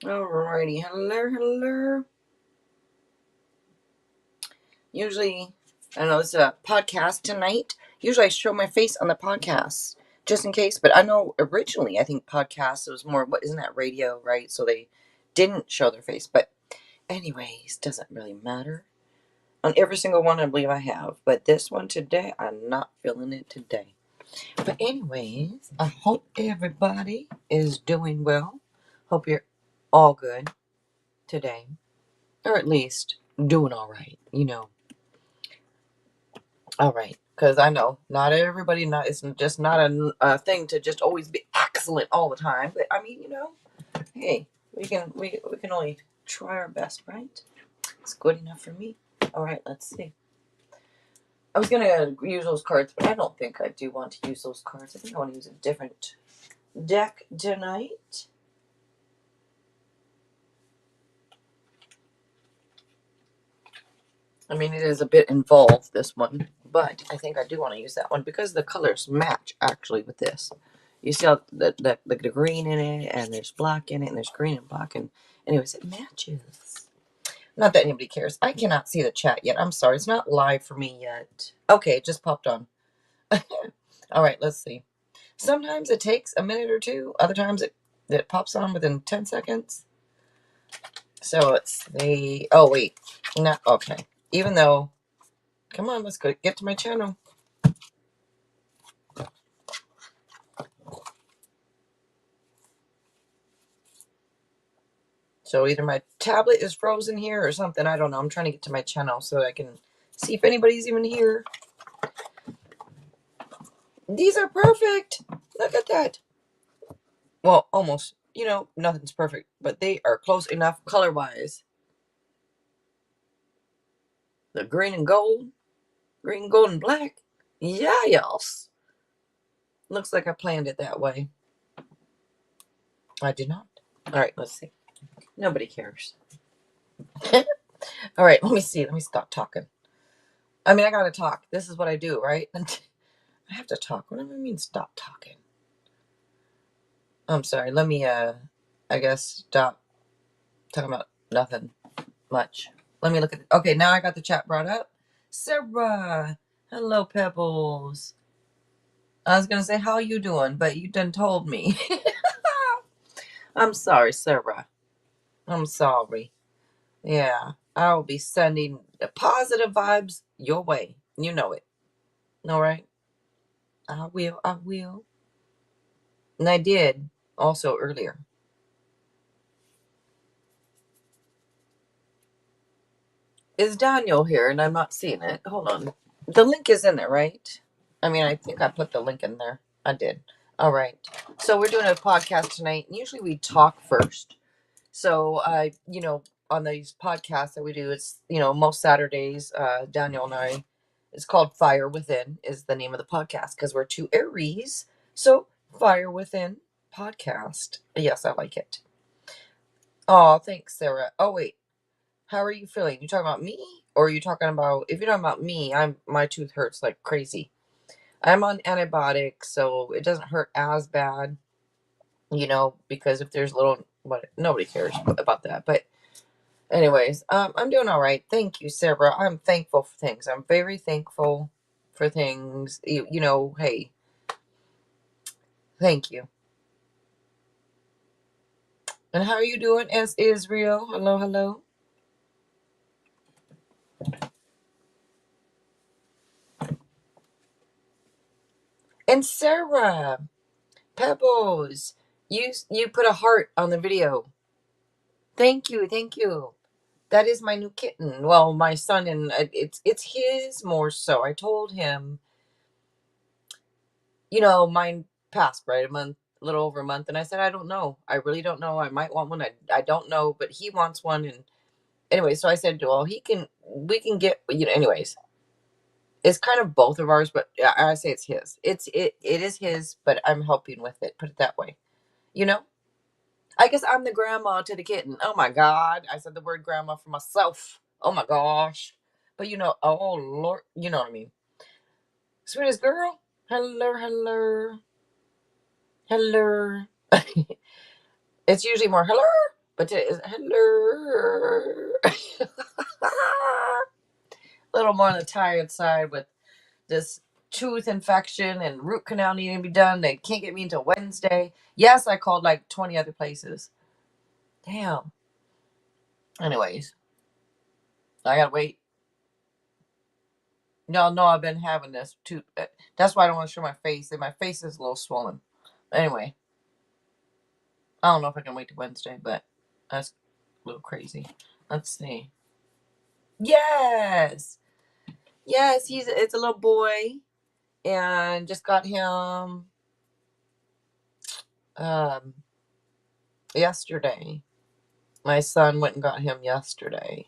Alrighty, hello. Usually, I know it's a podcast tonight. Usually I show my face on the podcast just in case, but I know originally I think podcasts was more, what isn't that radio, right? So they didn't show their face. But anyways, doesn't really matter. On every single one I believe I have. But this one today, I'm not feeling it today. But anyways, I hope everybody is doing well. Hope you're all good today. Or at least doing all right. All right, because I know not everybody, not it's just not a thing to just always be excellent all the time. But I mean, hey, we can only try our best, right? It's good enough for me. All right, let's see. I was gonna use those cards, but I don't think I do want to use those cards. I think I want to use a different deck tonight. I mean, it is a bit involved, this one, but I think I do want to use that one because the colors match actually with this. You see how the green in it, and there's black in it, and there's green and black, and anyways, it matches. Not that anybody cares. I cannot see the chat yet. I'm sorry. It's not live for me yet. Okay, it just popped on. All right, let's see. Sometimes it takes a minute or two. Other times it pops on within 10 seconds. So let's see. Oh, wait. No, okay. Even though, come on, let's go get to my channel. So either my tablet is frozen here or something. I don't know. I'm trying to get to my channel so that I can see if anybody's even here. These are perfect. Look at that. Well, almost. Nothing's perfect, but they are close enough color-wise. The green and gold. Green, gold, and black. Yes. Looks like I planned it that way. I did not. All right, let's see. Nobody cares. All right, let me see. Let me stop talking. I mean, I gotta talk. This is what I do, right? I have to talk. What do I mean stop talking? I'm sorry. Let me, I guess, stop talking about nothing much. Let me look at it. Okay, now I got the chat brought up. Sarah. Hello, Pebbles. I was going to say, how you doing? But you done told me. I'm sorry, Sarah. I'm sorry. Yeah, I'll be sending the positive vibes your way. You know it. All right? I will. I will. And I did also earlier. Is Daniel here? And I'm not seeing it. Hold on. The link is in there, right? I mean, I think I put the link in there. I did. All right. So we're doing a podcast tonight. Usually we talk first. So, on these podcasts that we do, it's, most Saturdays, Daniel and I, it's called Fire Within is the name of the podcast because we're two Aries. So, Fire Within podcast. Yes, I like it. Oh, thanks, Sarah. Oh, wait. How are you feeling? You talking about me? Or are you talking about, if you're talking about me, my tooth hurts like crazy. I'm on antibiotics, so it doesn't hurt as bad, because if there's nobody cares about that. But anyways, I'm doing all right. Thank you, Sarah. I'm thankful for things. I'm very thankful for things. Hey, thank you. And how are you doing, as Israel? Hello, hello. And Sarah, Pebbles, you put a heart on the video. Thank you, thank you. That is my new kitten. Well, my son, and it's his more so. I told him, mine passed, right? A little over a month, and I said I don't know. I really don't know. I might want one. I don't know, but he wants one, and anyway, so I said, well, we can get, anyways. It's kind of both of ours, but I say it's his. It is his, but I'm helping with it. Put it that way, you know. I guess I'm the grandma to the kitten. Oh my God. I said the word grandma for myself. Oh my gosh. But oh Lord, you know what I mean. Sweetest girl. Hello, hello. Hello. It's usually more hello. But today is hello. A little more on the tired side with this tooth infection and root canal needing to be done. They can't get me until Wednesday. Yes, I called like 20 other places. Damn. Anyways, I gotta wait. Y'all know I've been having this too. That's why I don't want to show my face. And my face is a little swollen. Anyway, I don't know if I can wait till Wednesday, but that's a little crazy. Let's see. Yes. Yes, it's a little boy. And just got him um yesterday. My son went and got him yesterday.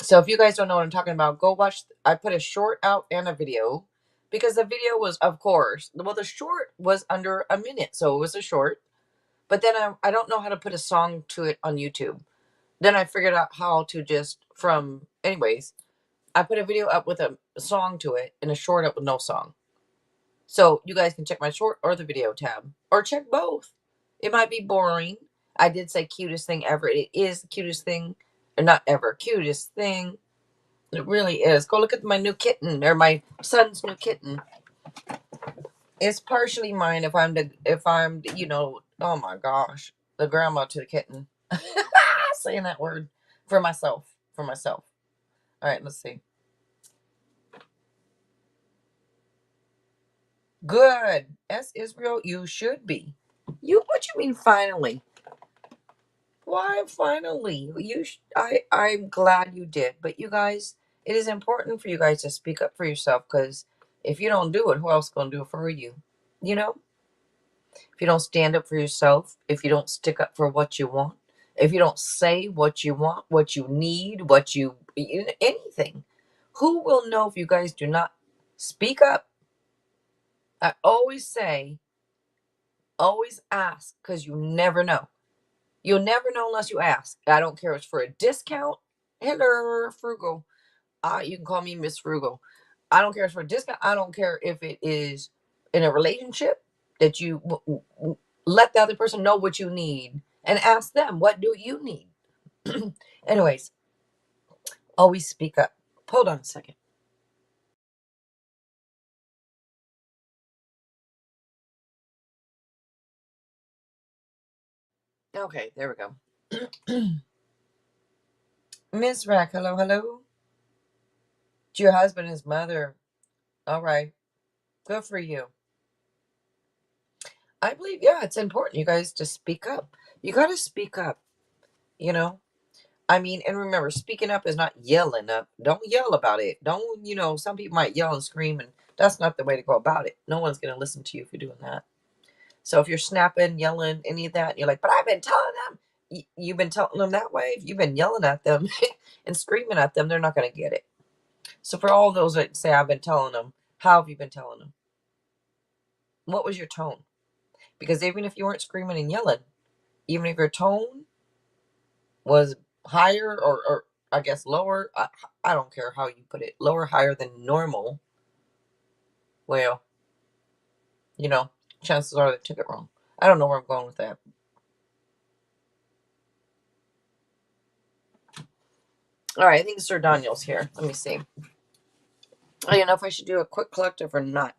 So if you guys don't know what I'm talking about, go watch. I put a short out and a video because the video was, of course, well, the short was under a minute, so it was a short. But then I don't know how to put a song to it on YouTube. Then I figured out how to anyways, I put a video up with a song to it and a short up with no song. So you guys can check my short or the video tab or check both. It might be boring. I did say cutest thing ever. It is the cutest thing, or not ever, cutest thing. It really is. Go look at my new kitten or my son's new kitten. It's partially mine if I'm oh my gosh, the grandma to the kitten. Saying that word for myself. For myself. All right, let's see. Good. S. Israel, you should be. What you mean finally? Why finally? I'm glad you did. But you guys, it is important for you guys to speak up for yourself because if you don't do it, who else gonna do it for you? You know? If you don't stand up for yourself, if you don't stick up for what you want, if you don't say what you want, what you need, anything, who will know if you guys do not speak up? I always say, always ask because you never know. You'll never know unless you ask. I don't care if it's for a discount. Hello, frugal. You can call me Miss Frugal. I don't care if it's for a discount. I don't care if it is in a relationship that you let the other person know what you need and ask them, what do you need? Anyways, always speak up. Hold on a second. Okay, there we go. Miss Rack, hello, hello. To your husband and his mother. All right. Good for you. I believe, yeah, it's important, you guys, to speak up. You got to speak up, you know? I mean, and remember, speaking up is not yelling up. Don't yell about it. Don't, some people might yell and scream, and that's not the way to go about it. No one's going to listen to you if you're doing that. So if you're snapping, yelling, any of that, you're like, but I've been telling them. You've been telling them that way. If you've been yelling at them and screaming at them, they're not going to get it. So for all those that say, I've been telling them, how have you been telling them? What was your tone? Because even if you weren't screaming and yelling, even if your tone was higher or I guess lower, I don't care how you put it, lower, higher than normal, well, chances are they took it wrong. I don't know where I'm going with that. All right, I think Sir Daniel's here. Let me see. I don't know if I should do a quick collective or not,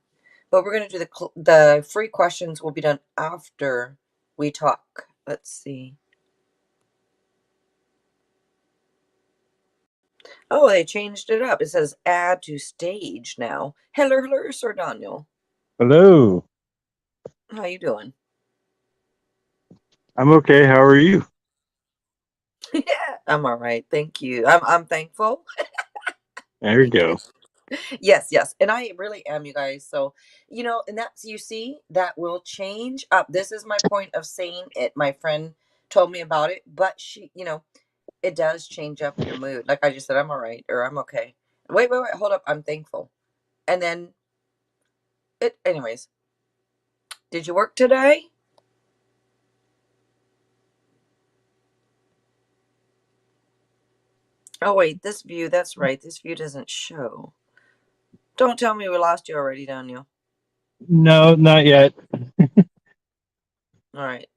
but we're going to do the free questions will be done after we talk. Let's see. Oh, they changed it up. It says add to stage now. Hello, hello, Sir Daniel. Hello. How you doing? I'm okay. How are you? Yeah, I'm all right. Thank you. I'm thankful. There you Thank you. go. Yes, yes. And I really am, you guys. So, and that's, you see, that will change up. This is my point of saying it. My friend told me about it, but it does change up your mood. Like I just said, I'm all right or I'm okay. Wait. Hold up. I'm thankful. And then anyways, did you work today? Oh, wait, this view, that's right. This view doesn't show. Don't tell me we lost you already, Daniel. No, not yet. All right.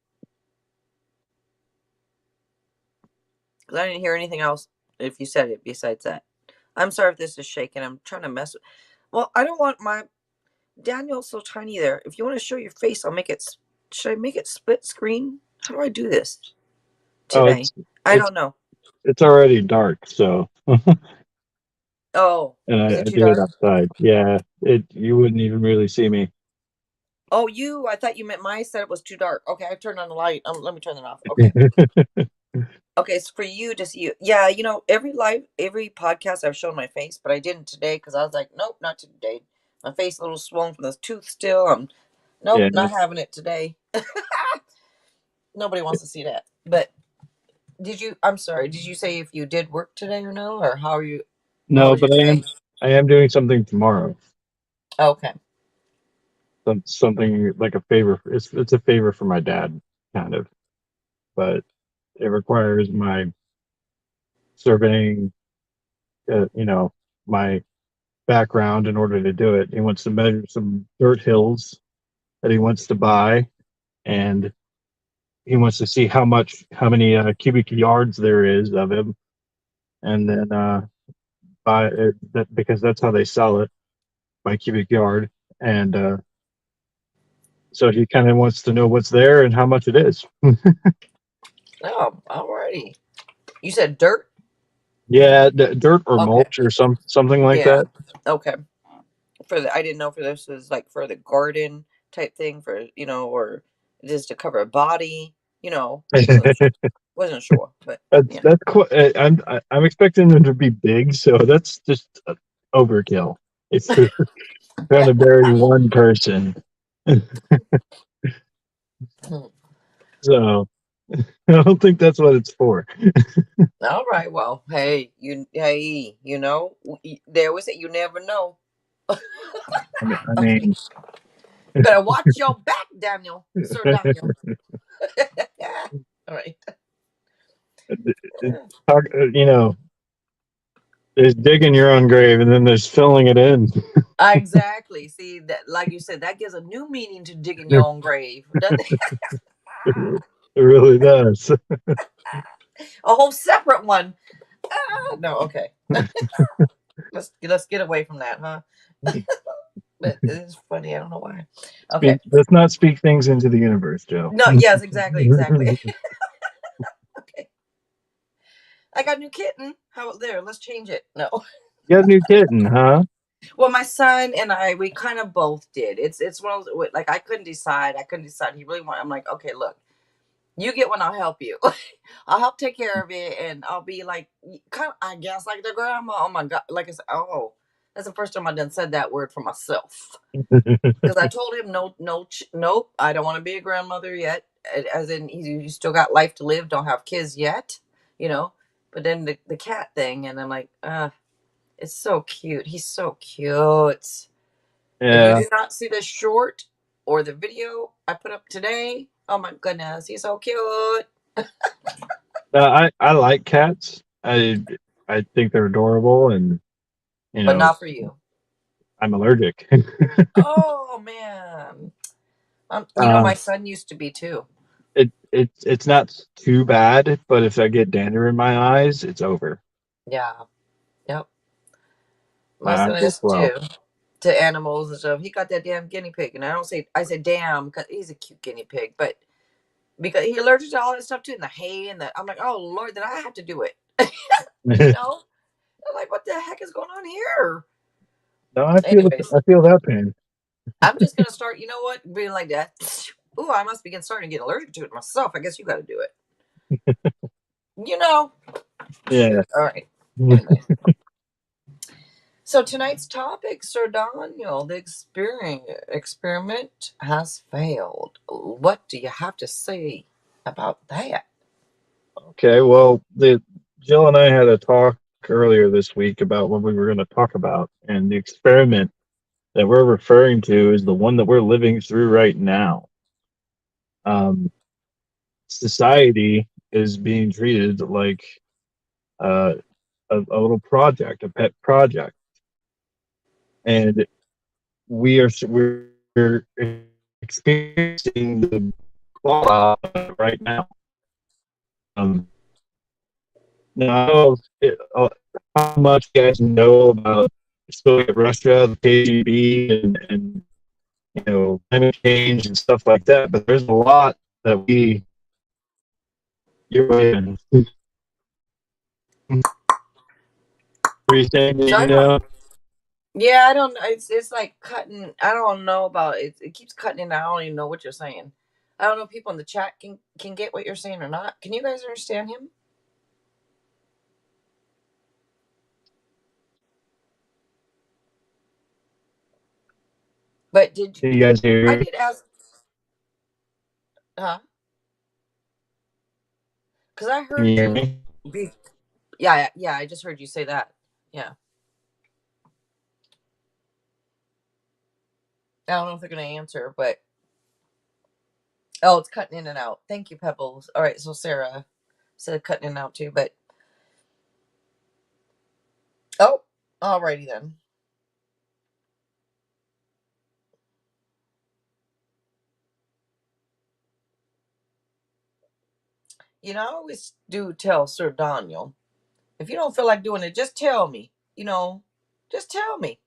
'Cause I didn't hear anything else if you said it besides that. I'm sorry if this is shaking. I'm trying to mess with. Well, I don't want my Daniel's so tiny there. If you want to show your face, I'll make it. Should I make it split screen? How do I do this Oh, today? I it's don't know. it's already dark, so Oh, and is I it too did it dark? outside. Yeah, it you wouldn't even really see me. Oh, you. I thought you meant my said it was too dark. Okay, I turned on the light. Let me turn it off. Okay. Okay, it's for you to see you. Yeah, every podcast I've shown my face, but I didn't today because I was like, nope, not today. My face a little swollen from this tooth still. Nope, Yeah. not having it today. Nobody wants to see that. But I'm sorry, did you say if you did work today or no? Or how No, was your but day? I am doing something tomorrow. Okay. Something like a favor. It's a favor for my dad, kind of, but it requires my surveying, my background in order to do it. He wants to measure some dirt hills that he wants to buy, and he wants to see how many cubic yards there is of him, and then buy it because that's how they sell it by cubic yard, and so he kind of wants to know what's there and how much it is. Oh, alrighty. You said dirt? Yeah, dirt or Okay. mulch or something like Yeah. that. Okay. I didn't know for this was like for the garden type thing for or just to cover a body. Wasn't wasn't sure, but yeah. That's quite, I'm expecting them to be big, so that's just overkill. It's trying to bury one person, so I don't think that's what it's for. All right. Well, they always say you never know. I Okay. mean, Better watch your back, Daniel, Sir Daniel. All right. talk, there's digging your own grave, and then there's filling it in. Exactly. See that, like you said, that gives a new meaning to digging your own grave, doesn't it? It really does. A whole separate one. Ah, no, okay. Let's get away from that, huh? But it's funny. I don't know why. Okay. Let's not speak things into the universe, Joe. No. Yes. Exactly. Exactly. Okay. I got a new kitten. How there? Let's change it. No. You got a new kitten, huh? Well, my son and I, we kind of both did. It's one of those, like I couldn't decide. I couldn't decide. He really wanted. I'm like, okay, look, you get one, I'll help you. I'll help take care of it, and I'll be like, kind of, I guess, like the grandma. Oh my god, like I said, oh, that's the first time I done said that word for myself. Because I told him, no, no, nope, I don't want to be a grandmother yet. As in, you still got life to live. Don't have kids yet, you know. But then the cat thing, and I'm like, it's so cute. He's so cute. If you Yeah. did not see the short or the video I put up today, oh my goodness, he's so cute. I like cats. I think they're adorable, and you But know not for you. I'm allergic. Oh man. uh, My son used to be too. it's not too bad, but if I get dander in my eyes, it's over. Yeah. Yep. My My son eyes will is swell. too. To animals and stuff. He got that damn guinea pig. And I said damn because he's a cute guinea pig, but because he allergic to all that stuff too, and the hay and I'm like, oh Lord, did I have to do it? you No, know? I'm like, what the heck is going on here? I Anyways, feel that pain. I'm just gonna start, you know what, being like that. Ooh, I must begin starting to get allergic to it myself. I guess you gotta do it. You know. Yeah. Shoot. All right. Anyway. So tonight's topic, Sir Daniel, the experiment has failed. What do you have to say about that? Okay. Well, the Jill and I had a talk earlier this week about what we were going to talk about, and the experiment that we're referring to is the one that we're living through right now. Um, Society is being treated like uh, a little project, a pet project, and we're experiencing the fallout right now. Um, Now, how much you guys know about Soviet Russia, the KGB, and climate change and stuff like that, but there's a lot that you're in. What are you saying? So I don't. Yeah, I don't. It's like cutting. I don't know about it. It keeps cutting in. I don't even know what you're saying. I don't know if people in the chat can get what you're saying or not. Can you guys understand him? But Can you guys I hear did ask, huh? Because I Can you heard hear you me? be. Yeah, yeah. I just heard you say that. Yeah. I don't know if they're gonna answer, but oh, it's cutting in and out. Thank you, Pebbles. All right, so Sarah said cutting in and out too, but oh, alrighty then. I always do tell Sir Daniel, if you don't feel like doing it, just tell me. Just tell me.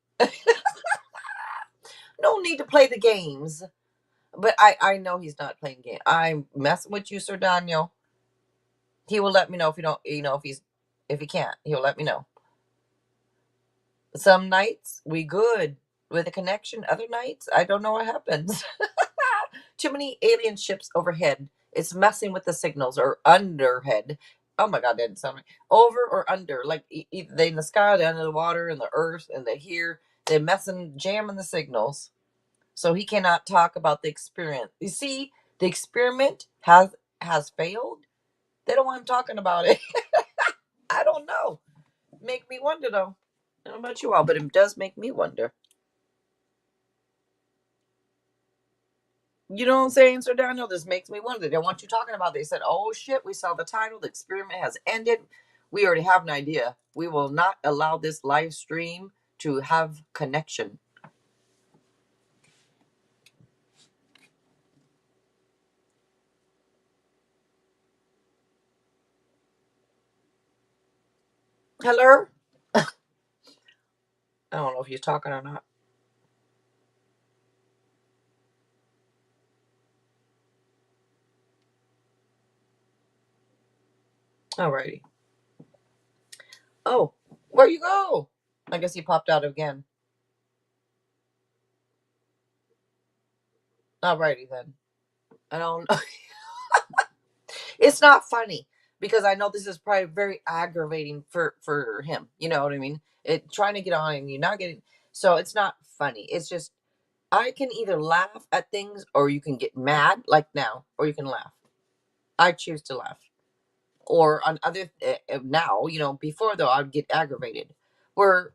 No need to play the games. But I know he's not playing game. I'm messing with you, Sir Daniel. He will let me know if you don't. If he can't, he'll let me know. Some nights we good with a connection. Other nights I don't know what happens. Too many alien ships overhead. It's messing with the signals or underhead. Oh my god, that didn't sound right. Over or under, like either they in the sky, they under the water, and the earth, and they here. They're messing, jamming the signals. So he cannot talk about the experiment. You see, the experiment has failed. They don't want him talking about it. I don't know. Make me wonder though. I don't know about you all, but it does make me wonder. You know what I'm saying, Sir Daniel? This makes me wonder. They want you talking about. They said, "Oh shit, we saw the title. The experiment has ended. We already have an idea. We will not allow this live stream to have connection." Hello? I don't know if you're talking or not. Alrighty. Oh, where you go? I guess he popped out again. Alrighty then. I don't know. It's not funny because I know this is probably very aggravating for him. You know what I mean? It trying to get on and you're not getting. So it's not funny. It's just I can either laugh at things or you can get mad like now, or you can laugh. I choose to laugh. Or on other now, before though I'd get aggravated. Where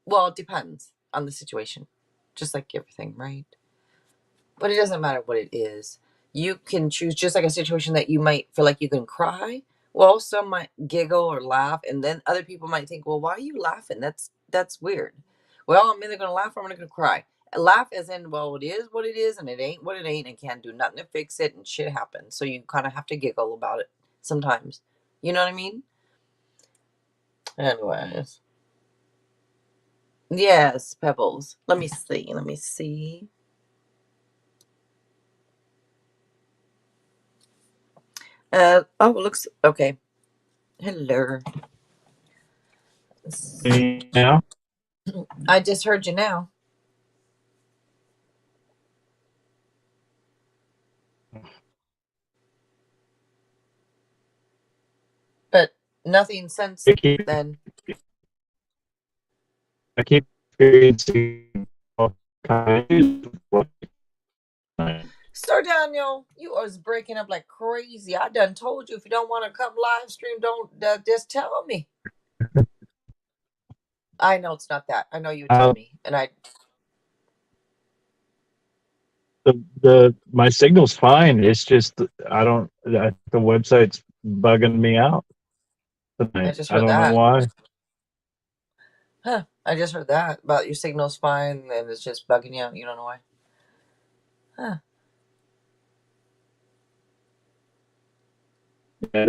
well, it depends on the situation, just like everything, right? But it doesn't matter what it is. You can choose just like a situation that you might feel like you can cry. Well, some might giggle or laugh, and then other people might think, "Well, why are you laughing? That's weird." Well, I'm either gonna laugh or I'm gonna cry. Laugh as in, well, it is what it is, and it ain't what it ain't, and can't do nothing to fix it, and shit happens. So you kind of have to giggle about it sometimes. You know what I mean? Anyways, yes, Pebbles. Let me see. Let me see. Oh, it looks okay. Hello. now? I just heard you now, but nothing since I keep then. I keep experiencing all kinds of Sir Daniel, you was breaking up like crazy. I done told you if you don't want to come live stream, don't just tell me. I know it's not that. I know you would tell uh, me, and I. the my signal's fine. It's just the website's bugging me out I tonight. just I heard don't know that. why. Huh? I just heard that about your signal's fine, and it's just bugging you out. You don't know why. Huh? I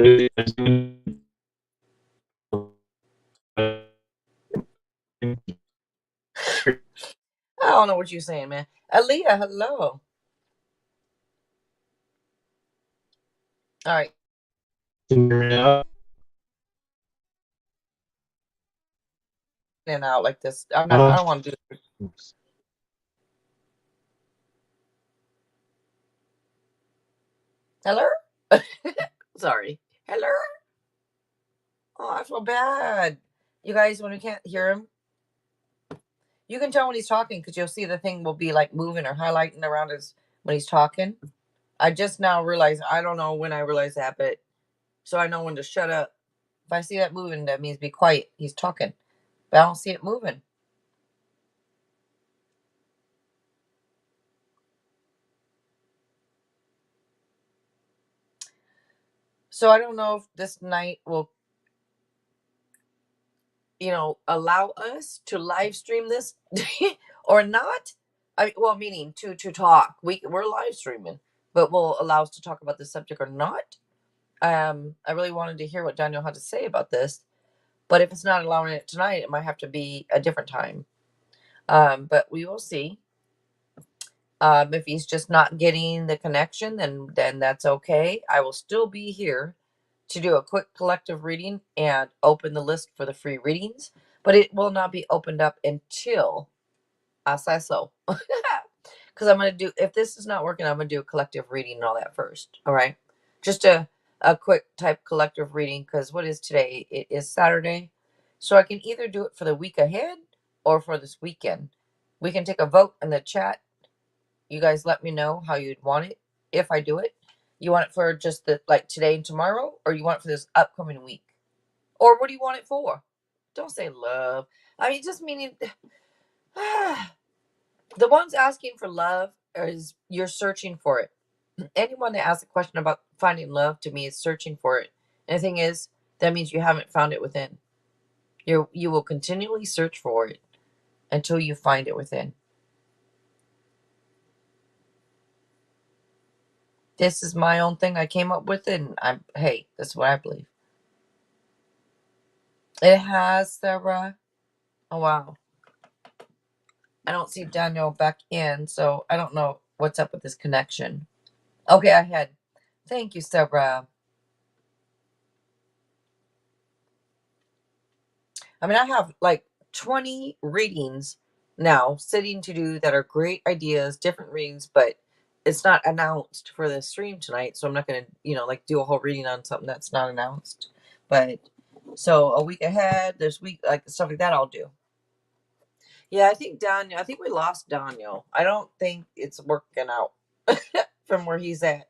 don't know what you're saying, man. Aaliyah, hello. All right, in and out like this. I'm not. I don't want to do this. Hello. Sorry. Hello. Oh, I feel bad. You guys, when we can't hear him, you can tell when he's talking because you'll see the thing will be like moving or highlighting around his when he's talking. I just now realized. I don't know when I realized that, but so I know when to shut up. If I see that moving, that means be quiet. He's talking, but I don't see it moving. So I don't know if this night will, allow us to live stream this or not. Well, meaning to talk. We're live streaming, but will allow us to talk about this subject or not. I really wanted to hear what Daniel had to say about this, but if it's not allowing it tonight, it might have to be a different time. But we will see. If he's just not getting the connection, then that's okay. I will still be here to do a quick collective reading and open the list for the free readings, but it will not be opened up until I say so. Because I'm gonna do if this is not working, I'm gonna do a collective reading and all that first. All right, just a quick type collective reading because what is today? It is Saturday, so I can either do it for the week ahead or for this weekend. We can take a vote in the chat. You guys let me know how you'd want it if I do it. You want it for just the like today and tomorrow, or you want it for this upcoming week? Or what do you want it for? Don't say love. I mean, just meaning the ones asking for love is you're searching for it. Anyone that asks a question about finding love to me is searching for it. And the thing is, that means you haven't found it within. You will continually search for it until you find it within. This is my own thing. I came up with it, and hey, that's what I believe. It has, Sarah. Oh wow. I don't see Daniel back in, so I don't know what's up with this connection. Okay, I had. Thank you, Sarah. I mean, I have like 20 readings now sitting to do that are great ideas, different readings, but it's not announced for the stream tonight, so I'm not gonna, like do a whole reading on something that's not announced. But so a week ahead, there's week like stuff like that I'll do. Yeah, I think we lost Daniel. I don't think it's working out from where he's at.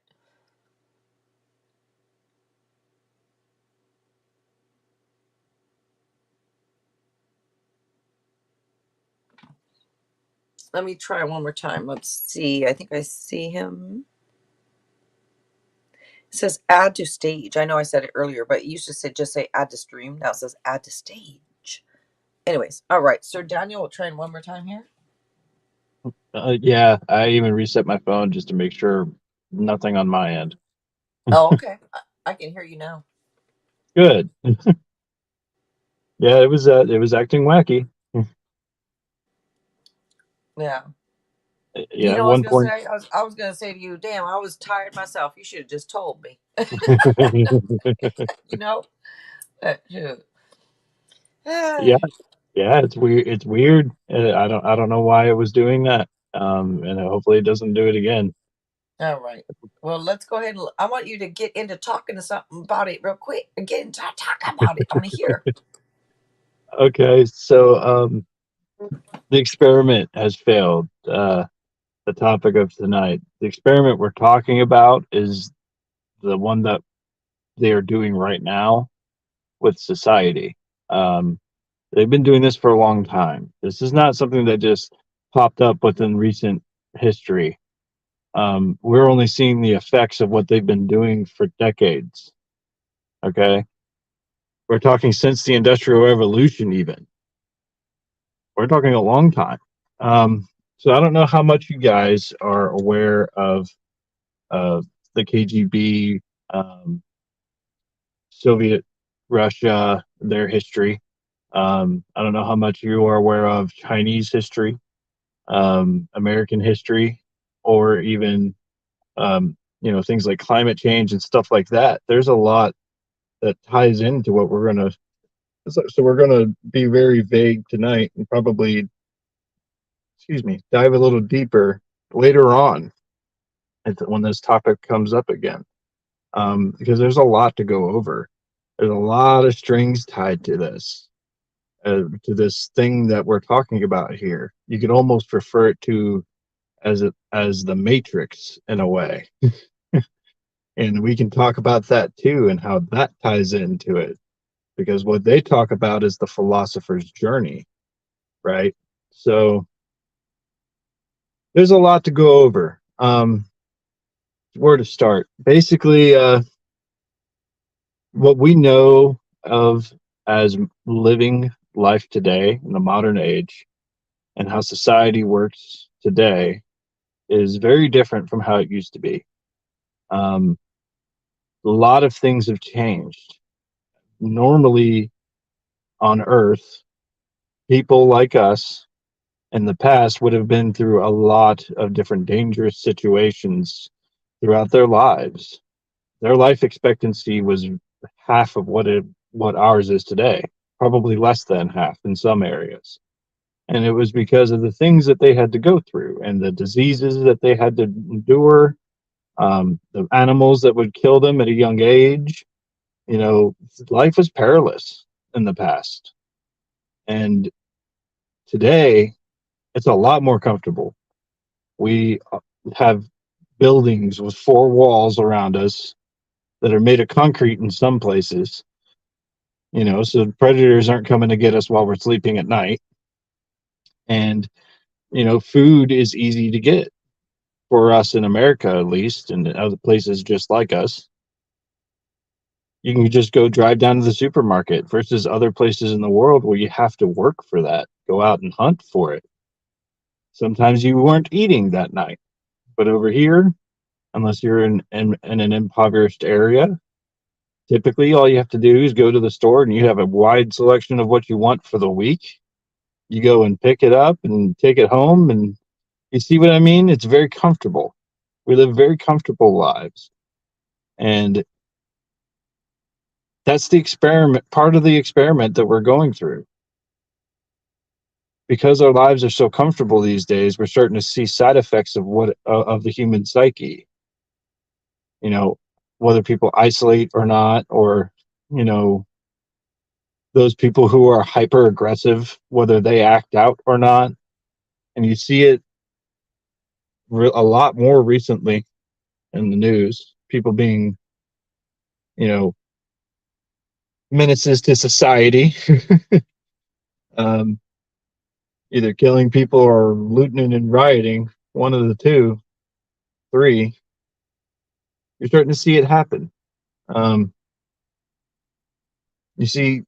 Let me try one more time. Let's see. I think I see him. It says add to stage. I know I said it earlier, but it used to say just say add to stream. Now it says add to stage. Anyways, all right. So Daniel, we'll try one more time here. Yeah, I even reset my phone just to make sure nothing on my end. Oh, okay. I can hear you now. Good. Yeah, it was acting wacky. Yeah. Yeah, You at know what I was one gonna point. say? I was gonna say to you, damn, I was tired myself. You should have just told me. you know? Shoot. Yeah, yeah, it's weird. It's weird. I don't know why it was doing that. And hopefully it doesn't do it again. All right. Well, let's go ahead and I want you to get into talking to something about it real quick. Get into talking about it. I want to hear. Okay, so the experiment has failed. The topic of tonight. The experiment we're talking about is the one that they are doing right now with society. Um, they've been doing this for a long time. This is not something that just popped up within recent history. We're only seeing the effects of what they've been doing for decades. Okay. We're talking since the Industrial Revolution, even. We're talking a long time. So I don't know how much you guys are aware of the KGB. Um, Soviet Russia, their history. I don't know how much you are aware of Chinese history, American history, or even things like climate change and stuff like that. There's a lot that ties into what we're gonna. So we're gonna be very vague tonight and probably, excuse me, dive a little deeper later on when this topic comes up again, because there's a lot to go over. There's a lot of strings tied to this thing that we're talking about here. You could almost refer it to as the Matrix in a way, and we can talk about that too and how that ties into it. Because what they talk about is the philosopher's journey, right? So there's a lot to go over. Where to start? Basically, what we know of as living life today in the modern age and how society works today is very different from how it used to be. Um, a lot of things have changed. Normally on Earth, people like us in the past would have been through a lot of different dangerous situations throughout their lives. Their life expectancy was half of what ours is today, probably less than half in some areas. And it was because of the things that they had to go through and the diseases that they had to endure, the animals that would kill them at a young age. You know, life was perilous in the past. And today, it's a lot more comfortable. We have buildings with four walls around us that are made of concrete in some places, so predators aren't coming to get us while we're sleeping at night. And, food is easy to get for us in America, at least, and other places just like us. You can just go drive down to the supermarket versus other places in the world where you have to work for that, go out and hunt for it. Sometimes you weren't eating that night. But over here, unless you're in an impoverished area, typically all you have to do is go to the store and you have a wide selection of what you want for the week. You go and pick it up and take it home, and you see what I mean? It's very comfortable. We live very comfortable lives. And that's the experiment, part of the experiment that we're going through. Because our lives are so comfortable these days, we're starting to see side effects of the human psyche. You know, whether people isolate or not, or you know, those people who are hyper aggressive, whether they act out or not. And you see it a lot more recently in the news. People being, you know, menaces to society, um, either killing people or looting and rioting. One of the two, three. You're starting to see it happen. Um, you see,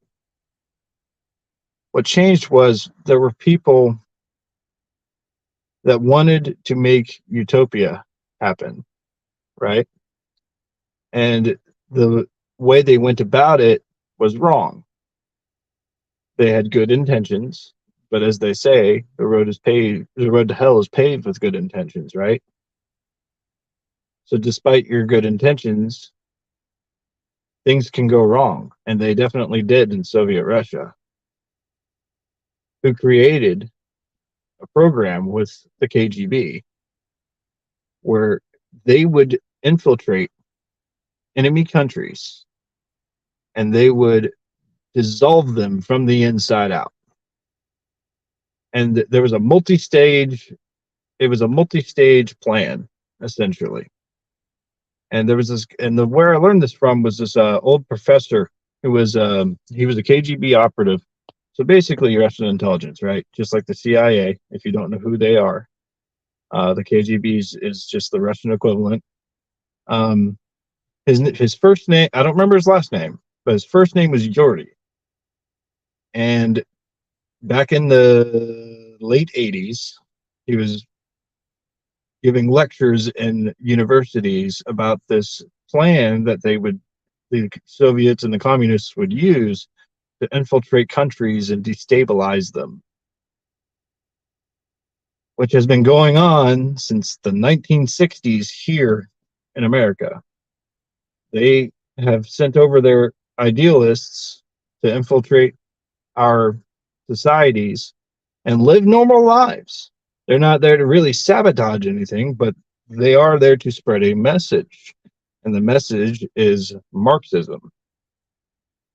what changed was there were people that wanted to make utopia happen, right? And the way they went about it was wrong. They had good intentions, but as they say, the road to hell is paved with good intentions, right? So despite your good intentions, things can go wrong, and they definitely did in Soviet Russia, who created a program with the KGB where they would infiltrate enemy countries and they would dissolve them from the inside out. And there was a multi-stage it was a multi-stage plan, essentially. And there was this, and the where I learned this from was this old professor who was he was a KGB operative. So basically, Russian intelligence, right? Just like the CIA. If you don't know who they are, the KGB is just the Russian equivalent. Um, his first name, I don't remember his last name, but his first name was Yuri. And back in the late '80s, he was giving lectures in universities about this plan that the Soviets and the communists would use to infiltrate countries and destabilize them, which has been going on since the 1960s here in America. They have sent over their idealists to infiltrate our societies and live normal lives. They're not there to really sabotage anything, but they are there to spread a message. And the message is Marxism.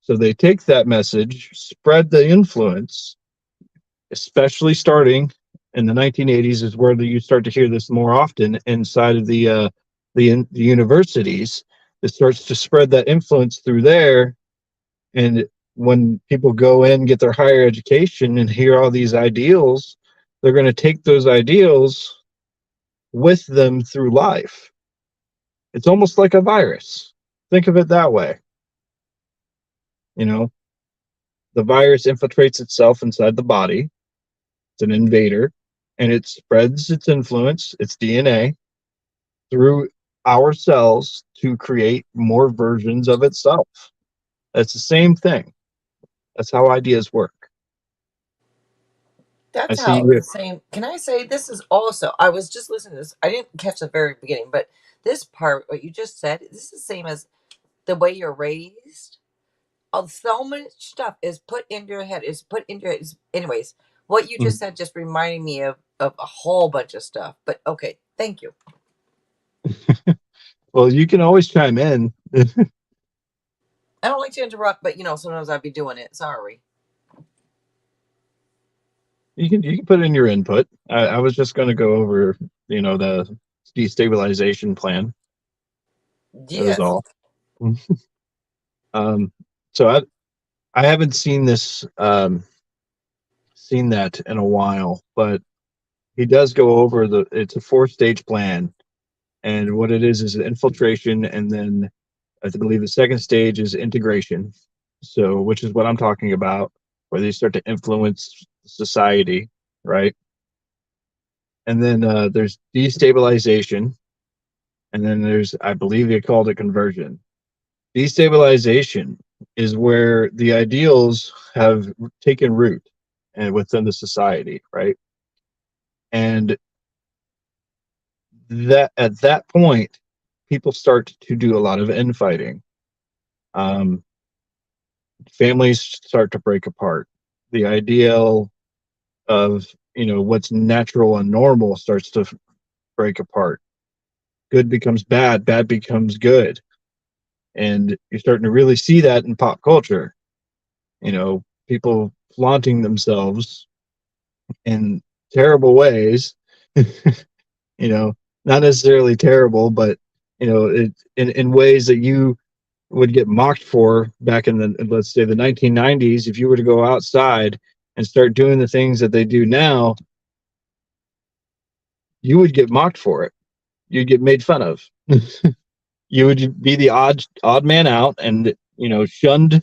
So they take that message, spread the influence, especially starting in the 1980s is where you start to hear this more often inside of the universities. It starts to spread that influence through there, and when people go in get their higher education and hear all these ideals, they're going to take those ideals with them through life. It's almost like a virus. Think of it that way. You know, the virus infiltrates itself inside the body. It's an invader, and it spreads its influence, its DNA, through our cells to create more versions of itself. That's the same thing. That's how ideas work. I That's see how the you. same. Can I say this is also? I was just listening to this. I didn't catch the very beginning, but this part, what you just said, this is the same as the way you're raised. So much stuff is put in your head. Is put in your. Anyways, what you just said just reminded me of a whole bunch of stuff. But okay, thank you. Well, you can always chime in. I don't like to interrupt, but sometimes I'd be doing it. Sorry. You can put in your input. I was just going to go over, the destabilization plan. That was Yes. all. Um, so I haven't seen this seen that in a while, but he does go over the. It's a four-stage plan, and what it is infiltration, and then I believe the second stage is integration. So, which is what I'm talking about, where they start to influence society, right? And then there's destabilization, and then there's, I believe they called it conversion. Destabilization is where the ideals have taken root and within the society, right? And that at that point, people start to do a lot of infighting. Um, Families start to break apart. The ideal of what's natural and normal starts to break apart. Good becomes bad, bad becomes good, and you're starting to really see that in pop culture. People flaunting themselves in terrible ways. Not necessarily terrible, but it in ways that you would get mocked for back in the, let's say, the 1990s. If you were to go outside and start doing the things that they do now, you would get mocked for it. You'd get made fun of. You would be the odd man out, and shunned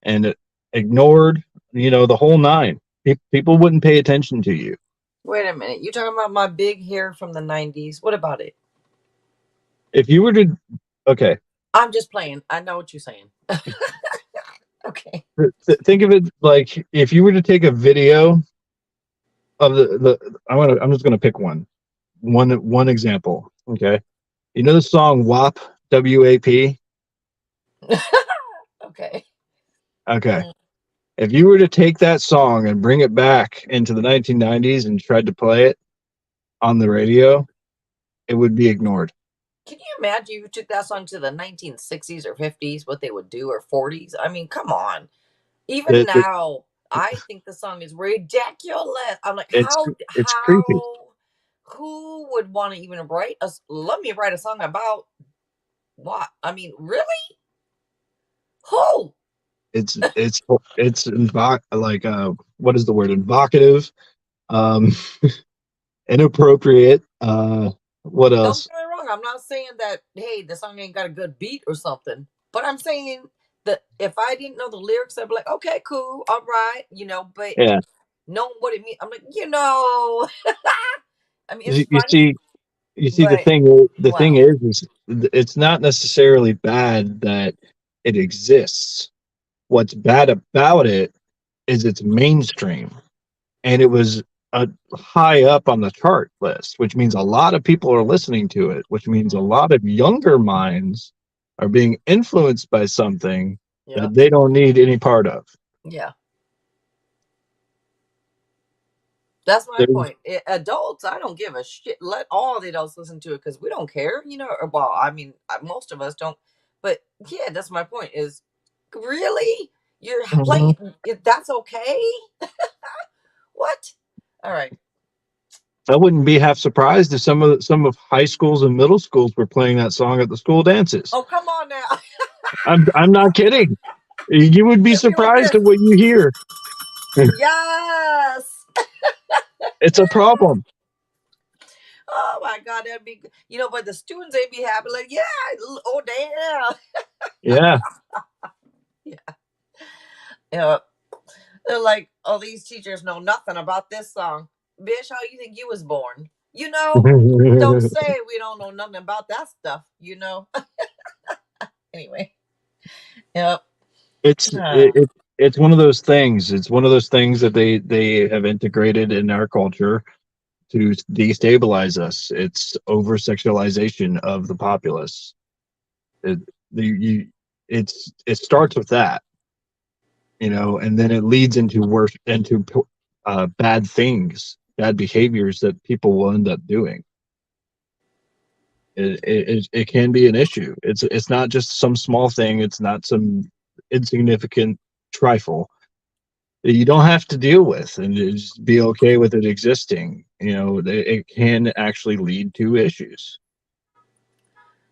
and ignored. The whole nine. People wouldn't pay attention to you. Wait a minute. You talking about my big hair from the '90s? What about it? If you were to, okay, I'm just playing. I know what you're saying. Okay. think of it like if you were to take a video of I'm just gonna pick one example. Okay, the song WAP, WAP. Okay. Okay, Mm. if you were to take that song and bring it back into the 1990s and tried to play it on the radio, it would be ignored. Can you imagine you took that song to the 1960s or 50s, what they would do, or 40s? I mean, come on. Even It, it, now, I think the song is ridiculous. I'm like, it's how, it's creepy. how, who would want to even write us? Let me write a song about what? I mean, really? Who? Like what is the word? Invocative, um, inappropriate. What Don't else? get me wrong. I'm not saying that, hey, the song ain't got a good beat or something, but I'm saying that if I didn't know the lyrics, I'd be like, okay, cool, all right, but Yeah, knowing what it means, I'm like, I mean, it's you funny, see, the but thing wow. is it's not necessarily bad that It exists. What's bad about it is it's mainstream, and it was high up on the chart list, which means a lot of people are listening to it, which means a Mhm. lot of younger minds are being influenced by something that Yep. they don't need any part of. Yeah. That's my There's, point. Adults, I don't give a shit. Let all the adults listen to it because we don't care, you know. Well, I mean, most of us don't. But yeah, that's my point. Is really you're Mhm. playing? That's okay. What? All right. I wouldn't be half surprised if some of high schools and middle schools were playing that song at the school dances. Oh, come on now. I'm not kidding. You would be Hit me with surprised this. at what you hear. Yes. It's a problem. Oh my God, that'd be. You know, but the students they'd be happy. Like, yeah. Oh damn. Yeah. Yeah. Yeah. They're like, oh, these teachers know nothing about this song. Bitch, how you think you was born? You know? Don't say we don't know nothing about that stuff, you know? Anyway. Yep. it's Ah. it, it it's one of those things. It's one of those things that they have integrated in our culture to destabilize us. It's over sexualization of the populace. It the you it starts with that, and then it leads into worse into bad things, bad behaviors that people will end up doing. It can be an issue. It's not just some small thing. It's not some insignificant trifle that you don't have to deal with, and just be okay with it existing. It can actually lead to issues.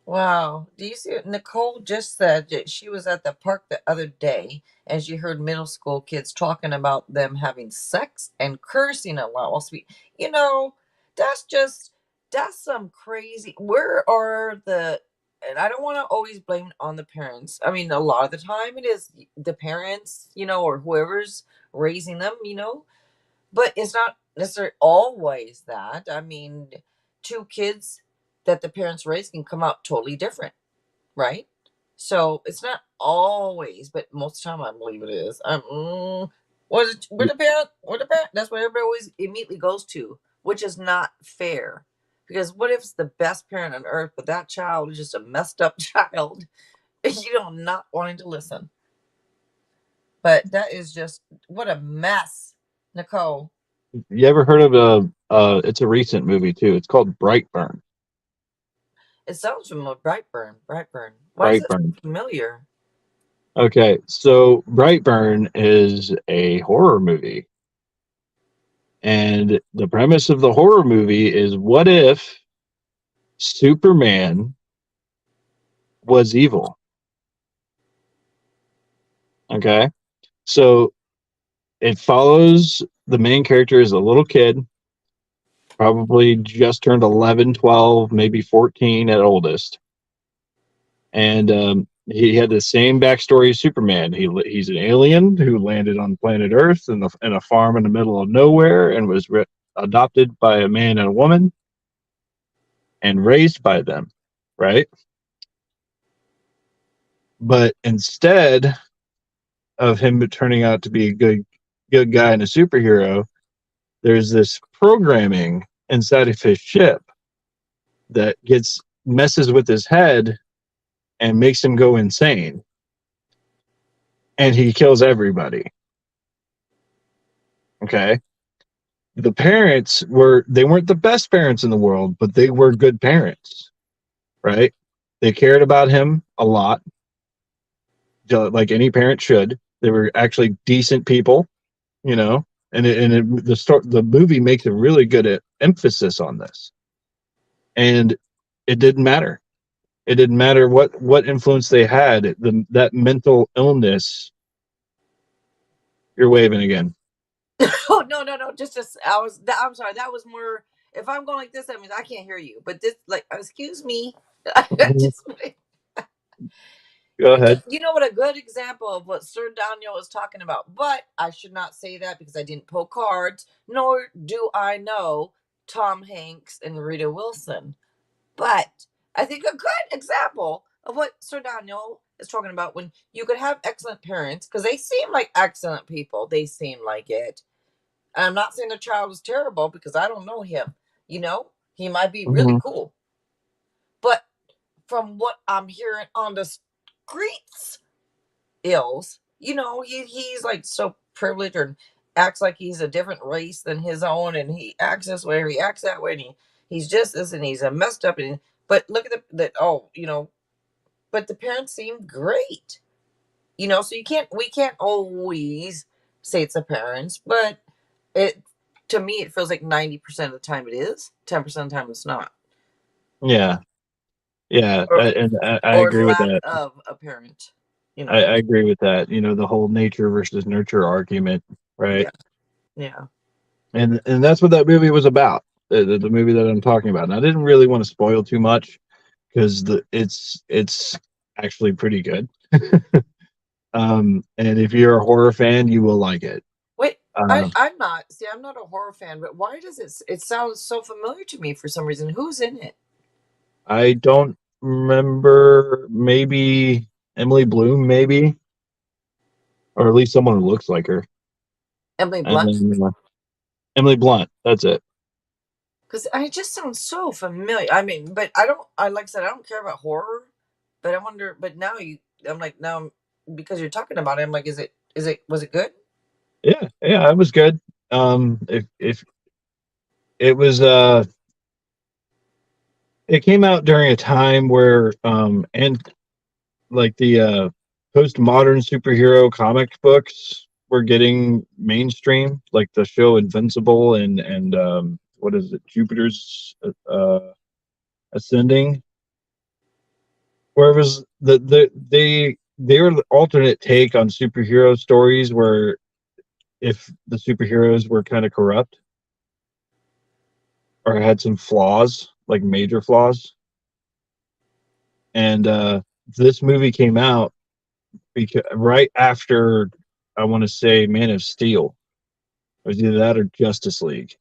Wow. Do you see what Nicole just said? That she was at the park the other day and she heard middle school kids talking about them having sex and cursing a lot while speaking. You know, that's just, that's some crazy. Where are the, and I don't want to always blame it on the parents. I mean, a lot of the time it is the parents, you know, or whoever's raising them, you know, but it's not necessarily always that. I mean, two kids that the parents raise can come out totally different, right? So it's not always, but most of the time I believe it is. Where the parent, where the parent? That's what everybody always immediately goes to, which is not fair. Because what if it's the best parent on earth, but that child is just a messed up child, and you know not wanting to listen? But that is just what a mess, Nicole. You ever heard of it's a recent movie too. It's called Brightburn. It sounds familiar. Brightburn. Brightburn. Why is it Brightburn. familiar? Okay, so Brightburn is a horror movie. And the premise of the horror movie is, what if Superman was evil? Okay. So it follows the main character as a little kid, probably just turned 11, 12, maybe 14 at oldest. And he had the same backstory as Superman. He's an alien who landed on planet Earth in a farm in the middle of nowhere, and was adopted by a man and a woman and raised by them, right? But instead of him turning out to be a good guy and a superhero, there's this programming inside of his ship that gets messes with his head and makes him go insane, and he kills everybody. Okay. The parents they weren't the best parents in the world, but they were good parents, right? They cared about him a lot, like any parent should. They were actually decent people, you know. The movie makes a really good emphasis on this, and it didn't matter. It didn't matter what influence they had. That mental illness. You're waving again. Oh no, no, no! Just I'm sorry. That was more. If I'm going like this, that means I can't hear you. But this, like, excuse me. Mhm. Just Go ahead. you know what a good example of what Sir Daniel was talking about. But I should not say that because I didn't pull cards, nor do I know Tom Hanks and Rita Wilson. But I think a good example of what Sir Daniel is talking about when you could have excellent parents because they seem like excellent people. They seem like it. And I'm not saying the child was terrible because I don't know him. You know, he might be really Mhm. cool. But from what I'm hearing on the streets, he's like so privileged or acts like he's a different race than his own, and he acts this way or he acts that way, and he's just this, and he's a messed up. And but look at but the parents seem great, so we can't always say it's the parents, but it to me it feels like 90% of the time it is, 10% of the time it's not, Yeah, yeah, or and I or agree with lack that. of a parent, I agree with that. The whole nature versus nurture argument, right? yeah, yeah. And that's what that movie was about. The movie that I'm talking about. And I didn't really want to spoil too much because it's actually pretty good. And if you're a horror fan, you will like it. Wait, Um, I'm not a horror fan, but why does it sounds so familiar to me for some reason? Who's in it? I don't remember. Maybe Emily Bloom, maybe, or at least someone who looks like her. Emily And Blunt? then Emily Blunt. That's it. Because it just sounds so familiar. I mean, but I don't. I like I said, I don't care about horror, but I wonder. But I'm like now because you're talking about it. I'm like, was it good? Yeah, yeah, it was good. If it was, it came out during a time where, and like the postmodern superhero comic books were getting mainstream, like the show Invincible and what is it, Jupiter's Ascending, where it was they were the alternate take on superhero stories, where if the superheroes were kind of corrupt or had some flaws, like major flaws, and this movie came out because right after, I want to say, Man of Steel. It was either that or Justice League,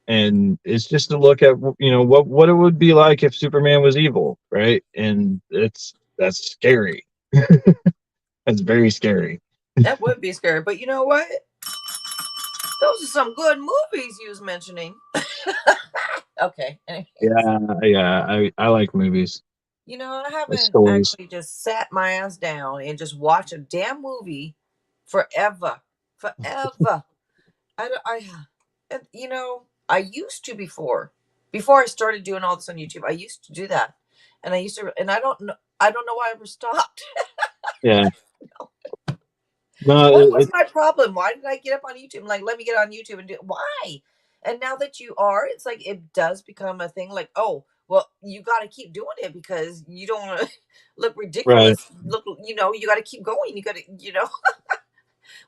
and it's just to look at what it would be like if Superman was evil, right? And that's scary. That's very scary. That would be scary. But you know what? Those are some good movies you was mentioning. Okay. Anyways, Yeah, yeah. I like movies, I haven't stories. actually just sat my ass down and just watched a damn movie forever, forever. I don't- I and, I used to before I started doing all this on YouTube. I used to do that, and I don't know why I ever stopped. Yeah. No, What was my problem? Why did I get up on YouTube? Like, let me get on YouTube and do it. Why? And now that you are, it's like it does become a thing. Like, oh, well, you got to keep doing it because you don't want to look right. ridiculous. Look, you got to keep going. You got to,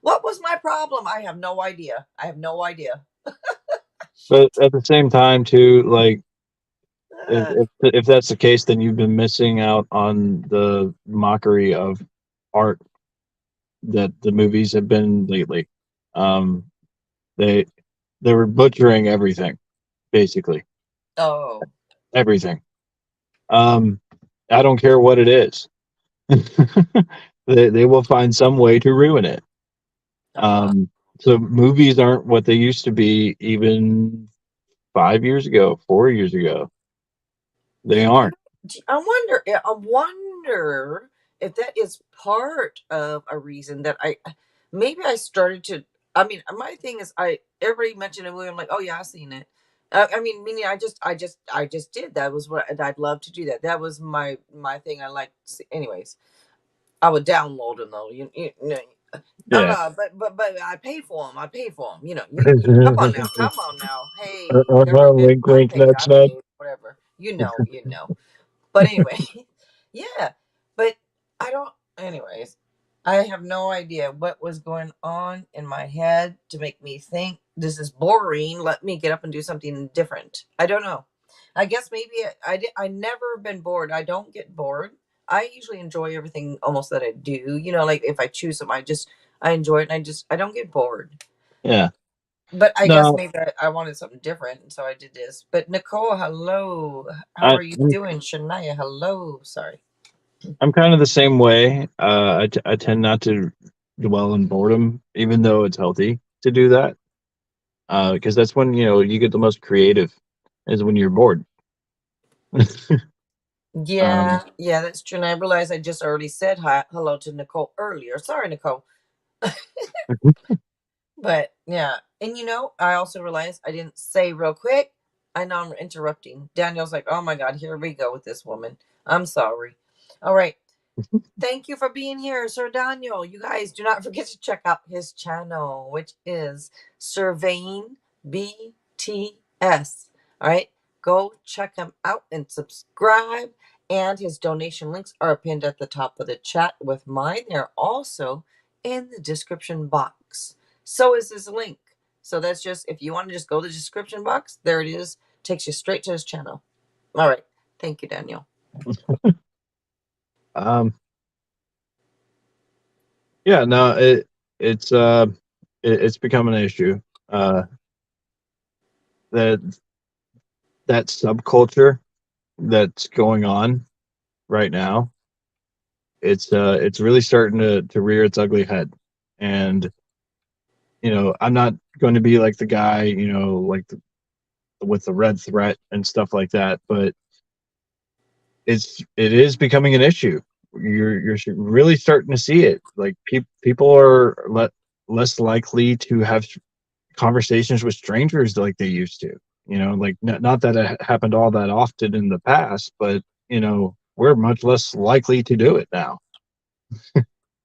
what was my problem? I have no idea. I have no idea. But at the same time, too, like Uh, if that's the case, then you've been missing out on the mockery of art that the movies have been lately. Um, they they were butchering everything, basically oh, everything. Um, I don't care what it is. They will find some way to ruin it. uh-huh. So movies aren't what they used to be even 5 years ago, 4 years ago. They You aren't. know, I wonder if that is part of a reason that maybe I started to. I mean, my thing is, everybody mentioned a movie. I'm like, oh yeah, I seen it. I mean, meaning I just did. That was what I'd love to do. That was my thing. I like. Anyways, I would download them though. Yeah. But I paid for them. I paid for them. Come on now, come on now. Hey, government, Wink, wink, I nudge, nudge. paid, whatever. You know. But anyway, yeah. But I don't. Anyways, I have no idea what was going on in my head to make me think this is boring. Let me get up and do something different. I don't know. I guess maybe I never been bored. I don't get bored. I usually enjoy everything almost that I do. Like if I choose something, I enjoy it, and I don't get bored. Yeah. But I guess No, maybe I wanted something different, and so I did this. But Nicole, hello. How I, are you I'm doing? Shania, hello. Sorry. I'm kind of the same way. I tend not to dwell in boredom, even though it's healthy to do that. Because that's when you get the most creative, is when you're bored. um, Yeah, yeah, that's true. And I realized I just already said hi, hello to Nicole earlier. Sorry, Nicole. But yeah, and I also realized I didn't say real quick. I know I'm interrupting. Daniel's like, oh my God, here we go with this woman. I'm sorry. All right. Thank you for being here, Sir Daniel. You guys do not forget to check out his channel, which is Surveying BTS. All right, go check him out and subscribe. And his donation links are pinned at the top of the chat with mine. They're also in the description box. So is his link. So that's just, if you want to just go to the description box, there it is. Takes you straight to his channel. All right. Thank you, Daniel. um, yeah, no, it's it's become an issue. Uh, that that subculture that's going on right now, it's really starting to rear its ugly head. And I'm not going to be like the guy, like with the red threat and stuff like that, but it is becoming an issue. You're really starting to see it. Like people are less likely to have conversations with strangers like they used to. Like not that it happened all that often in the past, but we're much less likely to do it now.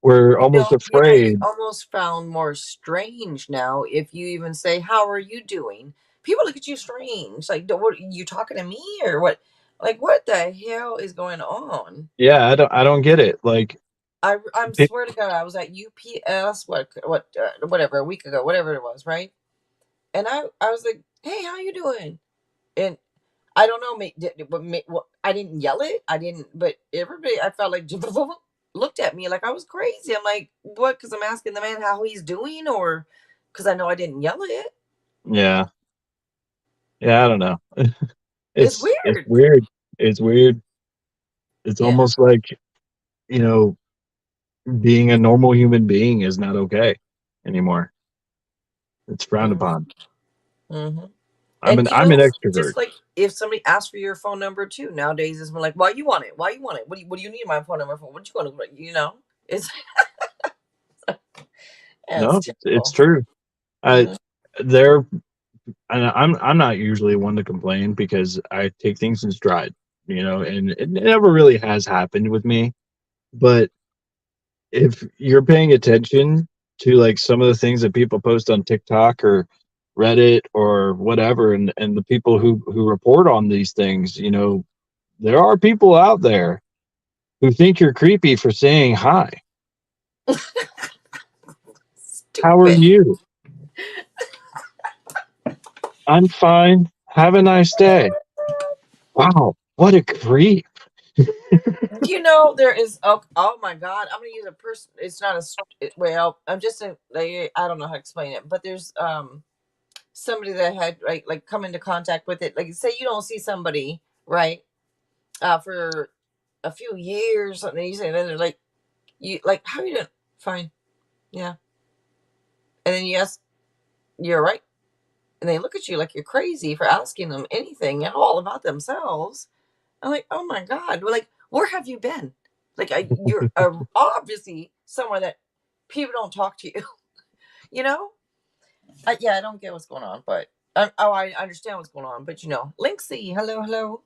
We're almost Yeah, it's afraid. almost found more strange now if you even say, "How are you doing?" People look at you strange. Like, what, you talking to me or what? Like, what the hell is going on? Yeah, I don't get it. Like, I'm pe- swear to God, I was at UPS, whatever, a week ago, whatever it was, right? And I was like, "Hey, how you doing?" And I don't know, I didn't yell it. I didn't, but everybody, I felt like looked at me like I was crazy. I'm like, what? Because I'm asking the man how he's doing, or because I know I didn't yell it. yeah, yeah, I don't know. It's It's weird. weird. It's weird. It's Yeah. almost like you know being a normal human being is not okay anymore. It's frowned hmm upon. hmm I'm And an I'm an extrovert. just like if somebody asks for your phone number too nowadays, it's more like, why you want it? Why you want it? What do you need my phone number for? What you want to? It's yeah, it's No, it's terrible. true. I hmm there and I'm not usually one to complain because I take things in stride, and it never really has happened with me. But if you're paying attention to like some of the things that people post on TikTok or Reddit or whatever, and the people who report on these things, there are people out there who think you're creepy for saying hi. How are Stupid. you? I'm fine. Have a nice day. Wow, what a creep. There is, oh my God, I'm gonna use a person. It's not well, I'm just like, I don't know how to explain it, but there's somebody that had, right, like, come into contact with it. Like, say you don't see somebody, right, for a few years, something, you say, then they're like, you like, how you doing? Fine. Yeah. And then you ask, you're right, and they look at you like you're crazy for asking them anything at all about themselves. I'm like, oh my God. Well, like, where have you been? Like, you're obviously somewhere that people don't talk to you, you know? Yeah, I don't get what's going on, but I understand what's going on. But, Linksy, hello, hello.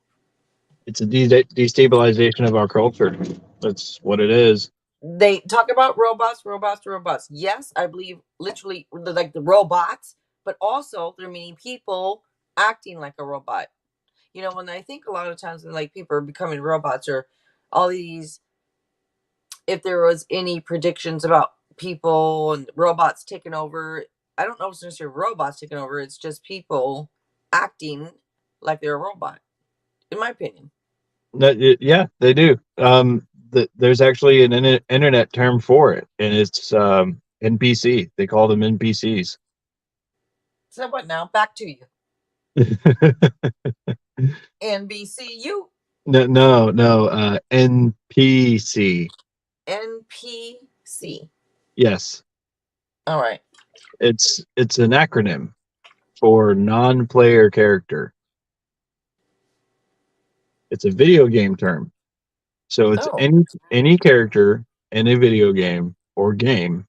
It's a destabilization of our culture. That's what it is. They talk about robots, robots, robots. Yes, I believe literally like the robots, but also there are many people acting like a robot. When I think a lot of times when like people are becoming robots or all these, if there was any predictions about people and robots taking over, I don't know if it's necessarily robots taking over. It's just people acting like they're a robot, in my opinion. Yeah, they do. There's actually an internet term for it, and it's NPC. They call them NPCs. So what now? Back to you. NBCU. No, no, no. NPC. NPC. Yes, All right. it's an acronym for non-player character. It's a video game term. So it's Oh. any character in a video game or game,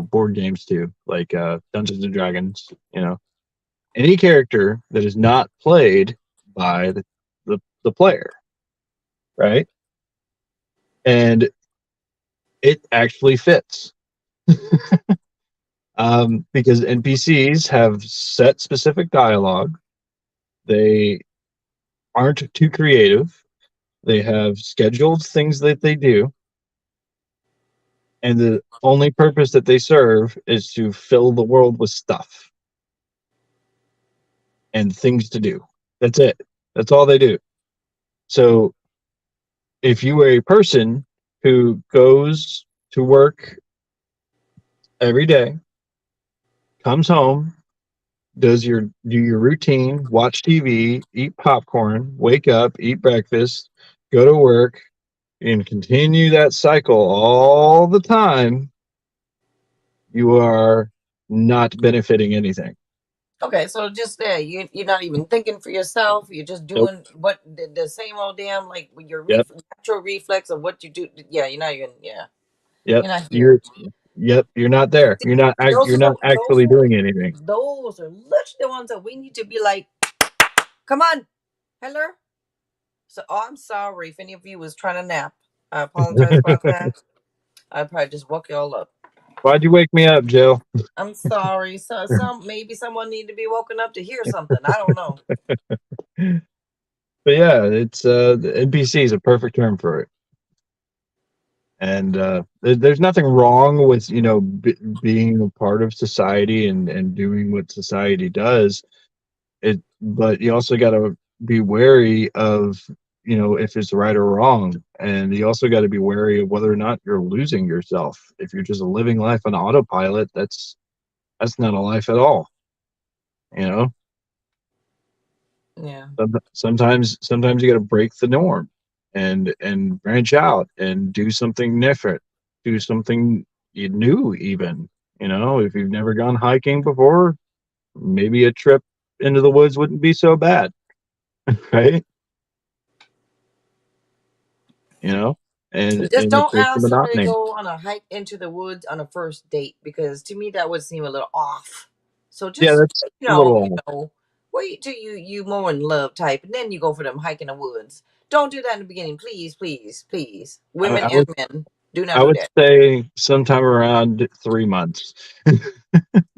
board games too, like Dungeons and Dragons, any character that is not played by the player, right? And it actually fits. Because NPCs have set specific dialogue. They aren't too creative. They have scheduled things that they do, and the only purpose that they serve is to fill the world with stuff and things to do. That's it. That's all they do. So if you are a person who goes to work every day, comes home, do your routine, watch TV, eat popcorn, wake up, eat breakfast, go to work, and continue that cycle all the time, you are not benefiting anything. Okay, so just there, you're not even thinking for yourself. You're just Nope. doing what the same old damn like with your Yep. natural reflex of what you do. Yeah, you're not even. Yeah, Yep. you're not You're here. yep. You're not there. See, You're not actually doing anything. those are literally the ones that we need to be like, come on, hello. So, oh, I'm sorry if any of you was trying to nap. I apologize about that. I probably just woke you all up. Why'd you wake me up, Jill? I'm sorry. So maybe someone need to be woken up to hear something. I don't know. But yeah, it's the NPC is a perfect term for it. And there's nothing wrong with being a part of society and doing what society does. But you also got to be wary of if it's right or wrong, and you also got to be wary of whether or not you're losing yourself. If you're just living life on autopilot, that's not a life at all. You know, Yeah. sometimes you got to break the norm and branch out and do something different, do something new. Even if you've never gone hiking before, maybe a trip into the woods wouldn't be so bad, right? you know, Just and it don't breaks the ask somebody to monotony. go on a hike into the woods on a first date because to me that would seem a little off. So Yeah, just that's a little. wait till you more in love type and then you go for them hike in the woods. Don't do that in the beginning, please, please, please. I, Women I and would men, do not I do would that. say sometime around 3 months.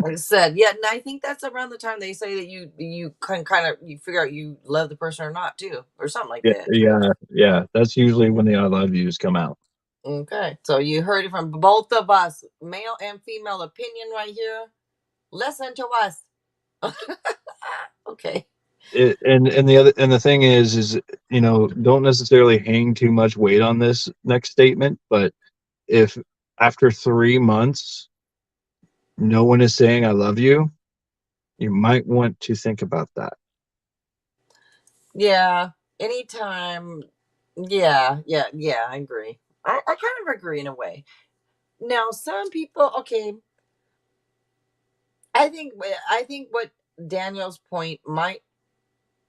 Like I said, yeah, and I think that's around the time they say that you can kind of you figure out you love the person or not too, or something like Yeah, that. yeah, yeah. That's usually when the I love yous come out. Okay, so you heard it from both of us, male and female opinion right here. Listen to us. Okay. And the thing is don't necessarily hang too much weight on this next statement, but if after 3 months no one is saying I love you, you might want to think about that. Yeah. Anytime. Yeah. Yeah. Yeah. I agree. I kind of agree in a way. Now, some people. Okay. I think what Daniel's point might.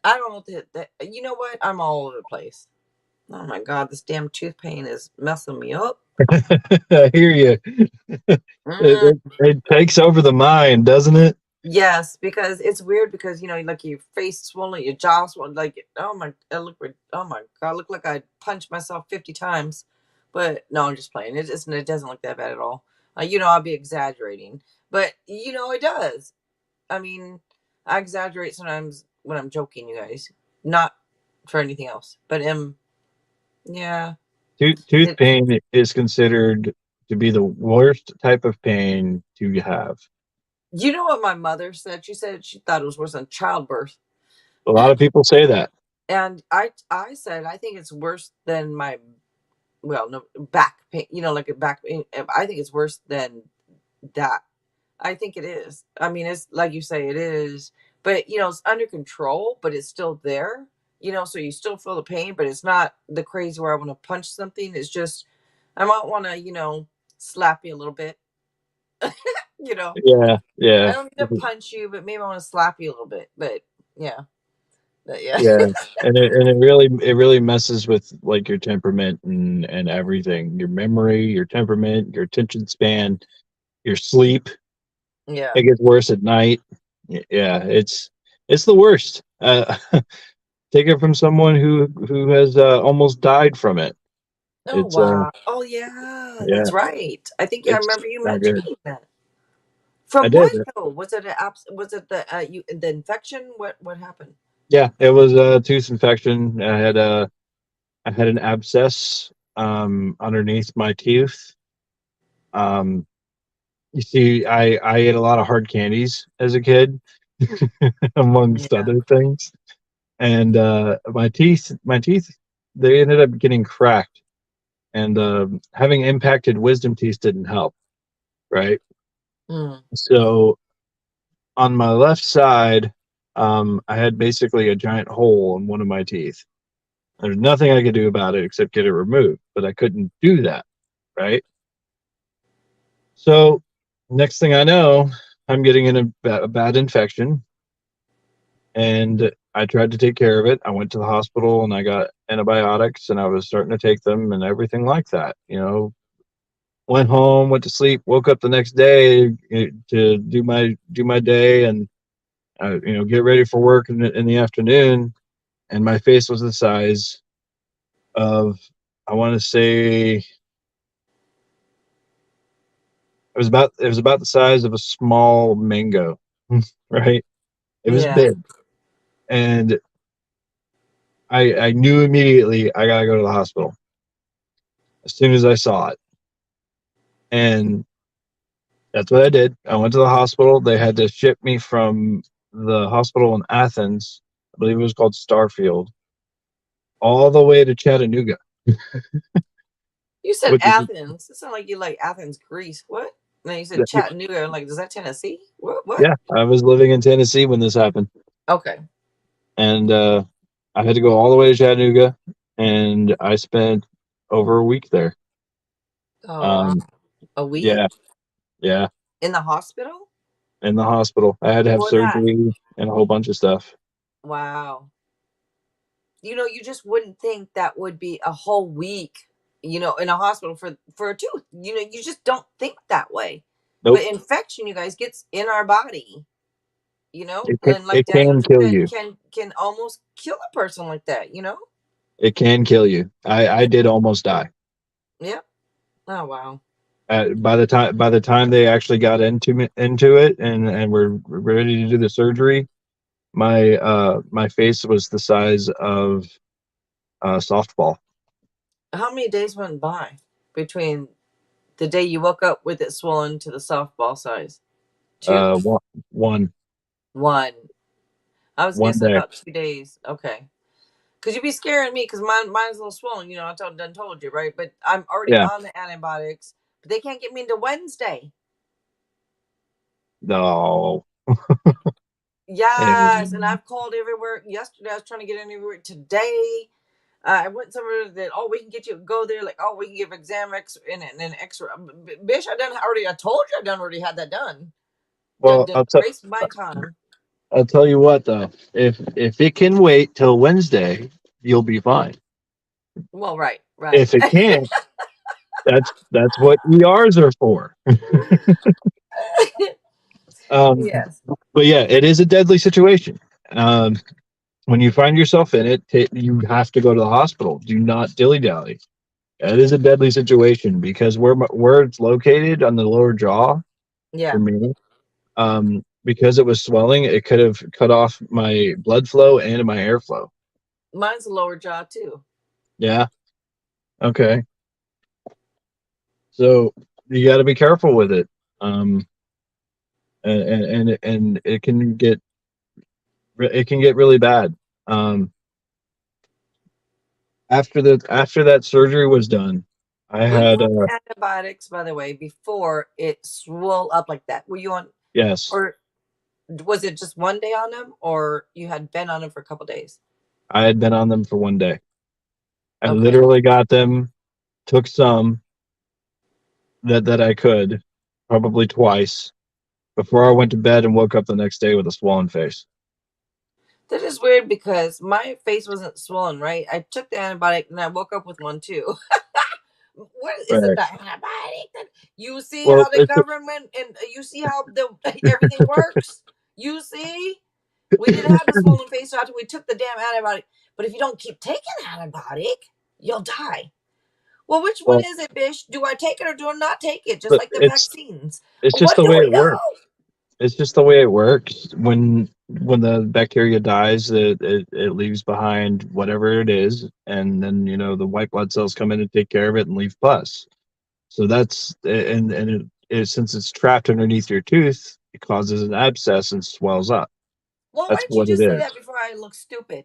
I don't know that. You know what? I'm all over the place. Oh my god, this damn tooth pain is messing me up. I hear you. Mm. It takes over the mind, doesn't it? Yes, because it's weird because like your face swollen, your jaw swollen, like oh my god, I look like I punched myself 50 times. But no, I'm just playing. It doesn't look that bad at all. I'll be exaggerating, but it does. I mean, I exaggerate sometimes when I'm joking, you guys, not for anything else. But yeah, Tooth it. pain is considered to be the worst type of pain to have. You know what my mother said? She said she thought it was worse than childbirth. A lot of people say that. And I said I think it's worse than my no back pain. Like a back pain. I think it's worse than that. I think it is. I mean, it's like you say, it is. But it's under control, but it's still there. So you still feel the pain, but it's not the crazy where I want to punch something. It's just I might want to, slap you a little bit. you know, Yeah, I yeah, don't need to punch you, but maybe I want to slap you a little bit. Yeah, but yeah, yeah. And it really messes with like your temperament and everything. Your memory, your temperament, your attention span, your sleep. yeah. It gets worse at night. Yeah, it's the worst. Take it from someone who has almost died from it. Oh It's wow. Oh yeah, yeah, that's right. I think I it's remember you not good. mentioning that. I From did. what though? Was it was it the infection? What happened? Yeah, it was a tooth infection. I had an abscess underneath my tooth. Um, you see, I ate a lot of hard candies as a kid, amongst Yeah. other things, and my teeth, they ended up getting cracked, and having impacted wisdom teeth didn't help, right? Mm. So on my left side, I had basically a giant hole in one of my teeth. There's nothing I could do about it except get it removed, but I couldn't do that, right? So next thing I know, I'm getting in a bad infection, and I tried to take care of it. I went to the hospital and I got antibiotics, and I was starting to take them and everything like that. Went home, went to sleep, woke up the next day to do my day, and get ready for work in the afternoon, and my face was the size of, I want to say, it was about the size of a small mango, right? It was Yeah. big, and I knew immediately I gotta go to the hospital as soon as I saw it, and that's what I did. I went to the hospital. They had to ship me from the hospital in Athens, I believe it was called Starfield, all the way to Chattanooga, You said which is Athens. It sounded like you like Athens, Greece. What? No, you said Chattanooga. Like, is that Tennessee? What? yeah. I was living in Tennessee when this happened, Okay. and I had to go all the way to Chattanooga, and I spent over a week there. Oh wow. Um, A week yeah, yeah, in the hospital in the hospital. I had to have for that. surgery and a whole bunch of stuff. Wow. You just wouldn't think that would be a whole week, in a hospital for a tooth. You just don't think that way. But Nope. infection, you guys, gets in our body, It can, and like it Daniel can just kill said, you. can almost kill a person like that. It can kill you. I did almost die. Yep. Oh wow. By the time they actually got into it and were ready to do the surgery, my face was the size of a softball. How many days went by between the day you woke up with it swollen to the softball size? Two? One one One. I was one guessing day. about 2 days. Okay. Because you'd be scaring me because mine's a little swollen. Done told you, right? But I'm already Yeah. on the antibiotics, but they can't get me into Wednesday. No. Yes, and And, I've called everywhere. Yesterday, I was trying to get anywhere. Today, I went somewhere that we can get you go there. Like we can give exam X and an X-ray. Bitch, I done already. I told you I done already had that done. Done, well, done waste my time. I'll tell you what though. If it can wait till Wednesday, you'll be fine. Well, right, right. If it can't, that's what ERs are for. Um, Yes. but yeah, it is a deadly situation. Um, when you find yourself in it, you have to go to the hospital. Do not dilly dally. It is a deadly situation because where it's located on the lower jaw for Yeah. me, because it was swelling, it could have cut off my blood flow and my airflow. Mine's a lower jaw too. Yeah. Okay. So you got to be careful with it. Um, and it can get really bad. Um, after that surgery was done, I Were you had on antibiotics, by the way, before it swelled up like that? Were you on, yes, or was it just one day on them, or you had been on them for a couple days? I had been on them for one day. I Okay. literally got them, took some that I could, probably twice, before I went to bed and woke up the next day with a swollen face. That is weird because my face wasn't swollen, right? I took the antibiotic and I woke up with one too. What is it, Right. the antibiotic? You see Well, how the government and you see how the everything works? You see? We didn't have the swollen face after we took the damn antibiotic. But if you don't keep taking antibiotic, you'll die. Well, which one well, is it, Bish? Do I take it or do I not take it? Just like the it's vaccines. it's just What the do way we it know? works. It's just the way it works. When the bacteria dies, it leaves behind whatever it is, and then the white blood cells come in and take care of it and leave pus. So that's since it's trapped underneath your tooth, it causes an abscess and swells up. Well, why That's didn't you what it just say is. that before I look stupid?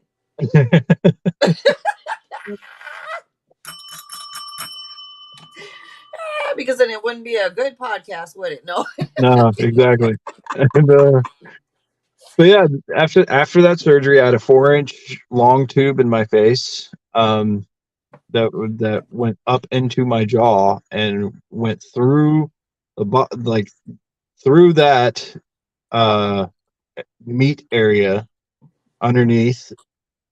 Because then it wouldn't be a good podcast, would it? No. No, exactly. And, but yeah, after that surgery, I had a 4-inch long tube in my face. That went up into my jaw and went through like through that uh meat area underneath,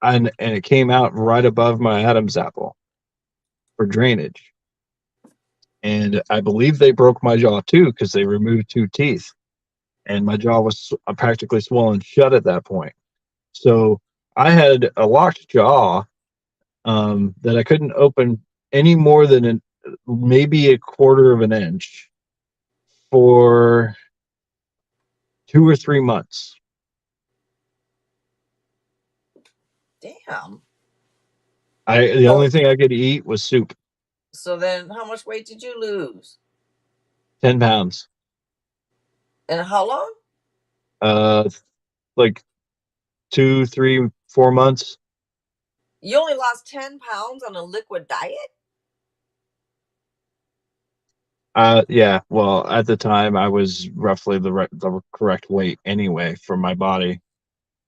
and it came out right above my Adam's apple for drainage. And I believe they broke my jaw too because they removed 2 teeth, and my jaw was practically swollen shut at that point. So I had a locked jaw, that I couldn't open any more than maybe a quarter of an inch for 2 or 3 months. Damn. The So, only thing I could eat was soup. so then how much weight did you lose? 10 pounds. And how long? Uh, like 2, 3, 4 months. You only lost 10 pounds on a liquid diet? Yeah. Well, at the time, I was roughly the correct weight anyway for my body.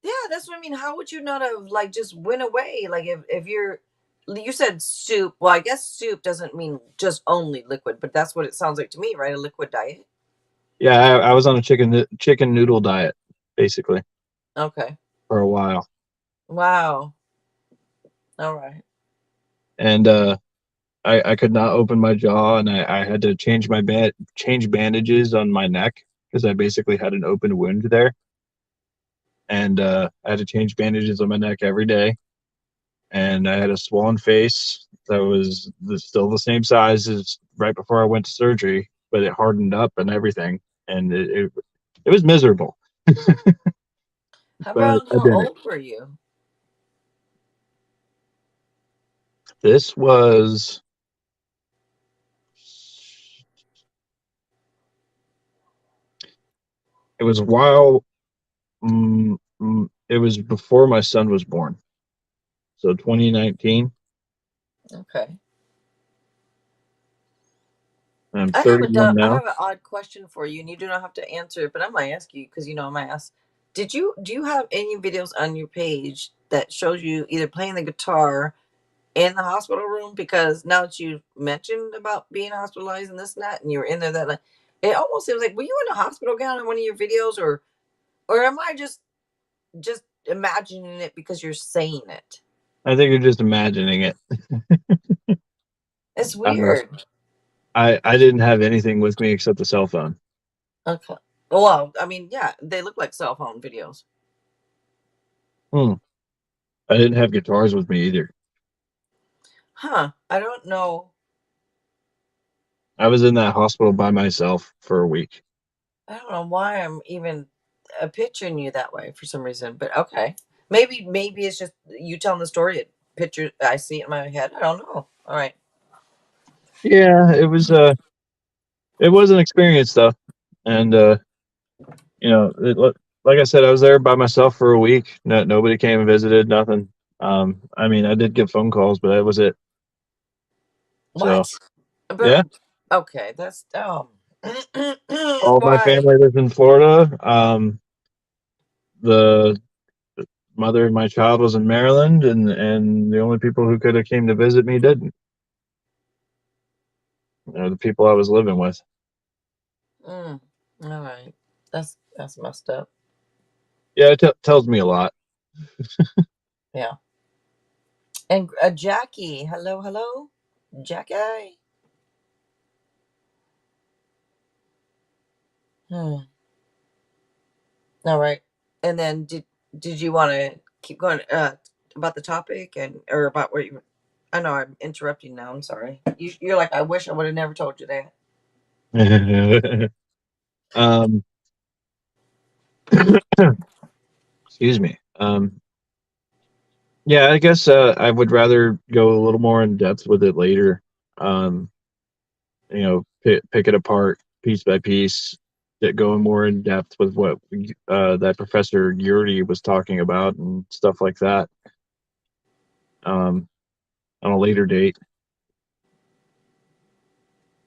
Yeah, that's what I mean. How would you not have like just went away? Like if you said soup. Well, I guess soup doesn't mean just only liquid, but that's what it sounds like to me, right? A liquid diet. Yeah, I was on a chicken noodle diet basically Okay. for a while, Wow. All right. and I could not open my jaw, and I had to change bandages on my neck because I basically had an open wound there, and I had to change bandages on my neck every day, and I had a swollen face that was still the same size as right before I went to surgery, but it hardened up and everything, and it was miserable. How But about I how did it. old were you? This was it was while it was before my son was born, so 2019. Okay. I'm I have a 31 I now. have an odd question for you, and you do not have to answer it, but I might ask you because I might ask. Do you have any videos on your page that shows you either playing the guitar in the hospital room? Because now that you mentioned about being hospitalized and this and that, and you were in there that night, it almost seems like were you in a hospital gown in one of your videos, or am I just imagining it because you're saying it? I think you're just imagining it. It's Uh, weird. I didn't have anything with me except the cell phone. Okay. Well, I mean, yeah, they look like cell phone videos. Hmm. I didn't have guitars with me either. Huh. I don't know. I was in that hospital by myself for a week. I don't know why I'm even picturing you that way for some reason, but okay. Maybe it's just you telling the story. It picture I see it in my head. I don't know. All right. Yeah, it was an experience though, and like I said, I was there by myself for a week. Nobody came and visited. Nothing. I mean, I did get phone calls, but that was it. So What? Yeah, But okay, that's all my why? family lives in Florida. The mother of my child was in Maryland, and the only people who could have came to visit me didn't. The people I was living with. Mm, all right, that's messed up. Yeah, it tells me a lot. Yeah. And Jackie, hello, hello, Jackie. Hmm. All right. And then did you want to keep going about the topic and or about where you? I know I'm interrupting now. I'm sorry. You're like I wish I would have never told you that. um, excuse me. Yeah, I guess I would rather go a little more in depth with it later. Um, pick it apart piece by piece, get going more in depth with what that Professor Yuri was talking about and stuff like that. Um, on a later date.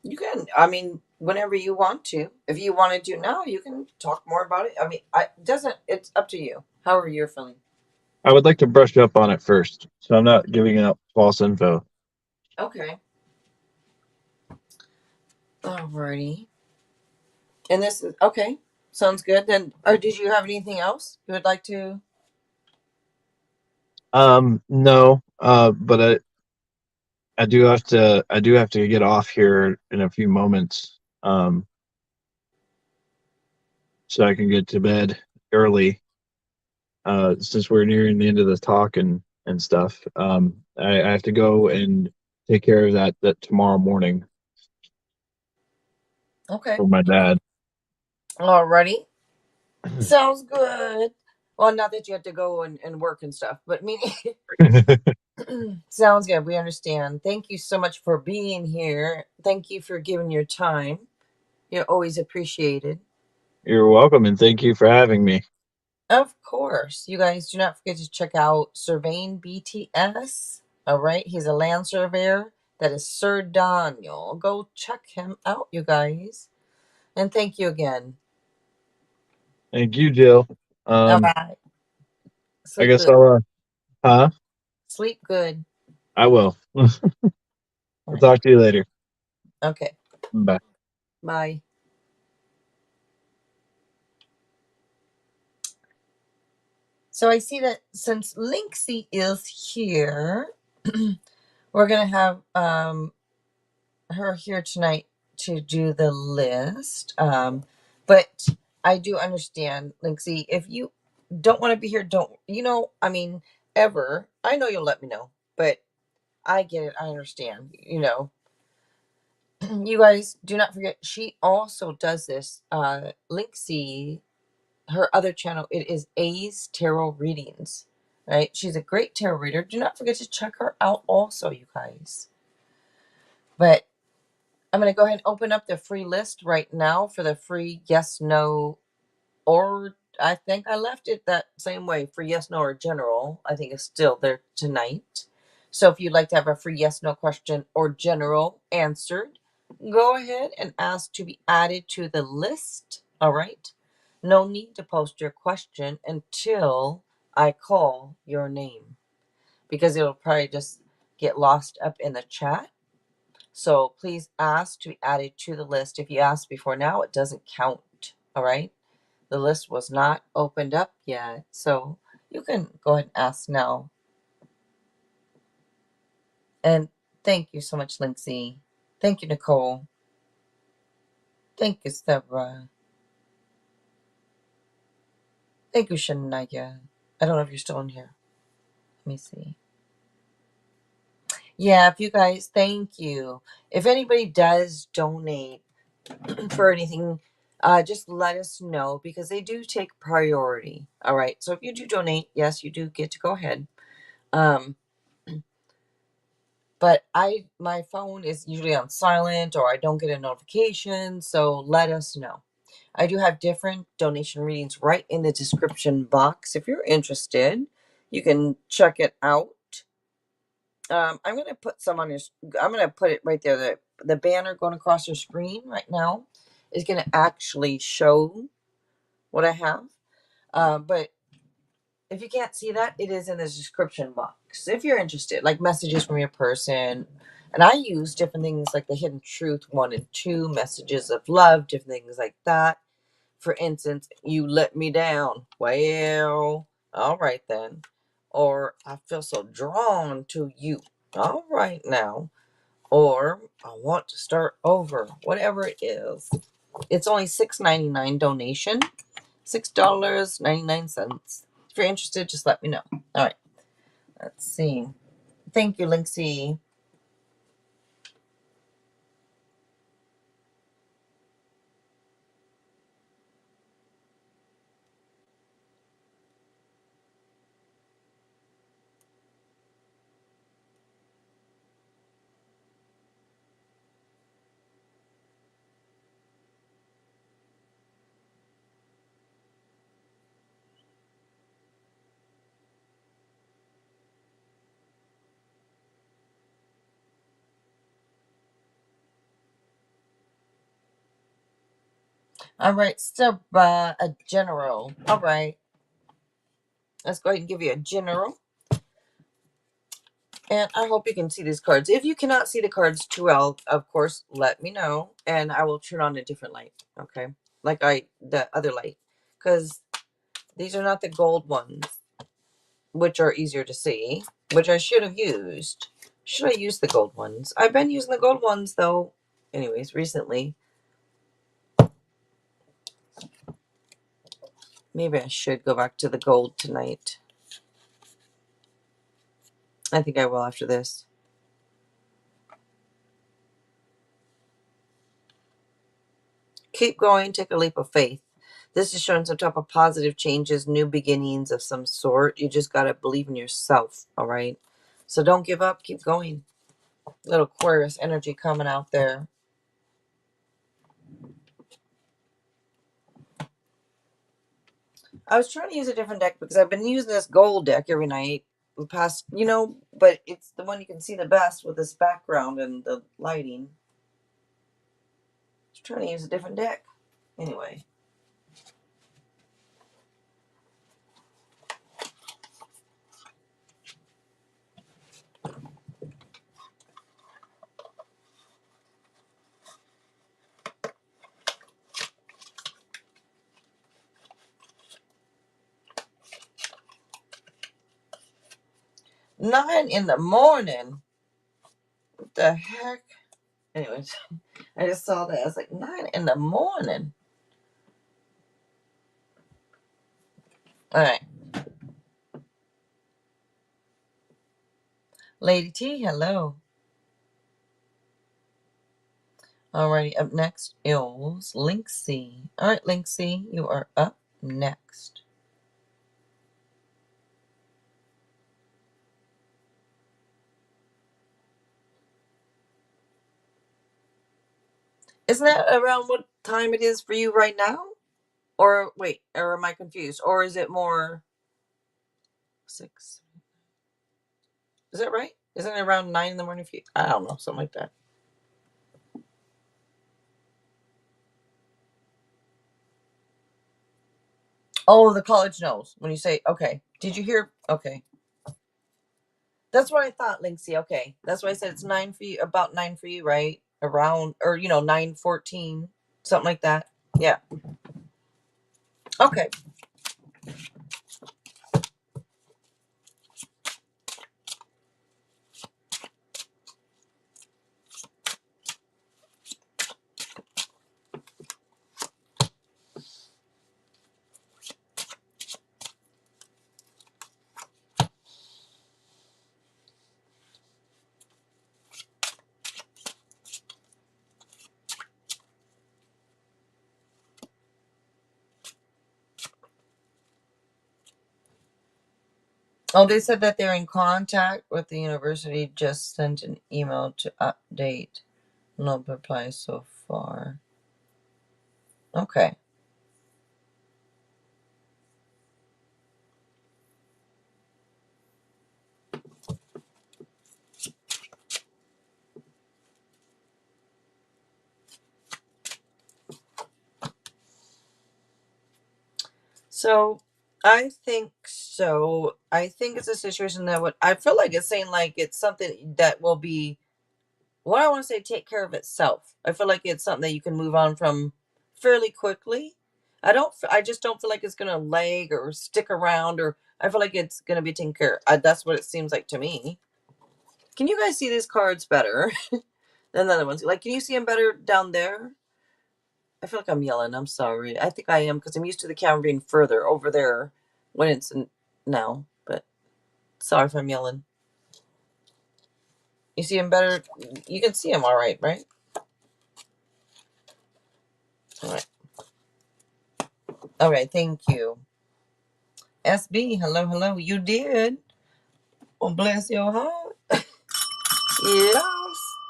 You can. I mean, whenever you want to. If you want to do now, you can talk more about it. I mean, I doesn't. It's up to you. However you're feeling. I would like to brush up on it first, so I'm not giving out false info. Okay. Alrighty. And this is okay. Sounds good. Then, or did you have anything else you would like to? No, but I do have to get off here in a few moments, so I can get to bed early. Since we're nearing the end of the talk and stuff, I have to go and take care of that tomorrow morning Okay. for my dad. Alrighty. Sounds good. Well, not that you have to go and work and stuff, but meaning sounds good. We understand. Thank you so much for being here. Thank you for giving your time. You're always appreciated. You're welcome, and thank you for having me. Of course. You guys do not forget to check out Surveying BTS. All right. He's a land surveyor. That is Sir Daniel. Go check him out, you guys. And thank you again. Thank you, Jill. All Um, right. I Sleep guess good. I'll. Huh? Sleep good. I will. All I'll right. talk to you later. Okay. Bye. Bye. So I see that since Linksy is here, we're gonna have her here tonight to do the list. But I do understand, Linksy, if you don't want to be here, don't I mean, ever. I know you'll let me know, but I get it, I understand, You guys do not forget she also does this. Linksy, her other channel, it is A's Tarot Readings. Right? She's a great tarot reader. Do not forget to check her out also, you guys. But I'm going to go ahead and open up the free list right now for the free yes, no, or I think I left it that same way for yes, no, or general. I think it's still there tonight. So if you'd like to have a free yes, no question or general answered, go ahead and ask to be added to the list. All right. No need to post your question until I call your name because it'll probably just get lost up in the chat. So please ask to be added to the list. If you asked before now, it doesn't count. All right. The list was not opened up yet. So you can go ahead and ask now. And thank you so much, Lindsay. Thank you, Nicole. Thank you, Sarah. Thank you, Shania. I don't know if you're still in here. Let me see. Yeah, if you guys, thank you. If anybody does donate for anything, just let us know because they do take priority. All right. So if you do donate, yes, you do get to go ahead. Um, but my phone is usually on silent or I don't get a notification, so let us know. I do have different donation readings right in the description box. If you're interested, you can check it out. I'm gonna put some on your. I'm gonna put it right there. The banner going across your screen right now is gonna actually show what I have. But if you can't see that, it is in the description box. If you're interested, like messages from your person, and I use different things like the hidden truth 1 and 2, messages of love, different things like that. For instance, you let me down. Well, all right then. Or I feel so drawn to you. All right now. Or I want to start over. Whatever it is. It's only $6.99 donation. $6.99. If you're interested, just let me know. All right. Let's see. Thank you, Linksy. All right. So, a general. All right. Let's go ahead and give you a general. And I hope you can see these cards. If you cannot see the cards too well, of course, let me know. And I will turn on a different light. Okay. Like the other light. Because these are not the gold ones, which are easier to see, which I should have used. Should I use the gold ones? I've been using the gold ones, though, anyways, recently. Maybe I should go back to the gold tonight. I think I will after this. Keep going, take a leap of faith. This is showing some type of positive changes, new beginnings of some sort. You just got to believe in yourself, all right? So don't give up, keep going. Little Aquarius energy coming out there. I was trying to use a different deck because I've been using this gold deck every night the past, but it's the one you can see the best with this background and the lighting. I was trying to use a different deck. Anyway. Nine in the morning? What the heck? Anyways, I just saw that. I was like, 9 in the morning. All right. Lady T, hello. Alrighty, up next is Linksy. All right, Linksy, you are up next. Isn't that around what time it is for you right now? Or wait, or am I confused? Or is it more 6? Is that right? Isn't it around 9 in the morning for you? I don't know, something like that. Oh, the college knows when you say, okay. Did you hear? Okay. That's what I thought, Linksy. Okay. That's why I said it's 9 for you, about 9 for you, right? Around, or, 9:14, something like that. Yeah. Okay. Oh, they said that they're in contact with the university, just sent an email to update. No reply so far. Okay. So I think so. I think it's a situation that would, I feel like it's saying like it's something that will be, what I want to say, take care of itself. I feel like it's something that you can move on from fairly quickly. I just don't feel like it's gonna lag or stick around, or I feel like it's gonna be taken care of. That's what it seems like to me. Can you guys see these cards better than the other ones? Like, can you see them better down there? I feel like I'm yelling. I'm sorry. I think I am because I'm used to the camera being further over there when it's now. But sorry if I'm yelling. You see him better? You can see him all right, right? All right. All right. Thank you. SB, hello, hello. You did. Well, bless your heart. Yes.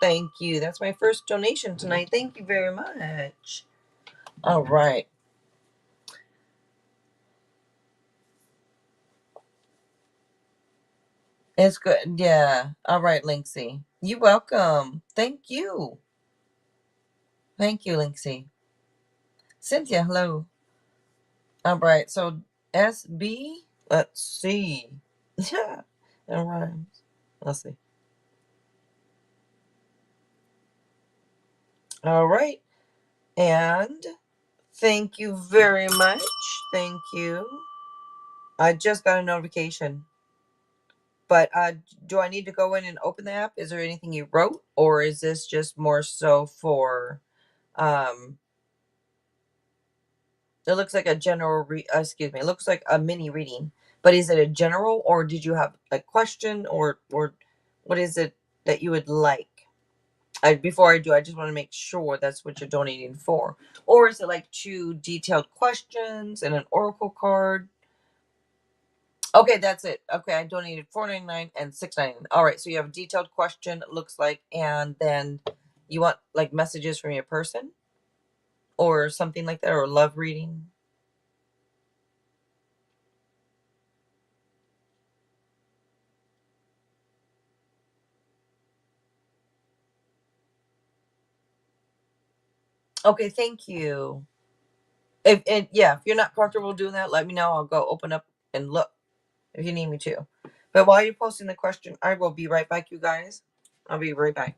Thank you. That's my first donation tonight. Thank you very much. All right. It's good. Yeah. All right, Linksy. You're welcome. Thank you. Thank you, Linksy. Cynthia, hello. All right. So SB, let's see. Yeah. It rhymes. Let's see. All right. And thank you very much. Thank you. I just got a notification. But do I need to go in and open the app? Is there anything you wrote, or is this just more so for? Um, it looks like a general. Excuse me. It looks like a mini reading. But is it a general, or did you have a question, or what is it that you would like? Before I do, I just want to make sure that's what you're donating for, or is it like two detailed questions and an oracle card? Okay, that's it. Okay, I donated $4.99 and $6.99. All right, so you have a detailed question, it looks like, and then you want like messages from your person or something like that, or love reading. Okay, thank you. If you're not comfortable doing that, let me know. I'll go open up and look if you need me to. But while you're posting the question, I will be right back, you guys. I'll be right back.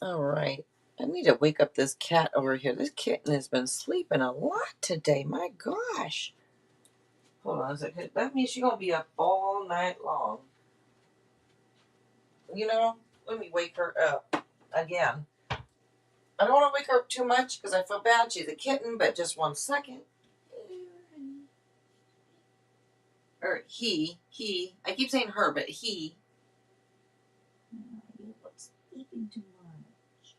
All right. I need to wake up this cat over here. This kitten has been sleeping a lot today. My gosh. Hold on a second. That means she's going to be up all night long. You know, let me wake her up again. I don't want to wake her up too much because I feel bad. She's a kitten, but just 1 second. Or he. I keep saying her, but he. You're sleeping too much.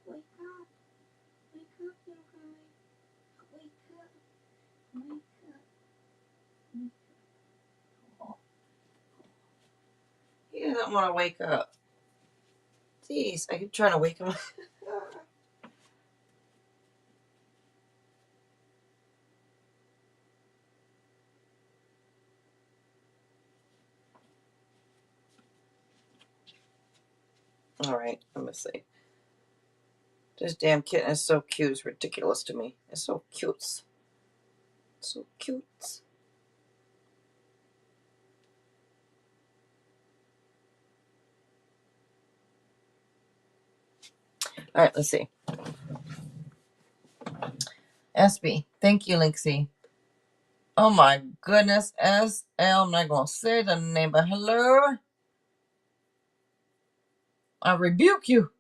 Wake up. Wake up, little guy. Wake up. Wake up. Wake up. Oh. He doesn't want to wake up. Jeez, I keep trying to wake him up. All right, let me see. This damn kitten is so cute. It's ridiculous to me. It's so cute. So cute. All right, let's see. SB. Thank you, Linksy. Oh my goodness, SL. I'm not going to say the name, but hello. I rebuke you.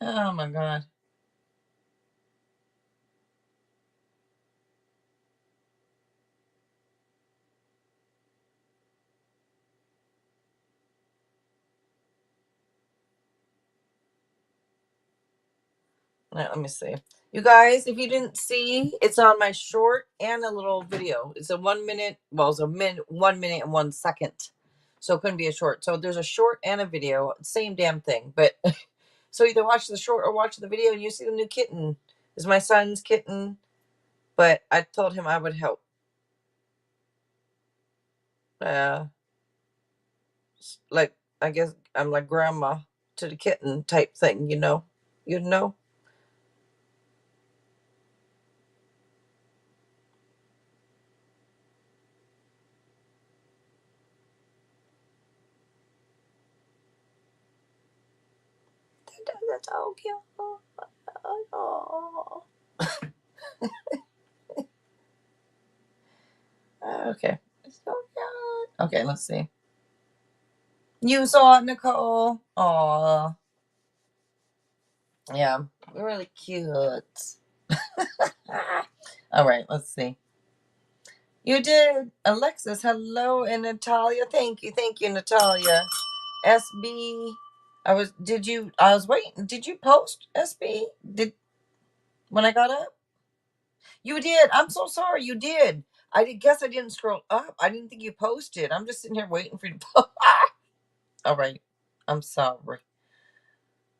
Oh my God. All right, let me see. You guys, if you didn't see, it's on my short and a little video. It's a 1 minute, well, it's a 1 minute and 1 second. So it couldn't be a short. So there's a short and a video, same damn thing. But so either watch the short or watch the video and you see the new kitten. It's my son's kitten, but I told him I would help. Like, I guess I'm like grandma to the kitten type thing, you know? You know? That's so cute. Oh. Okay. So cute. Okay, let's see. You saw it, Nicole. Aw. Yeah, really cute. All right, let's see. You did. Alexis, hello. And Natalia, thank you. Thank you, Natalia. SB. I was waiting. Did you post SB? When I got up? You did. I'm so sorry. You did. Guess I didn't scroll up. I didn't think you posted. I'm just sitting here waiting for you to post. All right. I'm sorry.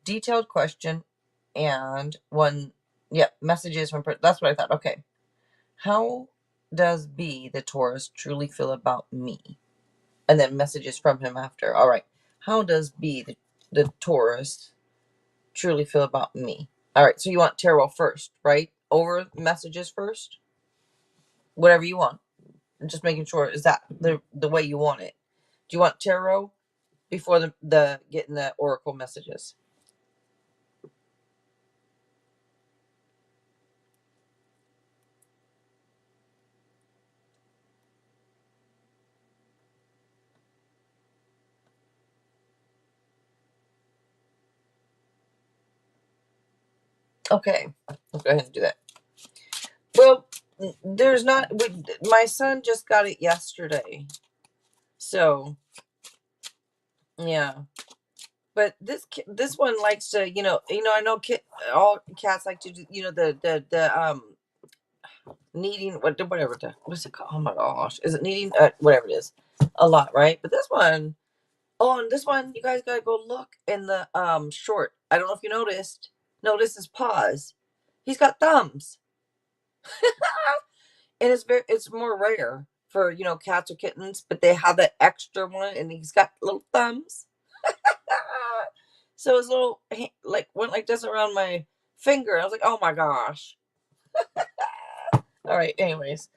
Detailed question and one. Yep. Messages from. That's what I thought. Okay. How does B, the Taurus, truly feel about me? And then messages from him after. All right. How does B, the Taurus, truly feel about me? All right. So you want tarot first, right? Over messages first? Whatever you want. And just making sure, is that the way you want it? Do you want tarot before the getting the oracle messages? Okay, let's go ahead and do that. Well, there's not. My son just got it yesterday, so yeah. But this one likes to, I know all cats like to do, the kneading, whatever what's it called? Oh my gosh, is it kneading? Whatever it is, a lot, right? But this one, oh, and this one, you guys gotta go look in the short. I don't know if you noticed. Notice his paws. He's got thumbs, and it's more rare for cats or kittens, but they have that extra one, and he's got little thumbs. So his little like went like this around my finger. I was like, oh my gosh. All right. Anyways,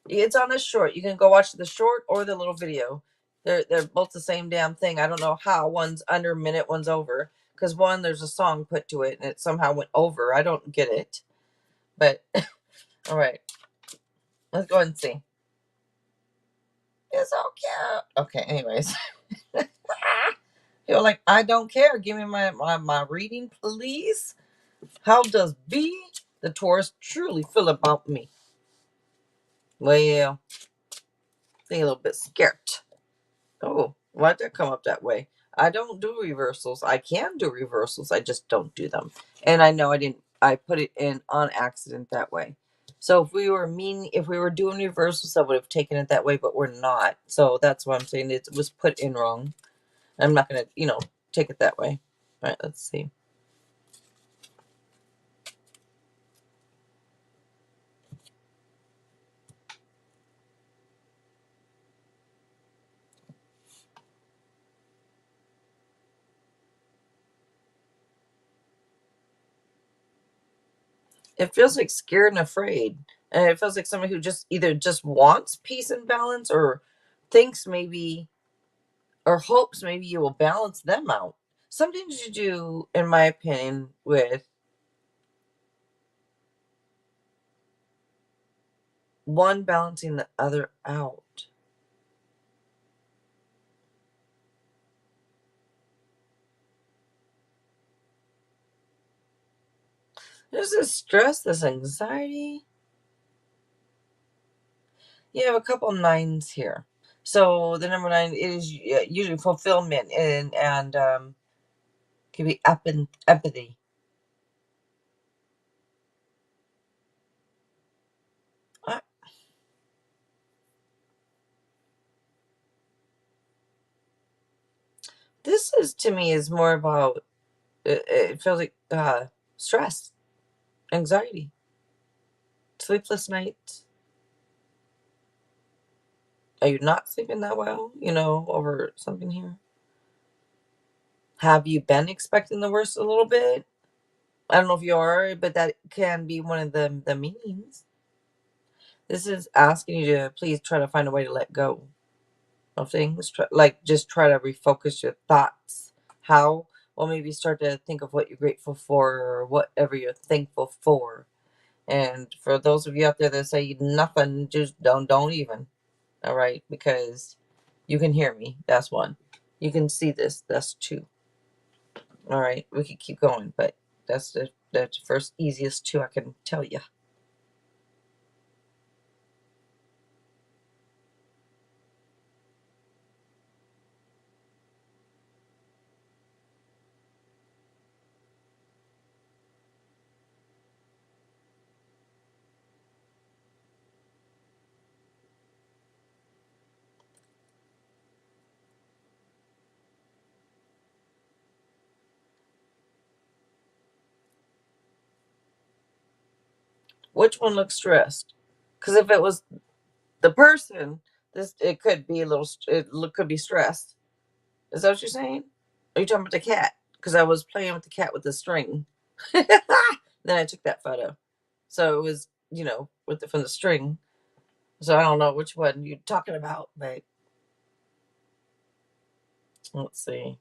it's on the short. You can go watch the short or the little video. They're both the same damn thing. I don't know how one's under a minute, one's over. Because one, there's a song put to it, and it somehow went over. I don't get it. But all right, let's go ahead and see. It's so cute. Okay, anyways. You're like, I don't care. Give me my reading, please. How does B, the Taurus, truly feel about me? Well, they a little bit scared. Oh, why'd that come up that way? I don't do reversals. I can do reversals. I just don't do them. And I know I didn't. I put it in on accident that way. So if we were doing reversals, I would have taken it that way, but we're not. So that's why I'm saying it was put in wrong. I'm not gonna, take it that way. All right, let's see. It feels like scared and afraid. And it feels like somebody who just either just wants peace and balance or thinks maybe or hopes maybe you will balance them out. Sometimes you do, in my opinion, with one balancing the other out. There's this stress, this anxiety. You have a couple nines here. So the number nine is usually fulfillment and can be empathy. Uh, this is to me is more about it feels like stress, anxiety, sleepless nights. Are you not sleeping that well? Over something here. Have you been expecting the worst a little bit? I don't know if you are, but that can be one of the meanings. This is asking you to please try to find a way to let go of things. Just try to refocus your thoughts. How? Well, maybe start to think of what you're grateful for or whatever you're thankful for. And for those of you out there that say nothing, just don't even. All right, because you can hear me. That's one. You can see this. That's two. All right, we could keep going, but that's the first easiest two I can tell you. Which one looks stressed? Because if it was the person, this it could be a little. Could be stressed. Is that what you're saying? Are you talking about the cat? Because I was playing with the cat with the string. Then I took that photo, so it was from the string. So I don't know which one you're talking about, but let's see.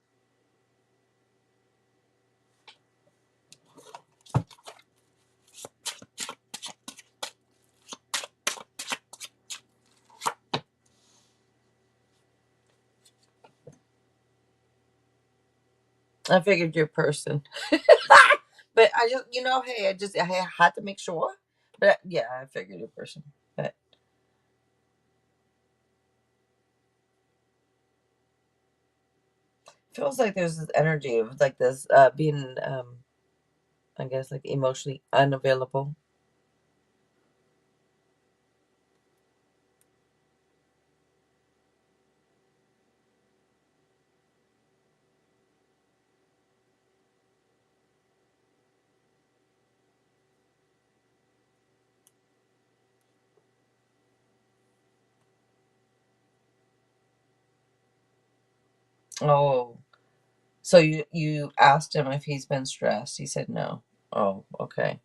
I figured you're a person. But I just, hey, I had to make sure. But yeah, I figured you're a person. But feels like there's this energy of like this being, I guess, like emotionally unavailable. Oh, so you asked him if he's been stressed. He said no. Oh, okay.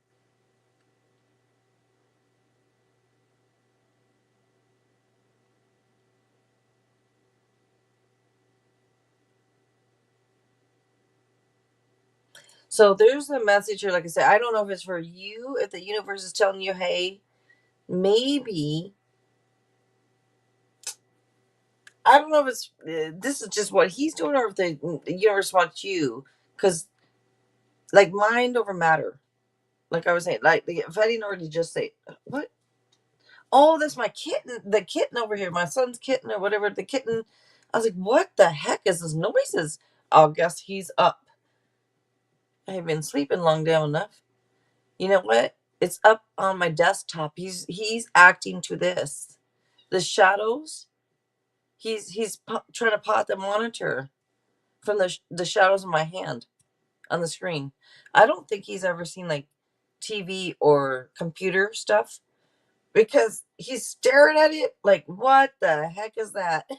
So there's a message here. Like I said, I don't know if it's for you, if the universe is telling you, hey, maybe, I don't know if it's this is just what he's doing, or if the universe wants you, because like mind over matter. Like I was saying, like if I didn't already just say what. Oh, that's my kitten. The kitten over here, my son's kitten or whatever. The kitten. I was like, what the heck is this noises? I guess he's up. I've been sleeping long down enough. You know what? It's up on my desktop. He's acting to this. The shadows. He's trying to pot the monitor from the shadows of my hand on the screen. I don't think he's ever seen like TV or computer stuff because he's staring at it like, what the heck is that?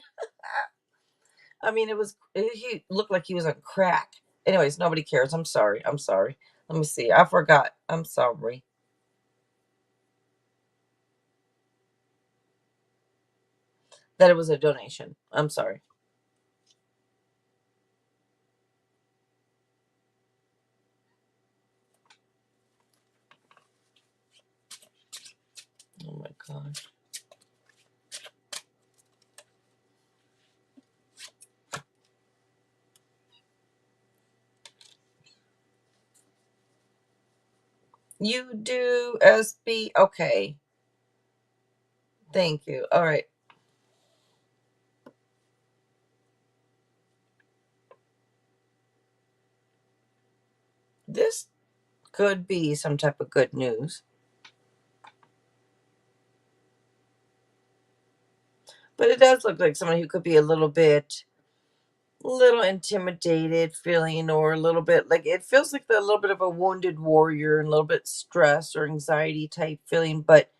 I mean, he looked like he was on crack. Anyways, nobody cares. I'm sorry. I'm sorry. Let me see. I forgot. I'm sorry. That it was a donation. I'm sorry. Oh my gosh. You do SB. Okay. Thank you. All right. This could be some type of good news. But it does look like someone who could be a little intimidated feeling, or a little bit like it feels like a little bit of a wounded warrior and a little bit stress or anxiety type feeling. But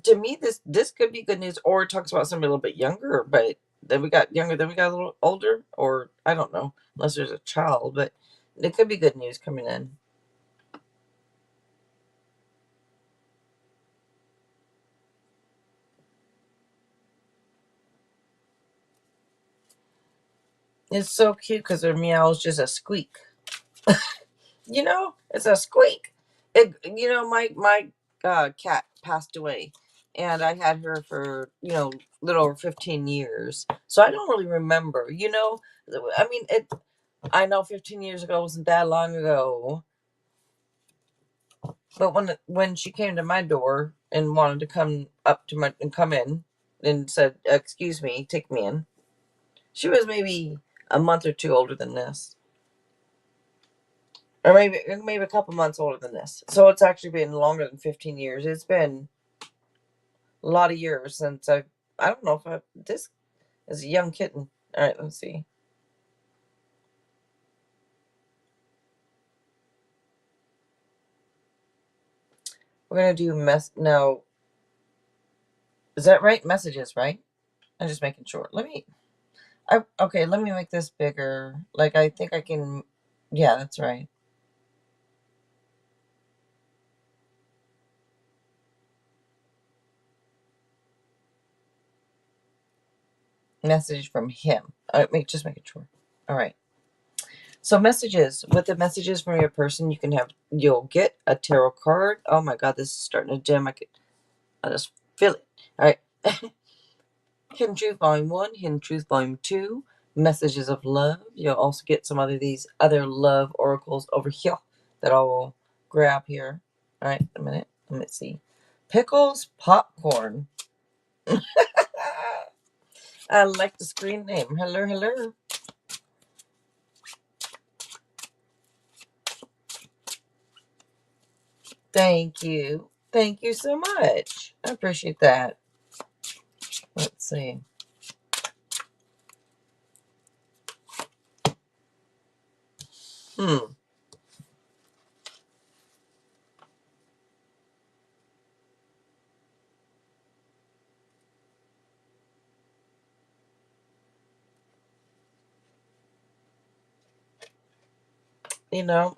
to me, this could be good news, or it talks about somebody a little bit younger, but then we got younger, then we got a little older, or I don't know, unless there's a child, but it could be good news coming in. It's so cute because their meow is just a squeak. It's a squeak. My cat passed away, and I had her for little over 15 years, so I don't really remember. I mean, I know 15 years ago wasn't that long ago, but when she came to my door and wanted to come up to my and come in and said, "Excuse me, take me in," she was maybe a month or two older than this, or maybe a couple months older than this. So it's actually been longer than 15 years. It's been a lot of years since I don't know if this is a young kitten. All right, let's see. We're gonna do mess now. Is that right? Messages, right? I'm just making sure. Okay, let me make this bigger. Like I think I can. Yeah, that's right. Message from him. Just making sure. All right. So messages, with the messages from your person, you'll get a tarot card. Oh my God, this is starting to dim. I just feel it. All right. Hidden Truth Volume 1, Hidden Truth Volume 2, Messages of Love. You'll also get some of these other love oracles over here that I will grab here. All right, a minute. Let me see. Pickles Popcorn. I like the screen name. Hello, hello. Thank you. Thank you so much. I appreciate that. Let's see. Hmm.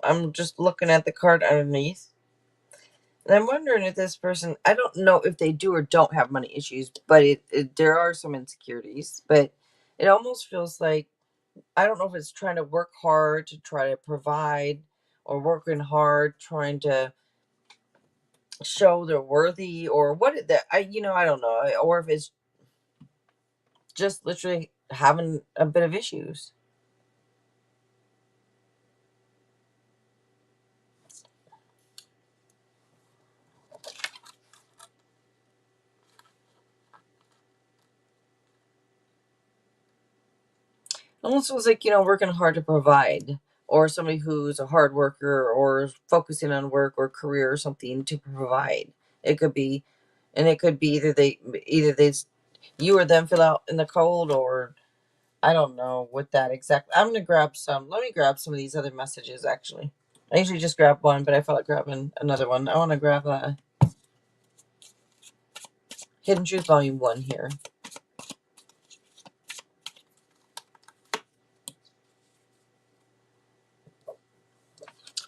I'm just looking at the card underneath. And I'm wondering if this person, I don't know if they do or don't have money issues, but there are some insecurities. But it almost feels like, I don't know if it's trying to work hard to try to provide, or working hard, trying to show they're worthy, or what that I don't know, or if it's just literally having a bit of issues. Almost feels like, working hard to provide, or somebody who's a hard worker or focusing on work or career or something to provide. It could be, and it could be either they you or them feel out in the cold, or I don't know what that exactly. I'm gonna grab some. Let me grab some of these other messages. Actually, I usually just grab one, but I felt like grabbing another one. I want to grab Hidden Truth Volume 1 here.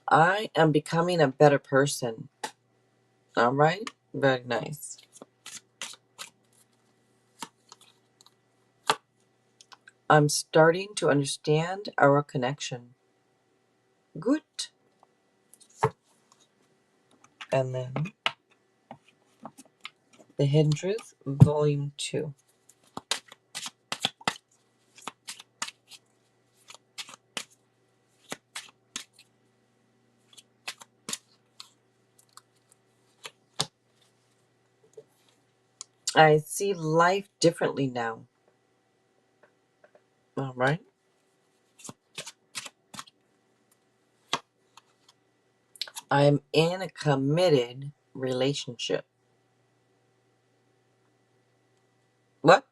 I am becoming a better person. All right, very nice. I'm starting to understand our connection. Good. And then The Hidden Truth, Volume 2. I see life differently now. All right. I'm in a committed relationship. What?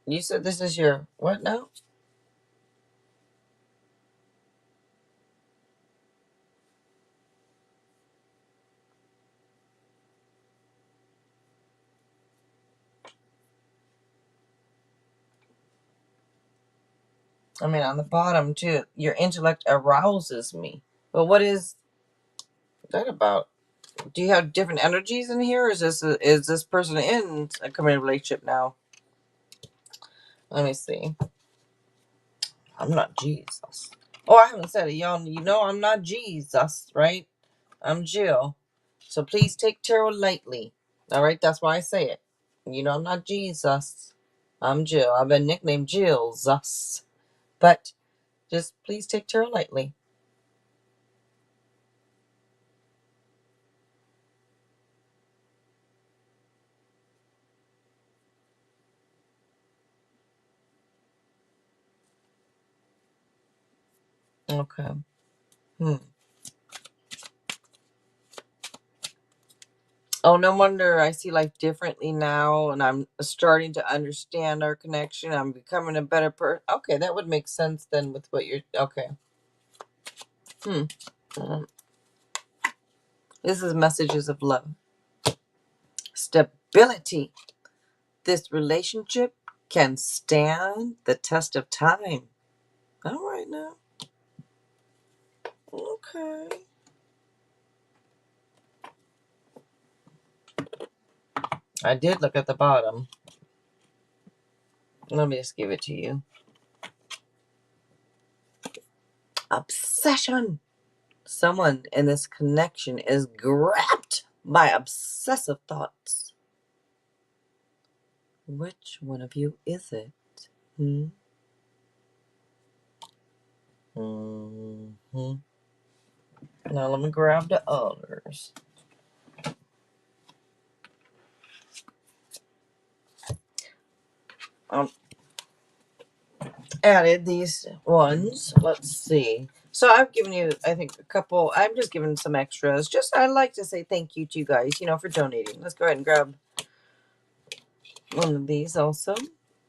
You said this is your what now? I mean, on the bottom too. Your intellect arouses me. But what is that about? Do you have different energies in here? Or is this person in a committed relationship now? Let me see. I'm not Jesus. Oh, I haven't said it, y'all. You know I'm not Jesus, right? I'm Jill. So please take tarot lightly. All right, that's why I say it. You know I'm not Jesus. I'm Jill. I've been nicknamed Jill Zus. But just please take tarot lightly. Okay. Oh, no wonder I see life differently now, and I'm starting to understand our connection. I'm becoming a better person. Okay, that would make sense then with what you're. Okay. Um, This is messages of love. Stability. This relationship can stand the test of time. All right now. Okay. I did look at the bottom. Let me just give it to you. Obsession. Someone in this connection is grabbed by obsessive thoughts. Which one of you is it? Hmm? Mm-hmm. Now let me grab the others. Added these ones. Let's see. So I've given you, I think, a couple. I'm just giving some extras. Just I'd like to say thank you to you guys, for donating. Let's go ahead and grab one of these also.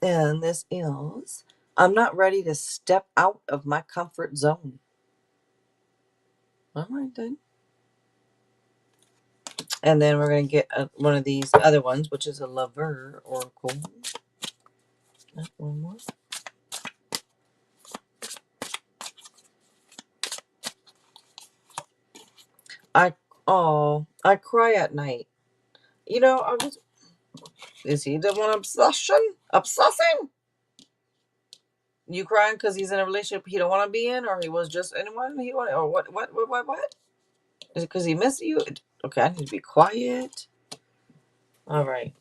And this is, I'm not ready to step out of my comfort zone. All right then. And then we're going to get one of these other ones, which is a lover oracle. One more. I I cry at night. I was. Is he the one obsessing? You crying because he's in a relationship he don't want to be in, or he was just in one he want, or what? What? Is it because he missed you? Okay, I need to be quiet. All right.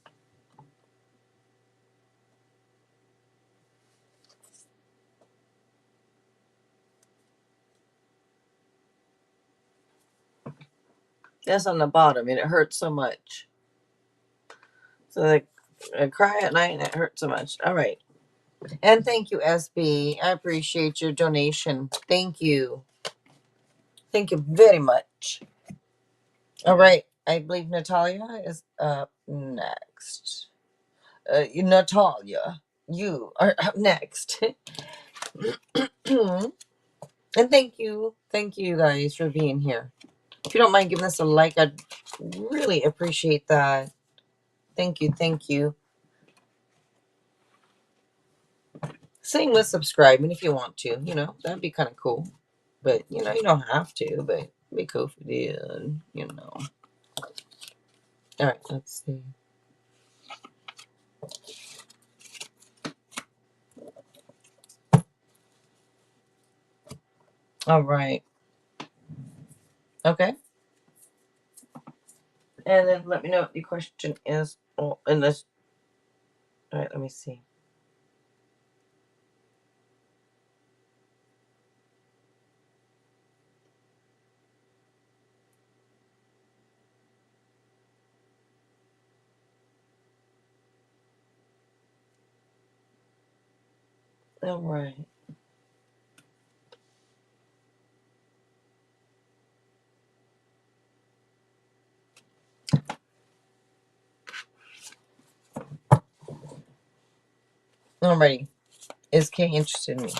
That's on the bottom, and it hurts so much. So like, I cry at night, and it hurts so much. All right. And thank you, SB. I appreciate your donation. Thank you. Thank you very much. All right. I believe Natalia is up next. Natalia, you are up next. And thank you guys for being here. If you don't mind giving us a like, I'd really appreciate that. Thank you. Same with subscribing if you want to. That'd be kind of cool. But you don't have to. But it'd be cool if you did. All right, let's see. All right. Okay. And then let me know what the question is. Oh, in this. All right, let me see. All right. Alrighty. Is Kay interested in me?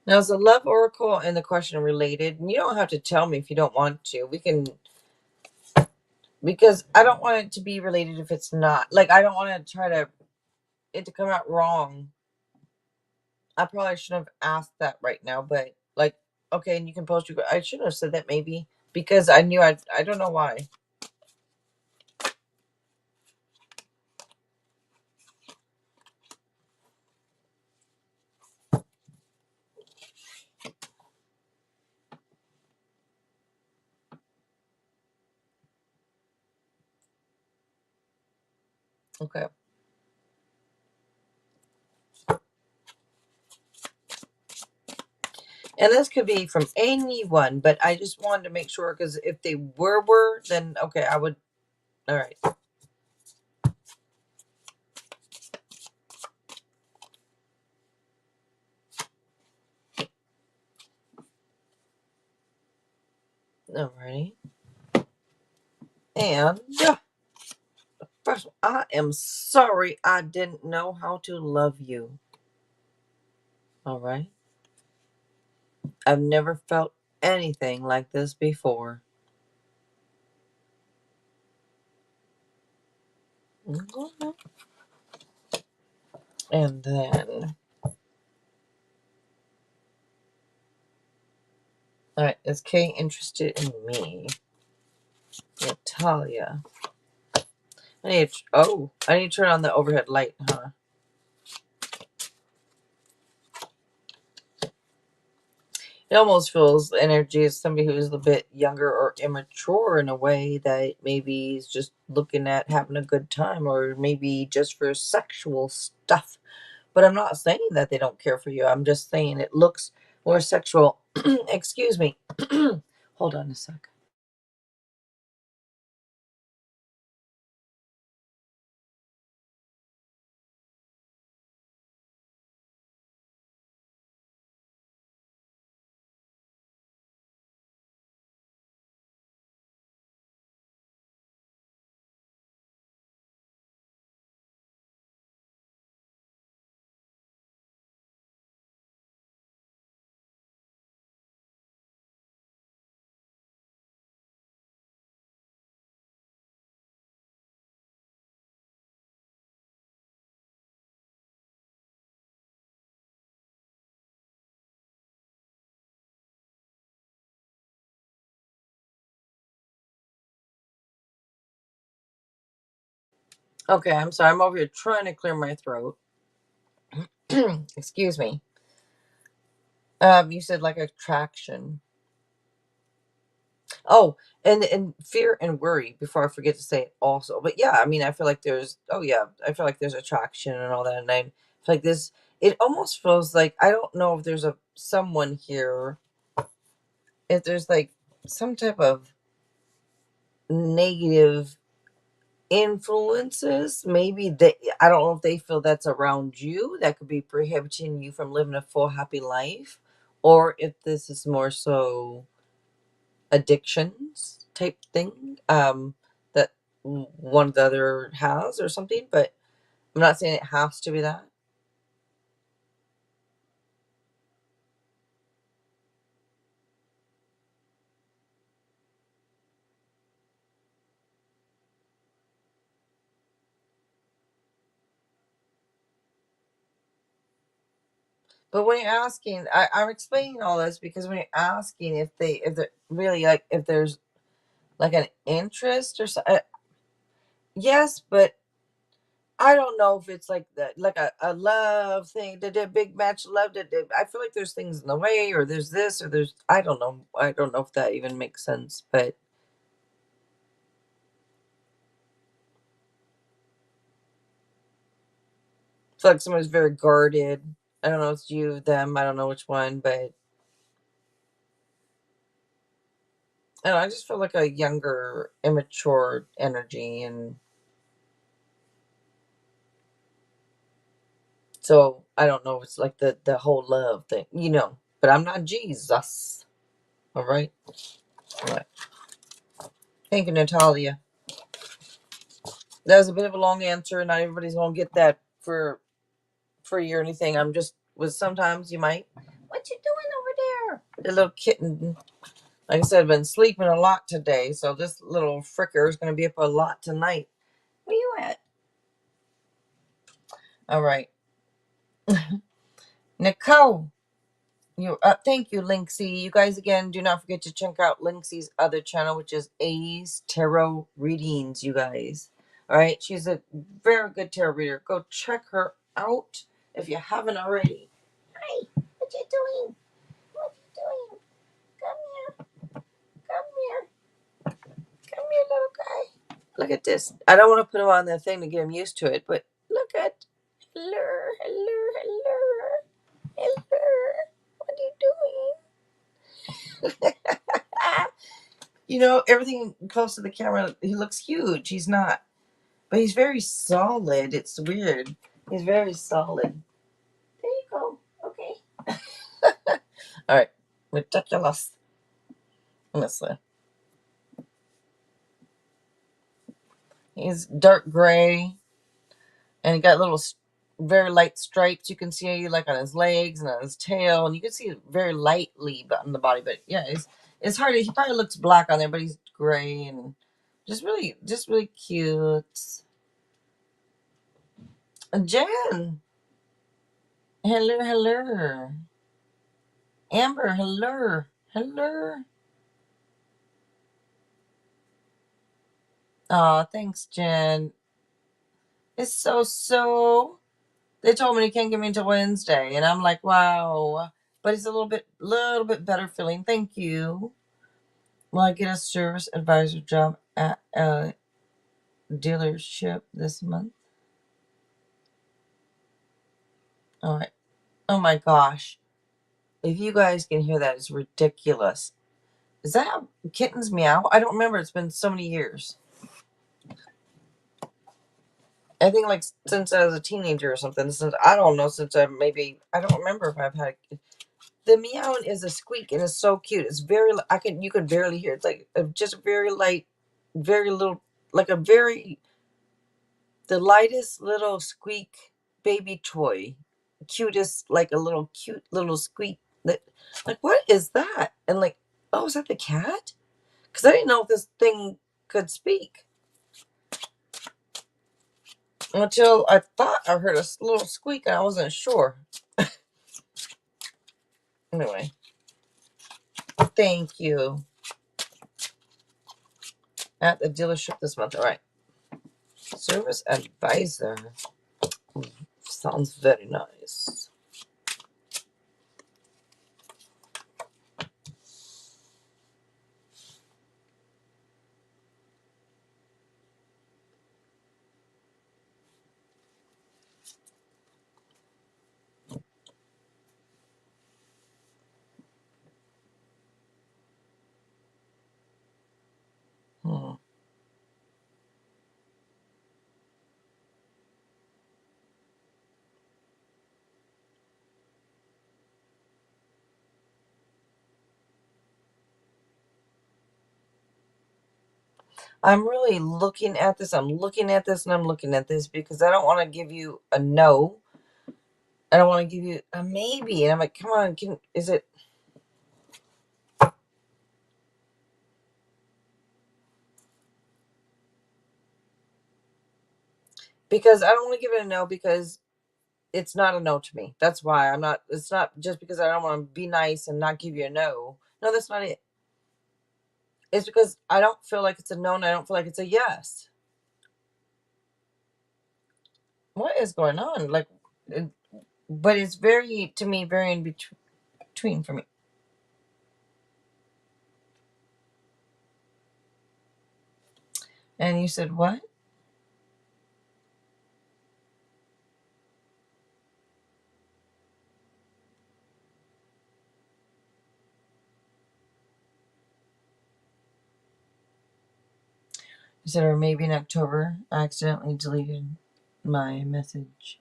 Now, is the love oracle and the question related? And you don't have to tell me if you don't want to. We can, because I don't want it to be related if it's not. Like, I don't want to try it to come out wrong. I probably shouldn't have asked that right now, but like, okay, and you can post I should have said that maybe because I knew I don't know why. Okay. And this could be from anyone, but I just wanted to make sure because if they were, then okay, I would. All right. All right. And first, I am sorry I didn't know how to love you. All right. I've never felt anything like this before. Mhm. And then, all right, is Kay interested in me? Natalia. I need to turn on the overhead light, huh? It almost feels the energy of somebody who's a bit younger or immature in a way that maybe is just looking at having a good time or maybe just for sexual stuff. But I'm not saying that they don't care for you. I'm just saying it looks more sexual. Excuse me. Hold on a sec. Okay, I'm sorry. I'm over here trying to clear my throat. Excuse me. You said like attraction. Oh, and fear and worry. Before I forget to say it, also. But yeah, I mean, I feel like there's. Oh yeah, I feel like there's attraction and all that, and I feel like this. It almost feels like I don't know if there's a someone here. If there's like some type of negative influences, maybe they. I don't know if they feel that's around you that could be prohibiting you from living a full happy life, or if this is more so addictions type thing that one or the other has or something, but I'm not saying it has to be that. But when you're asking, I'm explaining all this because when you're asking if they're really like if there's like an interest or so, yes, but I don't know if it's like that, like a love thing. Did a big match love? I feel like there's things in the way, or there's this, or there's I don't know. I don't know if that even makes sense, but feel like someone's very guarded. I don't know if it's you, them, I don't know which one, but I don't know, I just feel like a younger, immature energy, and so I don't know if it's like the whole love thing, you know. But I'm not Jesus. All right. All right. Thank you, Natalia. That was a bit of a long answer. Not everybody's gonna get that for free or anything. I'm just was sometimes you might. What you doing over there? The little kitten. Like I said, I've been sleeping a lot today, so this little fricker is going to be up a lot tonight. Where you at? All right. Nicole, you thank you, Linksy. You guys again do not forget to check out Linksy's other channel, which is A's Tarot Readings, you guys. All right, she's a very good tarot reader. Go check her out if you haven't already. Hi, what you doing? What you doing? Come here. Come here. Come here, little guy. Look at this. I don't want to put him on the thing to get him used to it, but look at. Hello, hello, hello, hello. What are you doing? You know, everything close to the camera, he looks huge. He's not. But he's very solid. It's weird. He's very solid. There you go. Okay. All right. Ridiculous. Honestly. He's dark gray. And he got little very light stripes you can see like on his legs and on his tail, and you can see it very lightly on the body, but yeah, it's hard. He probably looks black on there, but he's gray and just really cute. Jen, hello, hello. Amber, hello, hello. Oh, thanks, Jen. It's so they told me they can't get me until Wednesday, and I'm like, wow, but it's a little bit better feeling. Thank you. Will I get a service advisor job at a dealership this month? All right. Oh my gosh. If you guys can hear that, it's ridiculous. Is that how kittens meow? I don't remember. It's been so many years. I think like since I was a teenager or something. Since I don't know. Since I don't remember if I've had the meowing is a squeak and it's so cute. It's very you can barely hear. It's like just very light, very little, like a very the lightest little squeak baby toy. Cutest, like a little cute little squeak. Like, what is that? And like, oh, is that the cat? Because I didn't know if this thing could speak until I thought I heard a little squeak and I wasn't sure. Anyway, thank you. At the dealership this month. All right. Service advisor. Sounds very nice. Hmm. I'm really looking at this. I'm looking at this and I'm looking at this because I don't want to give you a no. I don't want to give you a maybe. And I'm like, come on, is it? Because I don't want to give it a no because it's not a no to me. That's why I'm not. It's not just because I don't want to be nice and not give you a no. No, that's not it. It's because I don't feel like it's a no and I don't feel like it's a yes. What is going on? Like, but it's very, to me, very in between for me. And you said what? You said, or maybe in October, I accidentally deleted my message.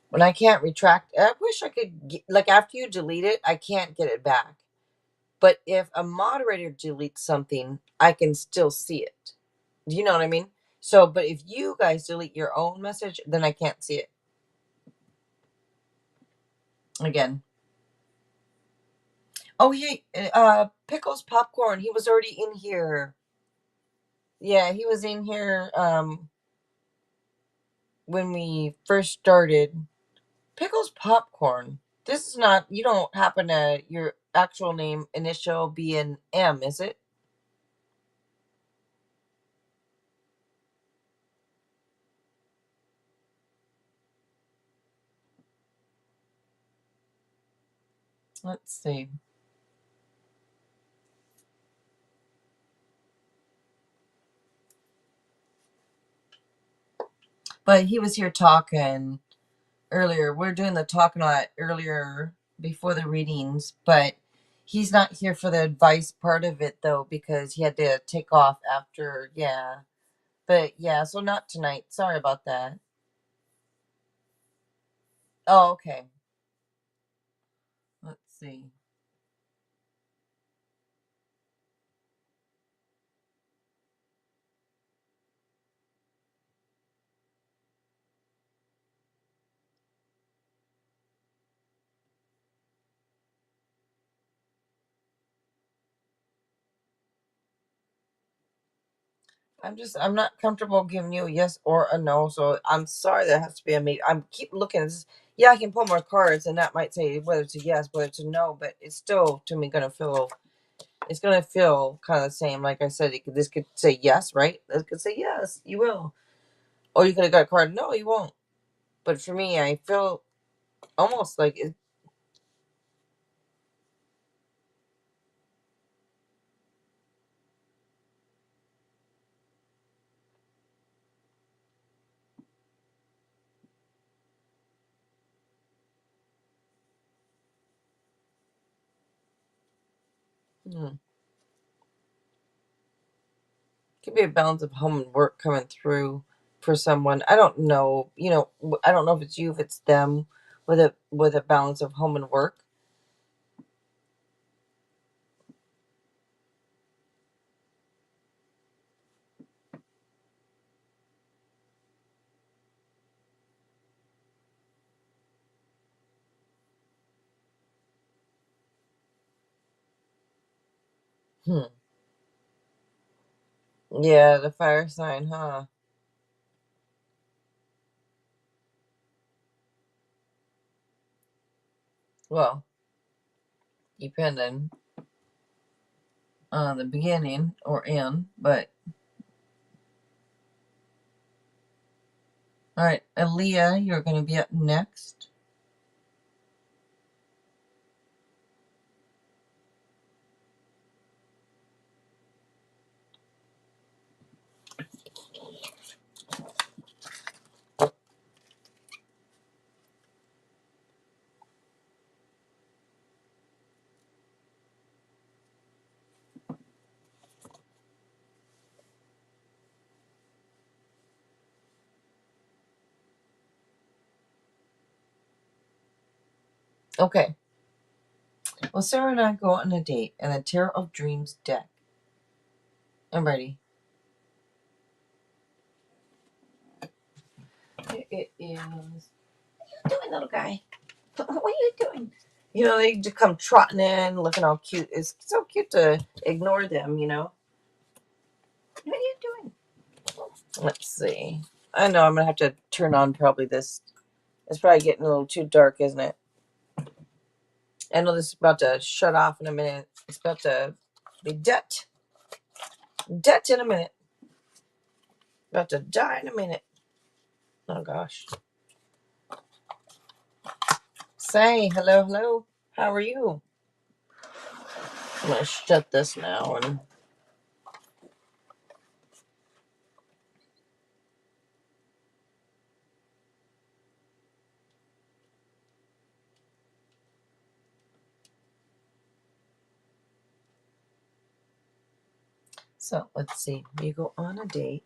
When I can't retract, I wish I could, like, after you delete it, I can't get it back. But if a moderator deletes something, I can still see it. Do you know what I mean? So, but if you guys delete your own message, then I can't see it again. Oh, he, Pickles Popcorn, he was already in here. Yeah, he was in here when we first started. Pickles Popcorn. This is not, you don't happen to, your actual name initial be an M, is it? Let's see. But he was here talking earlier. We're doing the talking a lot earlier before the readings, but he's not here for the advice part of it though because he had to take off after. Yeah, but yeah, so not tonight. Sorry about that. Oh, okay. Let's see. I'm not comfortable giving you a yes or a no, so I'm sorry that has to be a maybe. I'm keep looking. Yeah, I can pull more cards, and that might say whether it's a yes, whether it's a no, but it's still to me gonna feel. It's gonna feel kind of the same. Like I said, this could say yes, right? This could say yes, you will, or you could have got a card. No, you won't. But for me, I feel almost like it. Hmm, could be a balance of home and work coming through for someone. I don't know. I don't know if it's you, if it's them, with a balance of home and work. Hmm. Yeah, the fire sign, huh? Well, depending on the beginning or end, but all right, Aaliyah, you're going to be up next. Okay. Well, Sarah and I go on a date and the Tarot of Dreams deck. I'm ready. Here it is. What are you doing, little guy? What are you doing? You know, they just come trotting in, looking all cute. It's so cute to ignore them, you know. What are you doing? Let's see. I know I'm going to have to turn on probably this. It's probably getting a little too dark, isn't it? I know this is about to shut off in a minute. It's about to be dead. Dead in a minute. About to die in a minute. Oh, gosh. Say hello, hello. How are you? I'm going to shut this now and so let's see. You go on a date.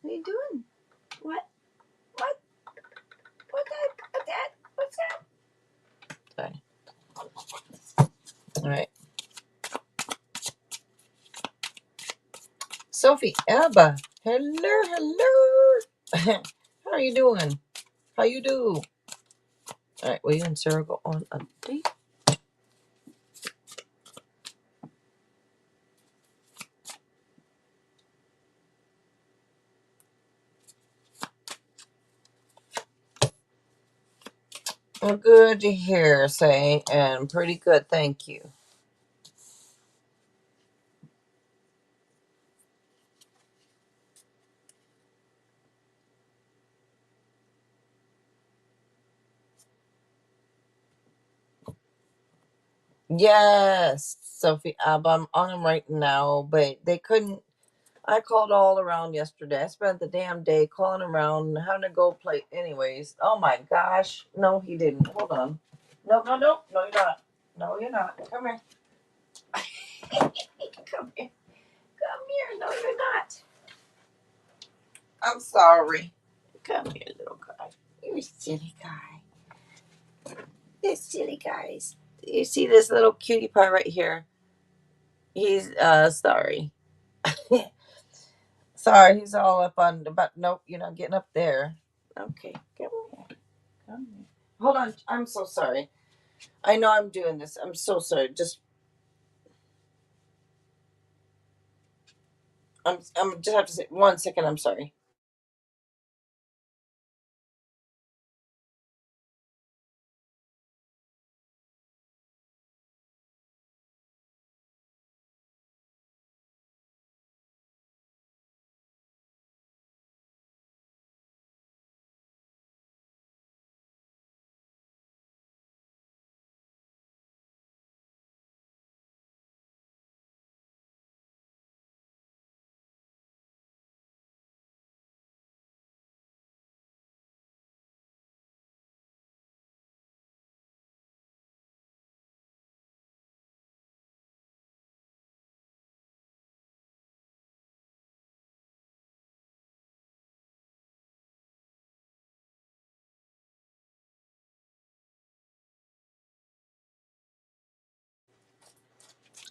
What are you doing? What? What? What that? What that? What's that? Sorry. All right. Sophie, Abba. Hello, hello. How are you doing? How you do? All right. Will you and Sarah go on a date? Well, good to hear, say, and pretty good, thank you. Yes, Sophie, I'm on them right now, but they couldn't. I called all around yesterday. I spent the damn day calling around, having to go play. Anyways, oh my gosh. No, he didn't. Hold on. No, no, no. No, you're not. No, you're not. Come here. Come here. Come here. No, you're not. I'm sorry. Come here, little guy. You're a silly guy. This silly guys. You see this little cutie pie right here? He's sorry. Sorry, he's all up on the but nope, you're not getting up there. Okay, come here. Come here. Hold on. I'm so sorry. I know I'm doing this. I'm so sorry. Just I'm just have to say 1 second, I'm sorry.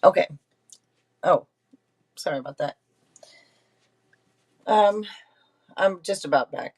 Okay. Oh, sorry about that. Um I'm just about back.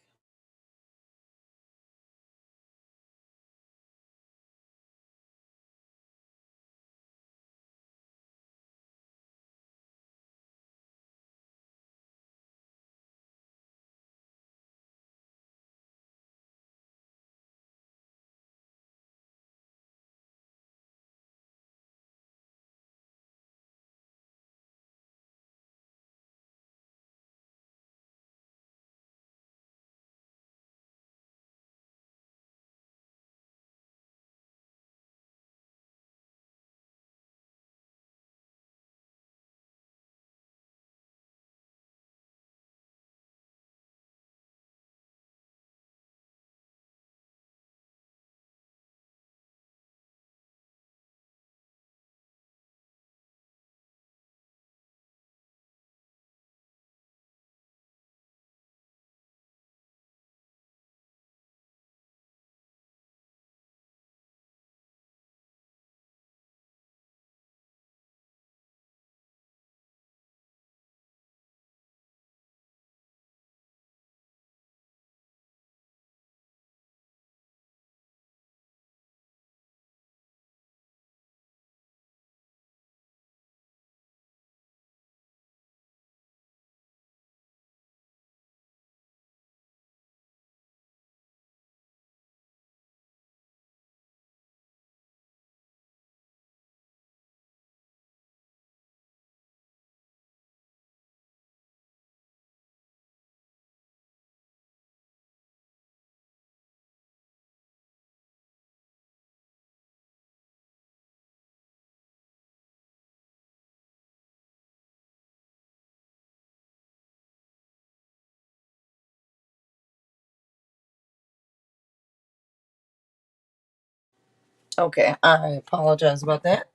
Okay, I apologize about that.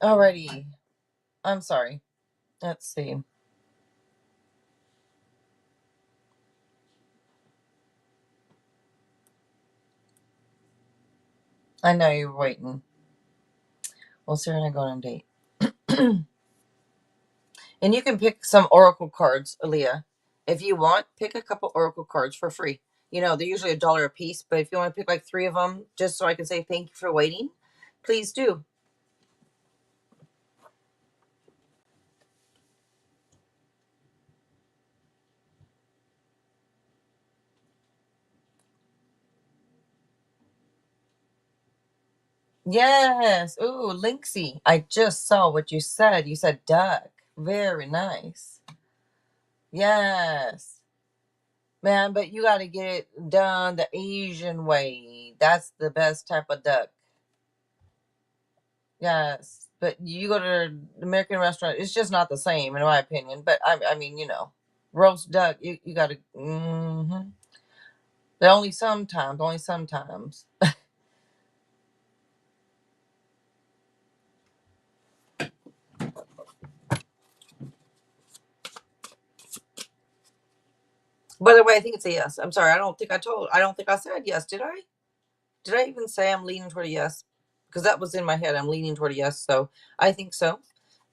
Alrighty. I'm sorry. Let's see. I know you're waiting. Well, Sarah and I go on a date. And you can pick some oracle cards, Aaliyah. If you want, pick a couple oracle cards for free. You know, they're usually $1 a piece, but if you want to pick like 3 of them, just so I can say thank you for waiting, please do. Yes. Ooh, Linksy. I just saw what you said. You said duck. Very nice. Yes. Man, but you got to get it done the Asian way. That's the best type of duck. Yes. But you go to the American restaurant, it's just not the same, in my opinion. But I mean, roast duck, you got to. But only sometimes, only sometimes. By the way, I think it's a yes. I'm sorry. I don't think I said yes. Did I? Did I even say I'm leaning toward a yes? Because that was in my head. I'm leaning toward a yes. So I think so.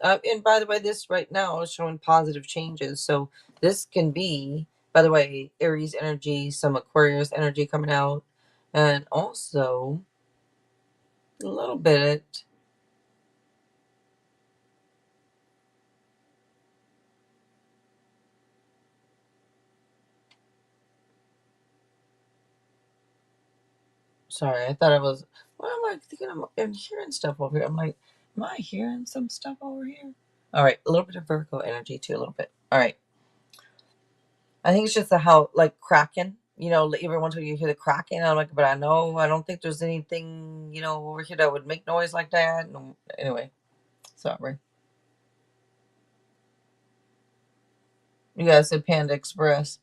And by the way, this right now is showing positive changes. So this can be, by the way, Aries energy, some Aquarius energy coming out, and also a little bit. Sorry, I thought I was. What am I thinking? I'm hearing stuff over here. I'm like, am I hearing some stuff over here? All right, a little bit of Virgo energy too, a little bit. All right. I think it's just the how like cracking. Every once in a while you hear the cracking. I'm like, but I don't think there's anything over here that would make noise like that. No, anyway, sorry. You guys said Panda Express.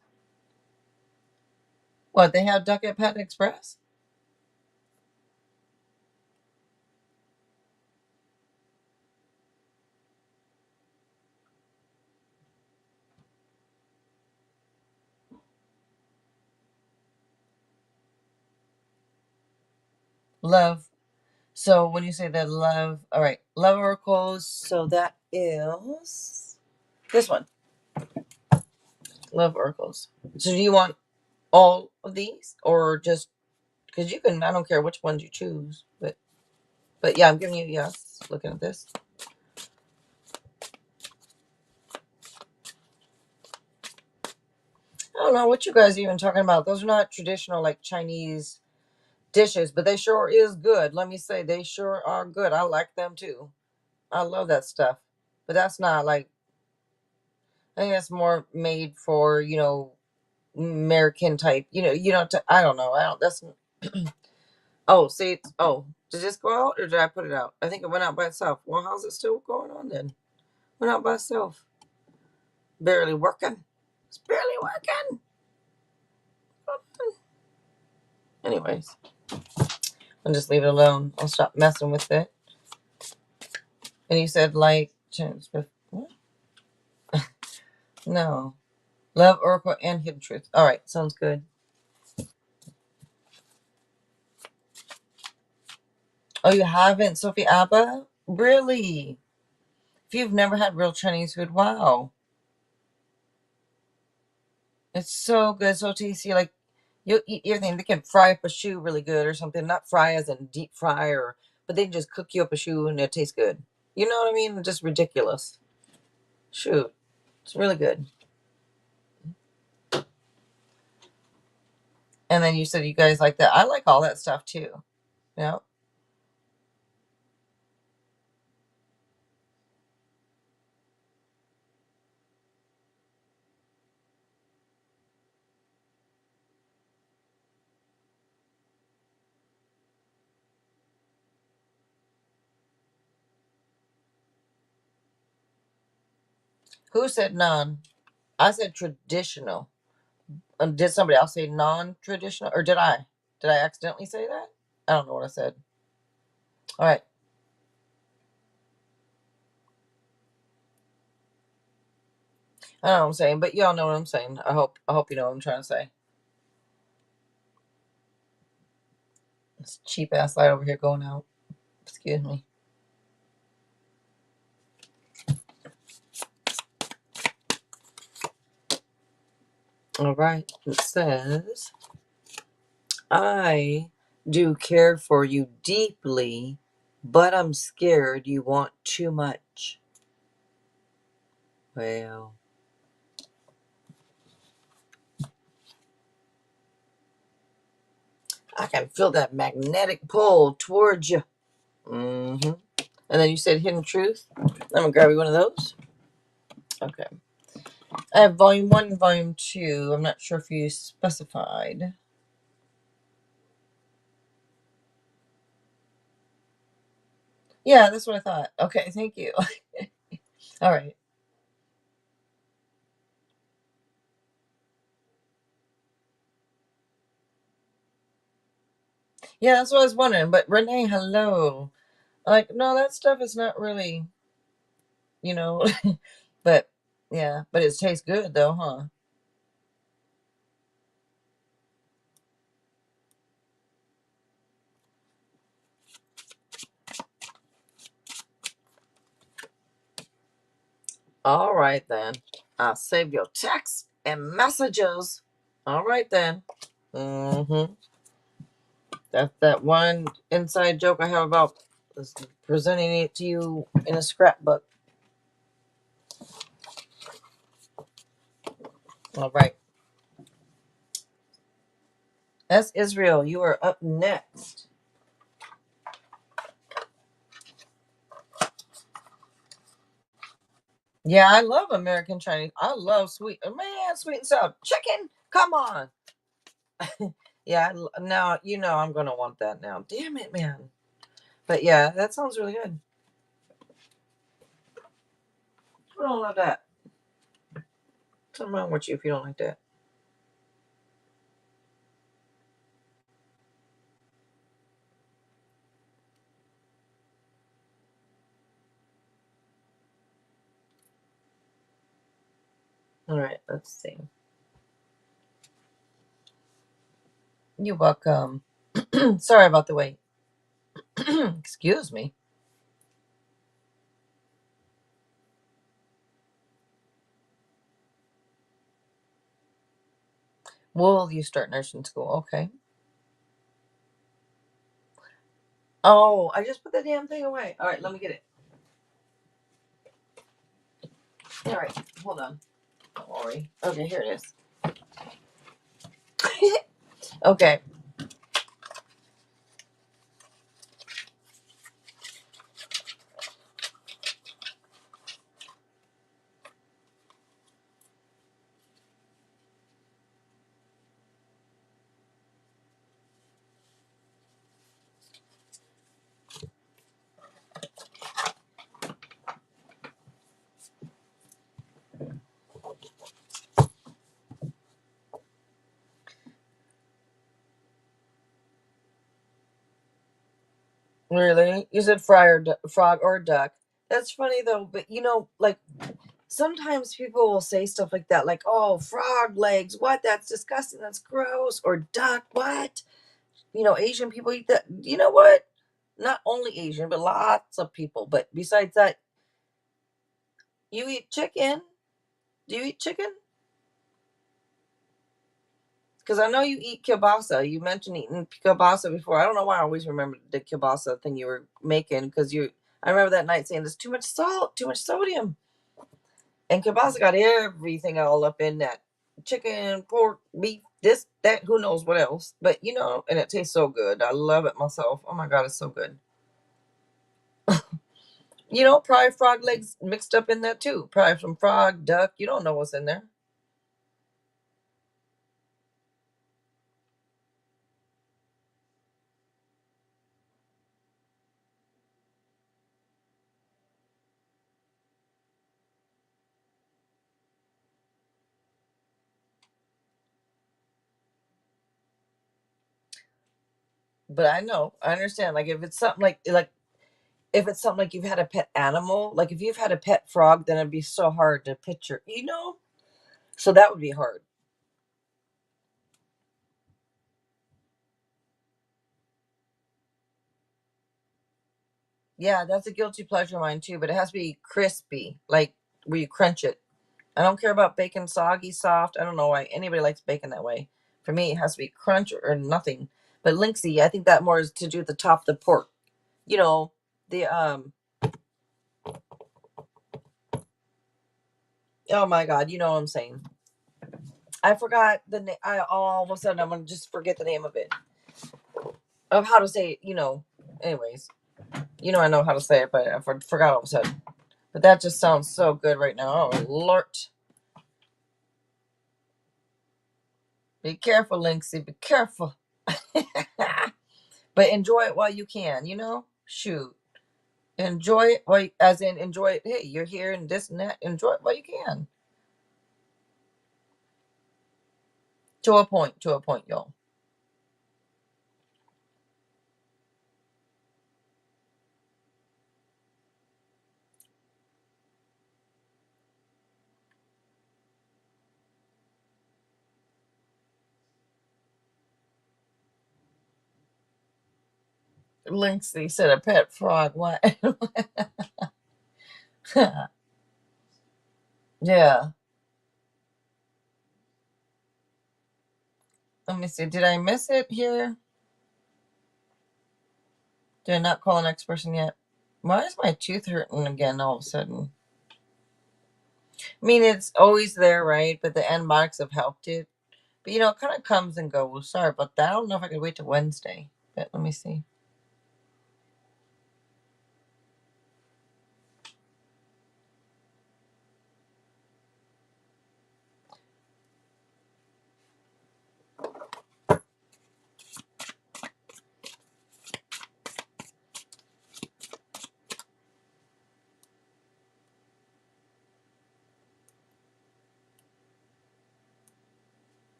What, they have duck at Panda Express? Love. So when you say that love, all right, love oracles. So that is this one, love oracles. So do you want all of these, or just because you can? I don't care which ones you choose, but yeah, I'm giving you yes. Looking at this. I don't know what you guys are even talking about. Those are not traditional like Chinese dishes, but they sure is good. Let me say they sure are good. I like them too. I love that stuff. But that's not like I think that's more made for, American type. I don't know. I don't that's Oh, see did this go out or did I put it out? I think it went out by itself. Well, how's it still going on then? Went out by itself. Barely working. It's barely working. Anyways, I'll just leave it alone. I'll stop messing with it. And you said like what? No. Love, Oracle, and Hidden Truth. All right, sounds good. Oh, you haven't, Sophie Abba? Really? If you've never had real Chinese food, wow. It's so good, so tasty. Like, you'll eat everything. They can fry up a shoe really good or something. Not fry as in deep fry, but they just cook you up a shoe and it tastes good. You know what I mean? Just ridiculous. Shoot. It's really good. And then you said you guys like that. I like all that stuff too. Yeah. Who said none? I said traditional. Did somebody else say non-traditional, or did I? Did I accidentally say that? I don't know what I said. All right. I know what I'm saying, but y'all know what I'm saying. I hope you know what I'm trying to say. This cheap ass light over here going out. Excuse me. All right. It says, I do care for you deeply, but I'm scared you want too much. Well, I can feel that magnetic pull towards you. Mm-hmm. And then you said hidden truth. I'm gonna grab you one of those. Okay. I have volume 1 and volume 2. I'm not sure if you specified. Yeah, that's what I thought. Okay, thank you. All right. Yeah, that's what I was wondering. But Renee, hello. Like, no, that stuff is not really, you know, but yeah, but it tastes good though, huh? All right then. I'll save your texts and messages. All right then. Mm-hmm. That's that one inside joke I have about presenting it to you in a scrapbook. All right. That's Israel. You are up next. Yeah, I love American Chinese. I love sweet, man, sweet and sour chicken. Come on. Yeah, now you know I'm gonna want that now. Damn it, man. But yeah, that sounds really good. I don't love that. Something wrong with you if you don't like that. All right, let's see. You're welcome. Sorry about the wait. Excuse me. Will you start nursing school? Okay. Oh, I just put the damn thing away. All right, let me get it. All right, hold on. Don't worry. Okay, here it is. Okay. Really? You said frog or duck. That's funny though, but you know, like sometimes people will say stuff like that, like, "Oh, frog legs, what? That's disgusting. That's gross." Or duck, what? You know, Asian people eat that. You know what? Not only Asian, but lots of people. But besides that, you eat chicken. Do you eat chicken? Because I know you eat kielbasa. You mentioned eating kielbasa before. I don't know why I always remember the kielbasa thing you were making because you. I remember that night saying there's too much salt, too much sodium, and kielbasa got everything all up in that chicken, pork, beef, this, that, who knows what else. But you know, and it tastes so good. I love it myself. Oh my god, it's so good. You know, probably frog legs mixed up in that too. Probably some frog, duck. You don't know what's in there. But I know, I understand. Like if it's something like if it's something like you've had a pet animal, like if you've had a pet frog, then it'd be so hard to picture, you know? So that would be hard. Yeah, that's a guilty pleasure of mine too, but it has to be crispy, like where you crunch it. I don't care about bacon soggy soft. I don't know why anybody likes bacon that way. For me, it has to be crunch or nothing. But linksy, I think that more is to do with the top of the pork. You know, the oh my god, you know what I'm saying. I forgot the name. I all of a sudden I'm gonna just forget the name of it. Of how to say it, you know. Anyways, you know I know how to say it, but I forgot all of a sudden. But that just sounds so good right now. Oh Lord. Be careful, Linksy. Be careful. But enjoy it while you can, you know? Shoot. Enjoy it while, as in enjoy it. Hey, you're here and this and that. Enjoy it while you can. To a point, y'all. Linksy said a pet frog. What? Yeah. Let me see. Did I miss it here? Did I not call an next person yet? Why is my tooth hurting again all of a sudden? I mean, it's always there, right? But the antibiotics have helped it. But you know, it kind of comes and goes. Sorry about that. I don't know if I could wait till Wednesday. But let me see.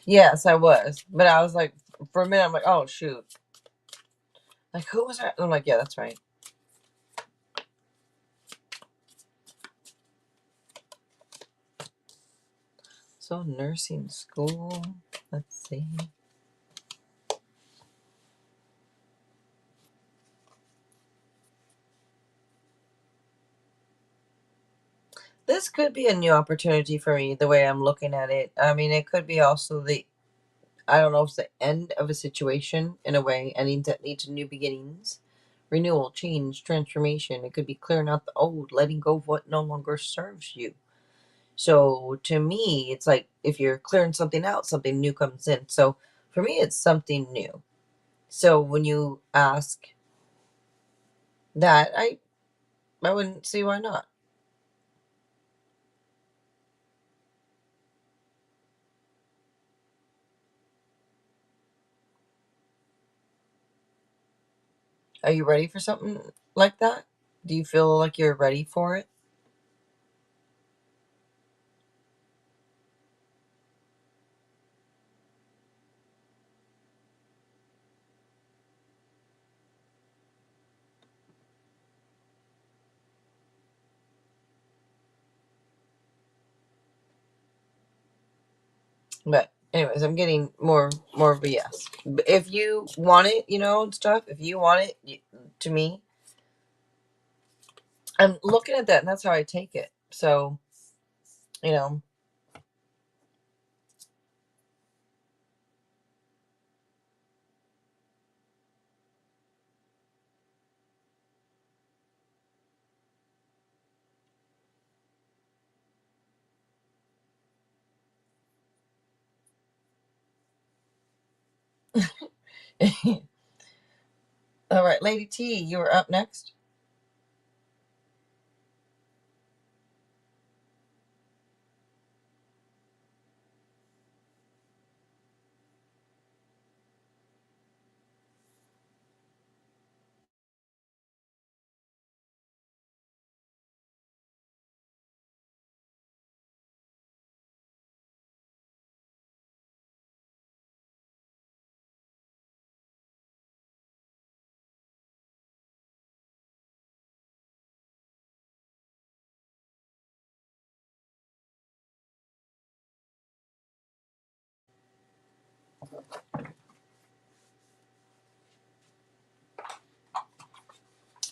Yes, I was. But I was like, for a minute, I'm like, oh, shoot. Like, who was that? I'm like, yeah, that's right. So, nursing school. Let's see. This could be a new opportunity for me, the way I'm looking at it. I mean, it could be also the, I don't know if it's the end of a situation in a way, and lead to new beginnings, renewal, change, transformation. It could be clearing out the old, letting go of what no longer serves you. So to me, it's like if you're clearing something out, something new comes in. So for me, it's something new. So when you ask that, I wouldn't see why not. Are you ready for something like that? Do you feel like you're ready for it? But anyways, I'm getting more of a yes. If you want it, you know, and stuff. If you want it, to me, I'm looking at that, and that's how I take it. So you know, all right, Lady T, you are up next.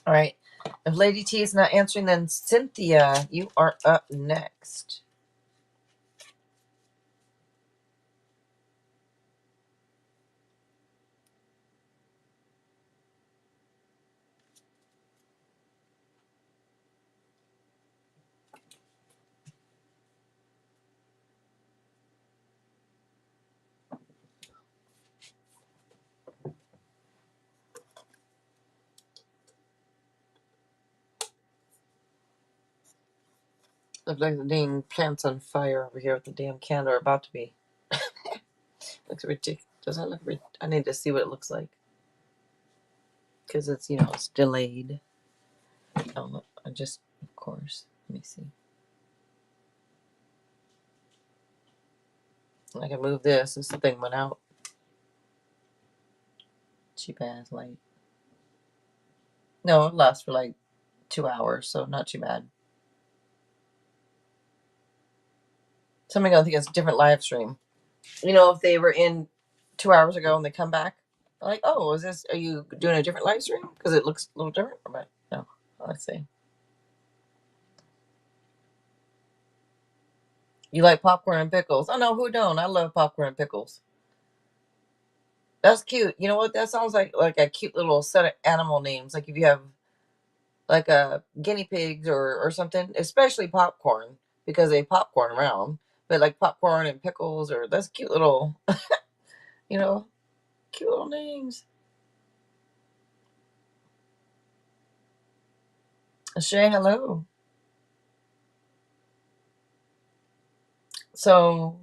All right. If Lady T is not answering, then Cynthia, you are up next. Looks like the dang plant's on fire over here with the damn candle, or about to be. Looks ridiculous. Does that look I need to see what it looks like. Because it's, it's delayed. Oh, I just, of course. Let me see. I can move this. This thing went out. Cheap ass light. No, it lasts for like 2 hours, so not too bad. Somebody gonna think it's a different live stream. If they were in 2 hours ago and they come back, like, oh, are you doing a different live stream? Because it looks a little different. But no, let's see. You like popcorn and pickles? Oh no, who don't? I love popcorn and pickles. That's cute. You know what? That sounds like a cute little set of animal names. Like if you have like a guinea pigs or something, especially popcorn because they popcorn around. But like popcorn and pickles, or that's cute little, you know, cute little names. Shay, hello. So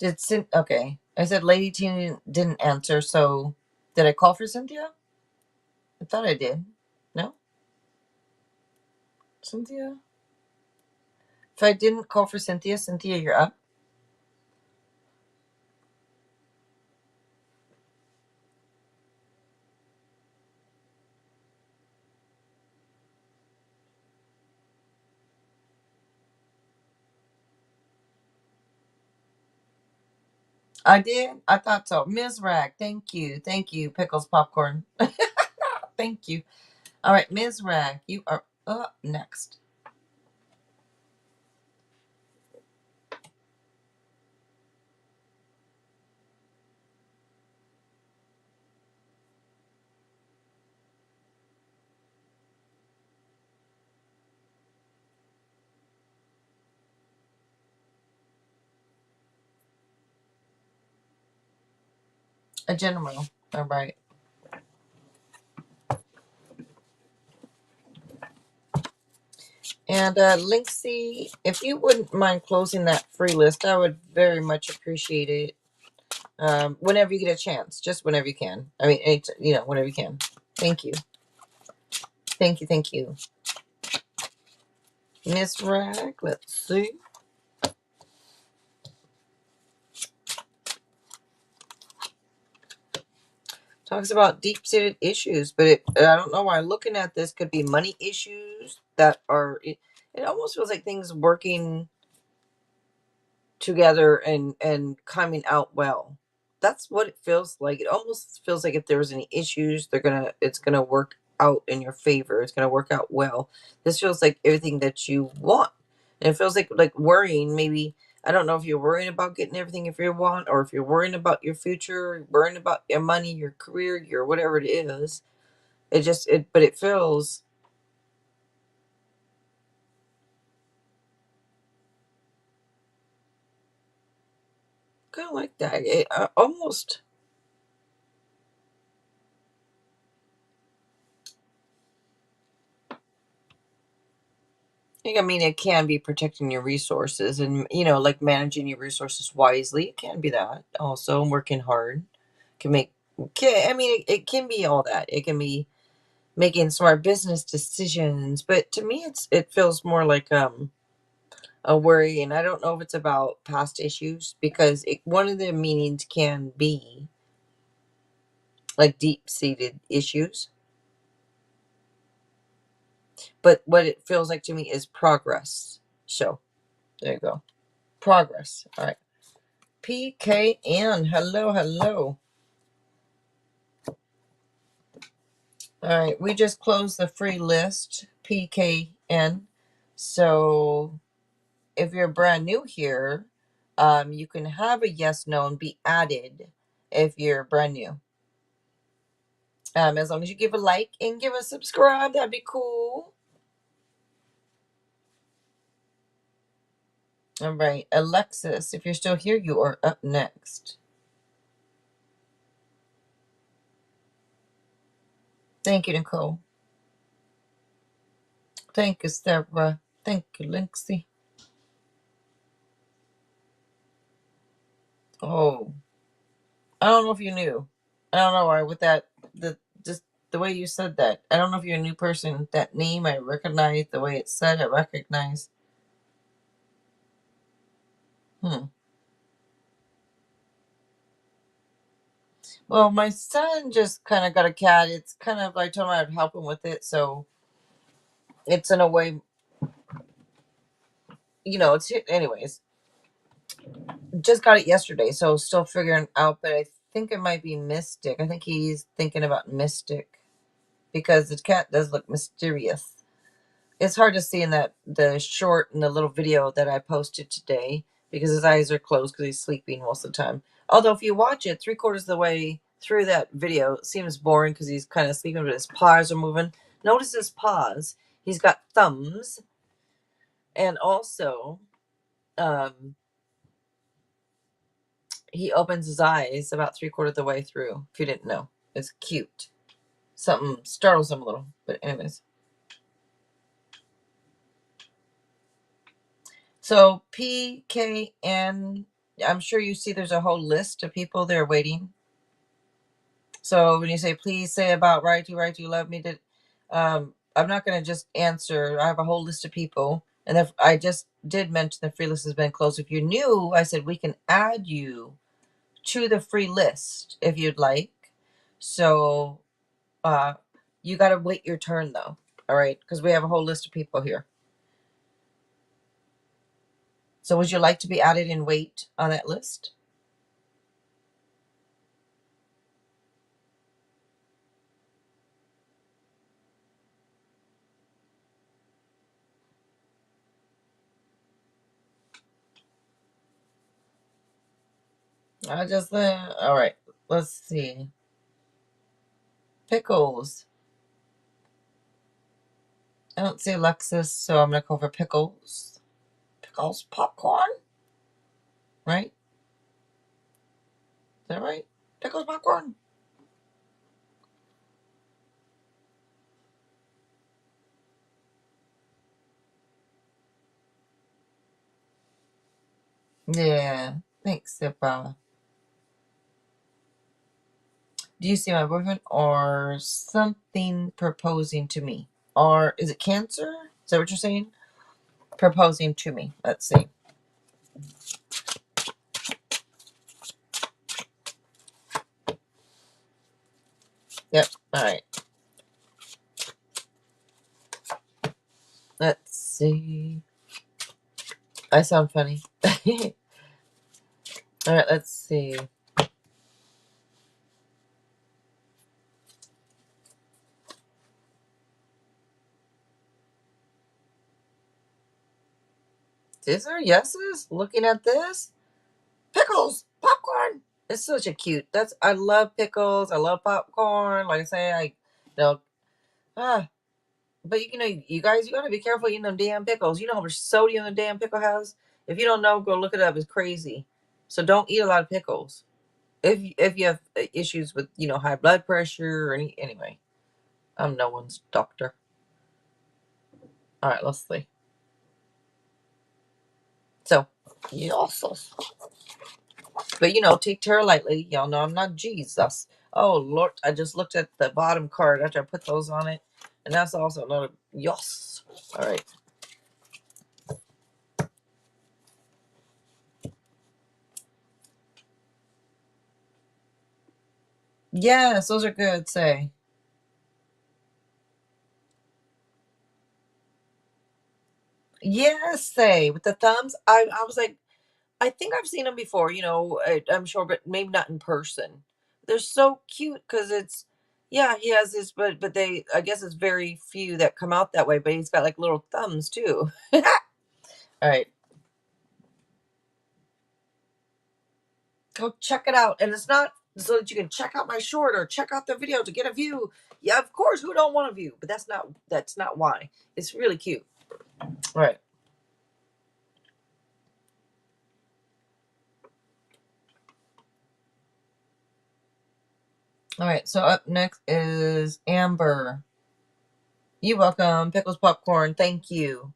okay? I said Lady T didn't answer. So did I call for Cynthia? I thought I did. No, Cynthia. If I didn't call for Cynthia, Cynthia, you're up. I did. I thought so. Ms. Rag, thank you. Thank you, Pickles Popcorn. Thank you. All right, Ms. Rag, you are up next. A general. All right. And Linksy, if you wouldn't mind closing that free list, I would very much appreciate it. Whenever you get a chance, just whenever you can. I mean, whenever you can. Thank you. Thank you. Thank you. Miss Rag, let's see. Talks about deep-seated issues, but I don't know why looking at this could be money issues that are. It almost feels like things working together and coming out well. That's what it feels like. It almost feels like if there was any issues, it's gonna work out in your favor. It's gonna work out well. This feels like everything that you want. And it feels like worrying. Maybe I don't know if you're worrying about getting everything if you want, or if you're worrying about your future, worrying about your money, your career, your whatever it is. But it feels kind of like that. It almost. I mean, it can be protecting your resources and, like managing your resources wisely. It can be that also. Working hard can make, I mean, it can be all that. It can be making smart business decisions. But to me, it feels more like a worry. And I don't know if it's about past issues because one of the meanings can be like deep seated issues. But what it feels like to me is progress. So there you go. Progress. All right. PKN. Hello, hello. All right, we just closed the free list, PKN. So if you're brand new here, you can have a yes, no, and be added if you're brand new. As long as you give a like and give a subscribe, that'd be cool. All right, Alexis, if you're still here, you are up next. Thank you, Nicole. Thank you, Sarah. Thank you, Linksy. Oh, I don't know if you knew. I don't know why with that just the way you said that. I don't know if you're a new person. That name I recognize the way it's said. I recognize. Hmm. Well, my son just kind of got a cat. It's kind of like I told him I'd help him with it, so it's in a way, It's anyways. Just got it yesterday, so still figuring out. But I think it might be Mystic. I think he's thinking about Mystic because the cat does look mysterious. It's hard to see in that the short and the little video that I posted today because his eyes are closed because he's sleeping most of the time. Although if you watch it 3/4 of the way through that video, it seems boring because he's kind of sleeping, but his paws are moving. Notice his paws. He's got thumbs, and also um, he opens his eyes about 3/4 of the way through. If you didn't know, it's cute. Something startles him a little, but anyways. So PKN, I'm sure you see there's a whole list of people there waiting. So when you say, please say about right, you love me, I'm not going to just answer. I have a whole list of people. And if I just did mention the free list has been closed. If you're new, I said we can add you to the free list if you'd like. So you got to wait your turn though. All right. Because we have a whole list of people here. So would you like to be added and wait on that list? All right. Let's see. Pickles. I don't see Alexis, so I'm going to go for pickles. Pickles, popcorn. Right? Is that right? Pickles, popcorn. Yeah. Thanks, Sippa. Do you see my boyfriend or something proposing to me? Or is it Cancer? Is that what you're saying? Proposing to me. Let's see. Yep. All right. Let's see. I sound funny. All right. Let's see. Is there yeses looking at this? Pickles, popcorn. It's such a cute. I love pickles. I love popcorn. Like I say, you know, ah, but you guys, you gotta be careful eating them damn pickles. You know how much sodium the damn pickle has. If you don't know, go look it up. It's crazy. So don't eat a lot of pickles. If you have issues with high blood pressure or anyway, I'm no one's doctor. All right, let's see. So, yes. But take terror lightly. Y'all know I'm not Jesus. Oh Lord, I just looked at the bottom card after I put those on it. And that's also another yes. All right. Yes, those are good, say. Yes, say. With the thumbs. I was like, I think I've seen them before, I'm sure, but maybe not in person. They're so cute because Yeah, he has his, but they, I guess it's very few that come out that way. But he's got like little thumbs too. All right, go check it out, and it's not so that you can check out my short or check out the video to get a view. Yeah, of course, who don't want a view? But that's not why. It's really cute. All right. All right, so up next is Amber. You welcome. Pickles popcorn. Thank you.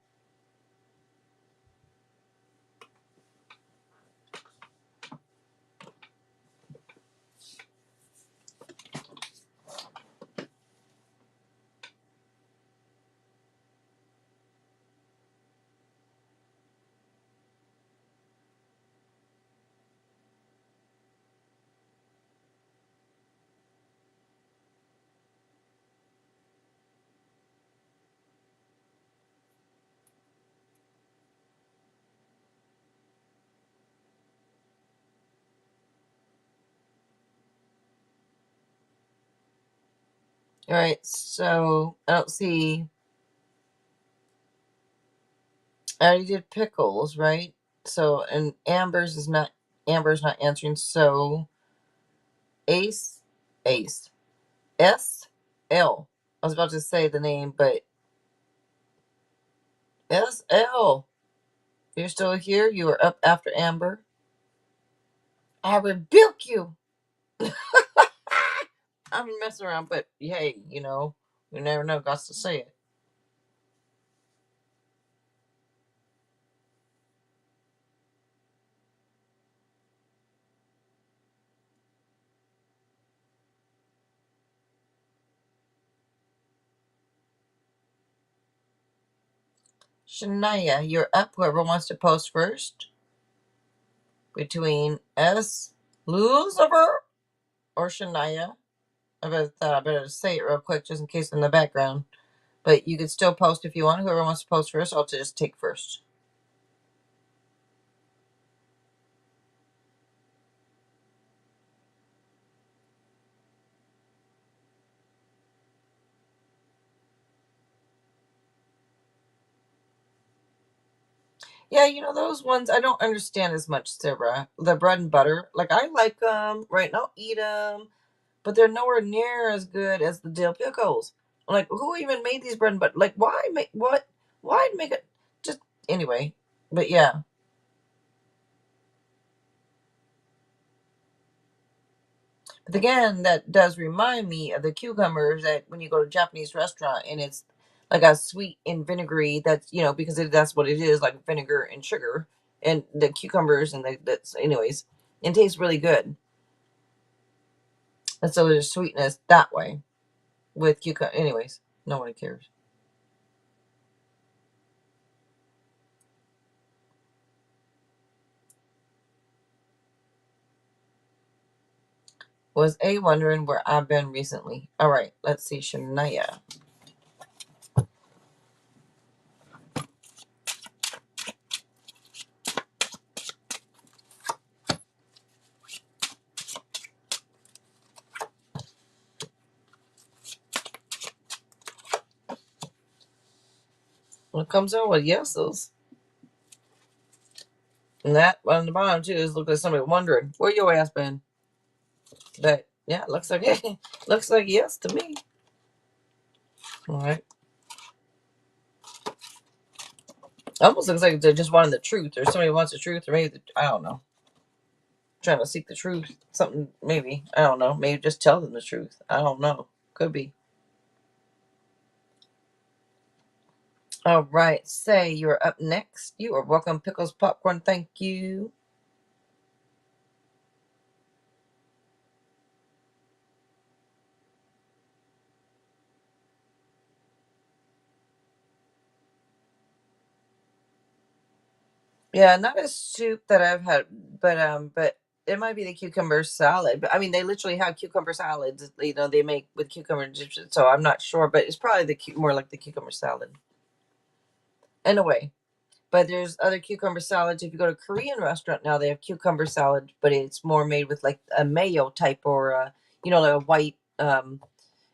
All right, so I don't see. I already did pickles, right? So, and Amber's not answering. So Ace, Ace, SL. I was about to say the name, but SL. You're still here. You were up after Amber. I rebuke you. I'm messing around, but hey, you never know. Got to say it. Shania, you're up. Whoever wants to post first between S. Lucifer or Shania. I better say it real quick just in case in the background. But you could still post if you want. Whoever wants to post first, I'll just take first. Yeah, those ones I don't understand as much, Sarah. The bread and butter, like I like them, right? I'll eat them, but they're nowhere near as good as the dill pickles. Like, who even made these bread and butter? Like, why make what? Why make it? Just anyway. But yeah. But again, that does remind me of the cucumbers that when you go to a Japanese restaurant and it's like a sweet and vinegary. That's because that's what it is, like vinegar and sugar and the cucumbers and that's anyways. It tastes really good, and so there's sweetness that way with cucumber. Anyways, nobody cares. Was A wondering where I've been recently? All right, let's see, Shania. When it comes out with yeses, and that on the bottom too is look like somebody wondering where your ass been. But yeah, looks like looks like yes to me. All right. Almost looks like they're just wanting the truth, or somebody wants the truth, or maybe I don't know, trying to seek the truth. Something maybe I don't know. Maybe just tell them the truth. I don't know. Could be. All right. Say you're up next. You are welcome, pickles popcorn. Thank you. Yeah, not a soup that I've had, but it might be the cucumber salad. But I mean, they literally have cucumber salads. They make with cucumber and so I'm not sure, but it's probably more like the cucumber salad in a way. But there's other cucumber salads. If you go to a Korean restaurant now, they have cucumber salad, but it's more made with like a mayo type or like a white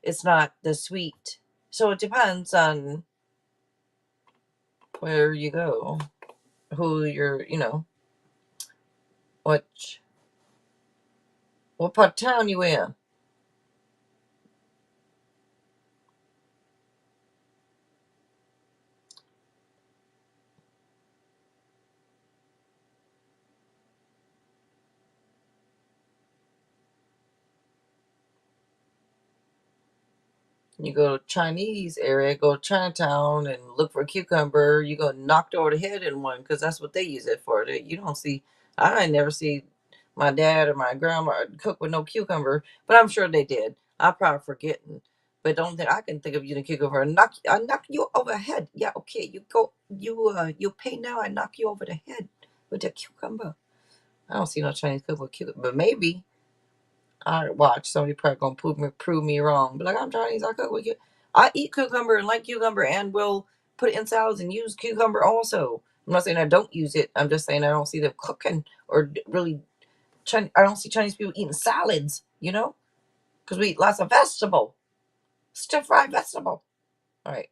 It's not the sweet. So it depends on where you go, who you're, what what part of town you in. You go to Chinese area, go to Chinatown and look for a cucumber. You go knocked over the head in one because that's what they use it for. You don't see, I ain't never see my dad or my grandma cook with no cucumber, but I'm sure they did. I'm probably forgetting, but don't think I can think of using cucumber. I knock you over the head. Yeah, okay. You pay now. I knock you over the head with the cucumber. I don't see no Chinese cook with cucumber, but maybe. I watch somebody probably gonna prove me wrong. But like I'm Chinese, I cook with you. I eat cucumber and like cucumber and will put it in salads and use cucumber also. I'm not saying I don't use it. I'm just saying I don't see them cooking or really. I don't see Chinese people eating salads. Because we eat lots of vegetable, stir fried vegetable. All right.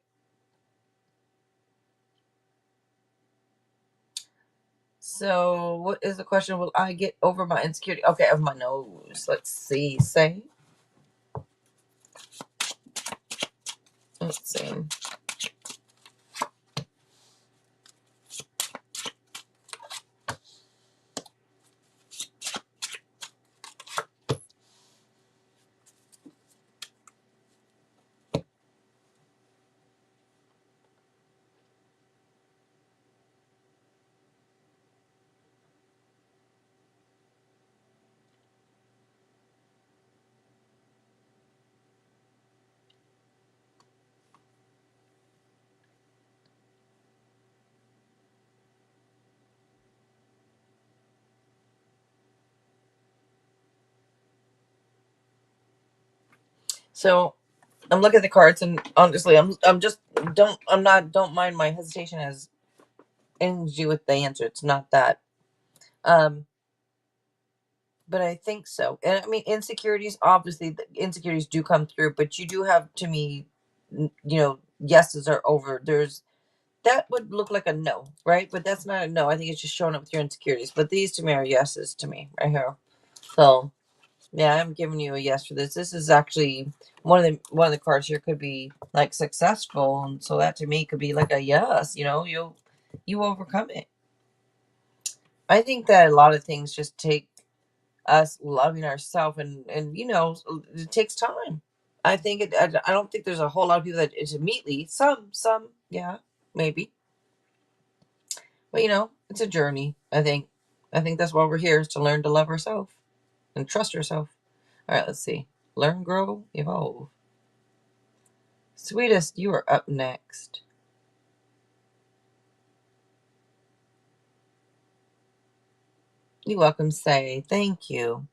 So what is the question? Will I get over my insecurity? Okay, of my nose. Let's see. Let's see. So I'm looking at the cards, and honestly, I'm just don't mind my hesitation as anything to do with the answer. It's not that. Um, but I think so. And I mean, insecurities. Obviously, the insecurities do come through, but you do have to me, yeses are over. That would look like a no, right? But that's not a no. I think it's just showing up with your insecurities. But these to me are yeses to me right here. So yeah, I'm giving you a yes for this. This is actually one of the cards here could be like successful, and so that to me could be like a yes. You overcome it. I think that a lot of things just take us loving ourselves, and it takes time. I think I don't think there's a whole lot of people that it's immediately. Some yeah, maybe, but it's a journey. I think that's why we're here, is to learn to love ourselves and trust ourselves. All right, let's see. Learn, grow, evolve. Sweetest, you are up next. You're welcome, say. Thank you.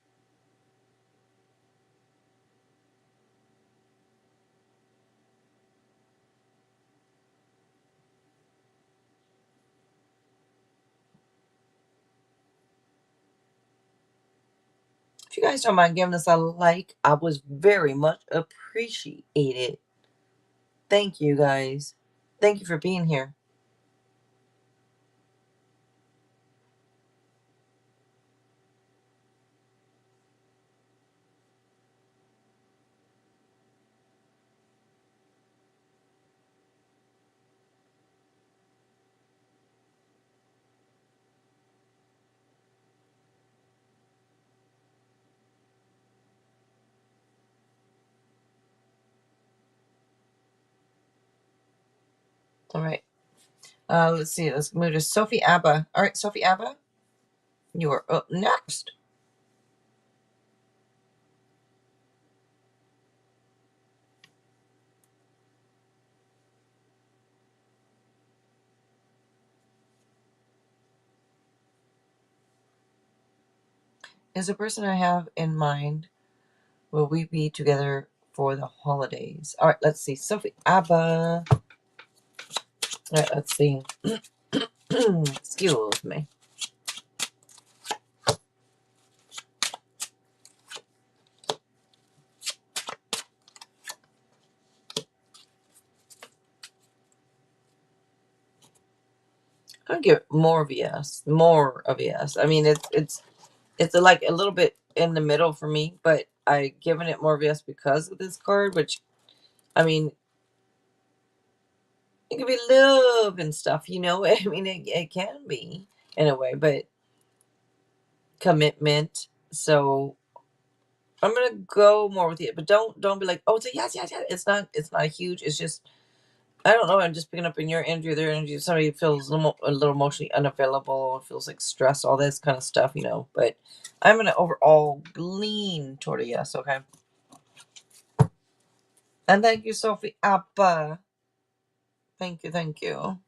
If you guys don't mind giving us a like, I was very much appreciated. Thank you, guys. Thank you for being here. All right. Let's see. Let's move to Sophie Abba. All right, Sophie Abba, you are up next. Is the person I have in mind, will we be together for the holidays? All right, let's see. Sophie Abba. All right, let's see. Excuse me. I'll give it more of a yes. More of a yes. I mean, it's like a little bit in the middle for me, but I given it more of a yes because of this card. Which, I mean, it can be love and stuff, you know. I mean, it can be in a way, but commitment. So I'm gonna go more with it, but don't be like, oh, it's a yes, yes, yes. It's not a huge. It's just I don't know. I'm just picking up in your energy, their energy. Somebody feels a little emotionally unavailable, feels like stress, all this kind of stuff, you know. But I'm gonna overall lean toward a yes. Okay. And thank you, Sophie Appa. Thank you, thank you.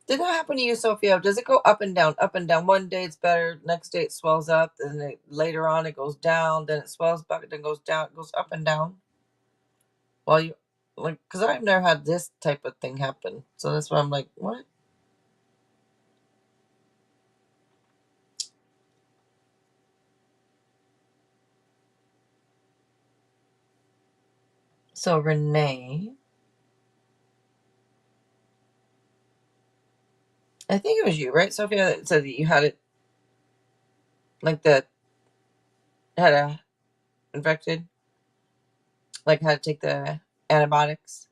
Did that happen to you, Sophia? Does it go up and down, up and down? One day it's better, next day it swells up, then later on it goes down, then it swells back, then goes down, it goes up and down. While you like, because I've never had this type of thing happen, so that's why I'm like, what? So Renee, I think it was you, right, Sophia, that said that you had it like that had a infected, like had to take the antibiotics.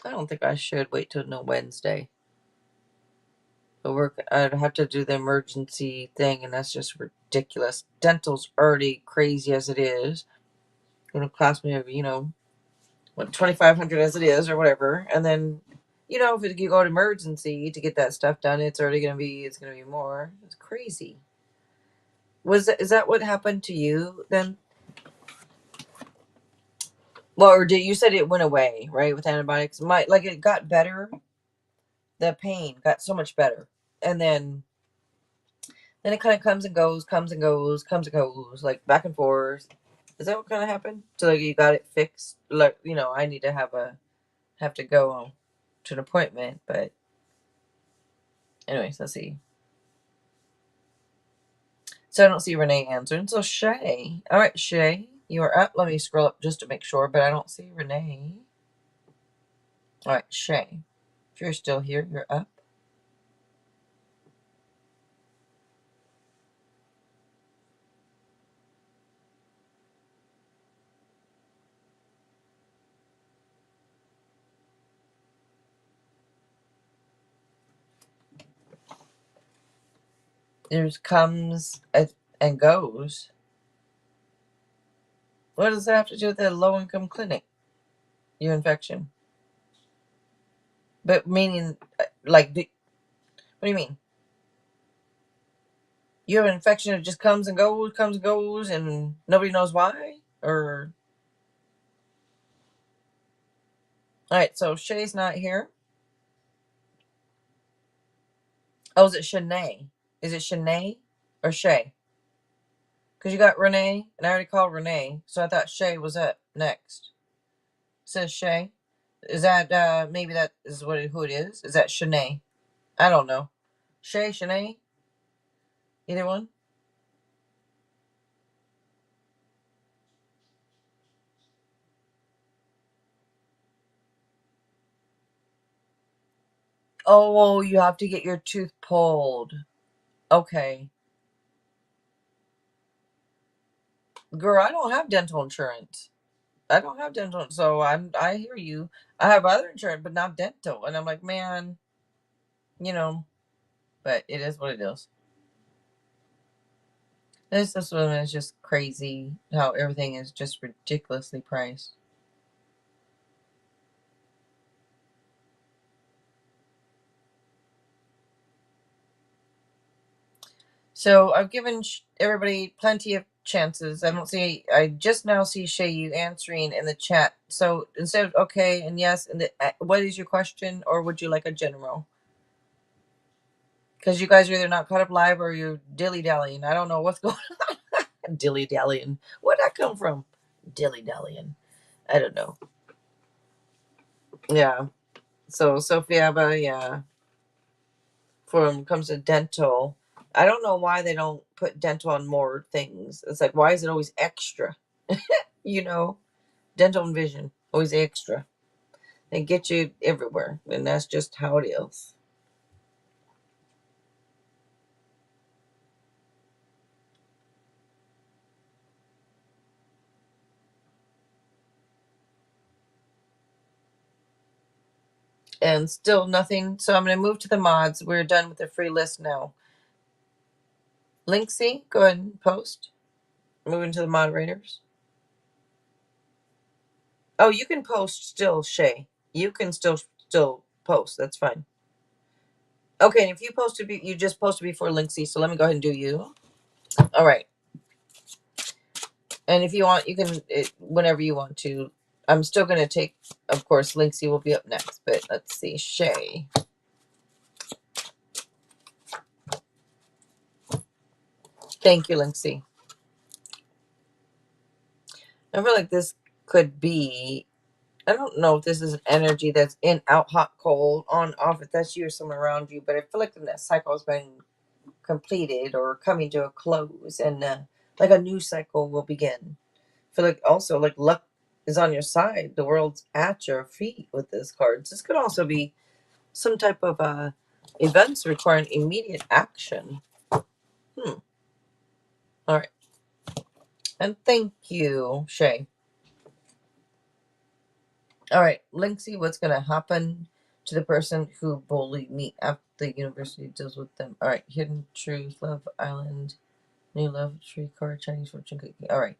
I don't think I should wait till no Wednesday. But I'd have to do the emergency thing, and that's just ridiculous. Dental's already crazy as it is. Gonna cost me, what 2,500 as it is, or whatever. And then, if you go to emergency to get that stuff done, it's gonna be more. It's crazy. Is that what happened to you then? Well, or did you said it went away, right, with antibiotics? Like it got better. The pain got so much better, and then it kind of comes and goes, comes and goes, comes and goes, like back and forth. Is that what kind of happened? So like you got it fixed? Like I need to have to go to an appointment, but anyways, let's see. So I don't see Renee answering. So Shay, all right, Shay, you are up. Let me scroll up just to make sure, but I don't see Renee. All right, Shay, if you're still here, you're up. There's comes and goes. What does that have to do with the low income clinic? Your infection, but meaning like, what do you mean? You have an infection that just comes and goes, and nobody knows why? Or all right, so Shay's not here. Oh, is it Shanae? Is it Shanae or Shay? Because you got Renee, and I already called Renee, so I thought Shay was up next. It says Shay. Is that maybe that is who it is? Is that Shanae? I don't know. Shay, Shanae, either one. Oh, you have to get your tooth pulled. Okay, girl, I don't have dental insurance. I don't have dental, so I hear you. I have other insurance, but not dental, and I'm like, man, you know. But it is what it is. This one is just crazy how everything is just ridiculously priced. So I've given everybody plenty of chances. I just now see Shay you answering in the chat. So instead of okay and yes, and what is your question, or would you like a general? Because you guys are either not caught up live or you're dilly dallying. I don't know what's going on. Dilly dallying. Where'd that come from? Dilly dallying. I don't know. Yeah. So Sophia, but yeah, for when it comes to dental, I don't know why they don't put dental on more things. It's like, why is it always extra? You know, dental and vision always extra. They get you everywhere, and that's just how it is. And still nothing. So I'm going to move to the mods. We're done with the free list now. Linksy, go ahead and post. Moving to the moderators. Oh, you can post still, Shay. You can still post. That's fine. Okay, and if you posted, you just posted before Linksy. So let me go ahead and do you. All right. And if you want, you can whenever you want to. I'm still going to take, of course, Linksy will be up next. But let's see, Shay. Thank you, Linksy. I feel like this could be. I don't know if this is an energy that's in, out, hot, cold, on, off. If that's you or someone around you, but I feel like that cycle has been completed or coming to a close, and like a new cycle will begin. I feel like also like luck is on your side. The world's at your feet with this card. This could also be some type of events requiring immediate action. Hmm. All right. And thank you, Shay. All right, Linksy, what's going to happen to the person who bullied me after the university deals with them? All right, Hidden Truth, Love Island, New Love Tree card, Chinese fortune cookie. All right.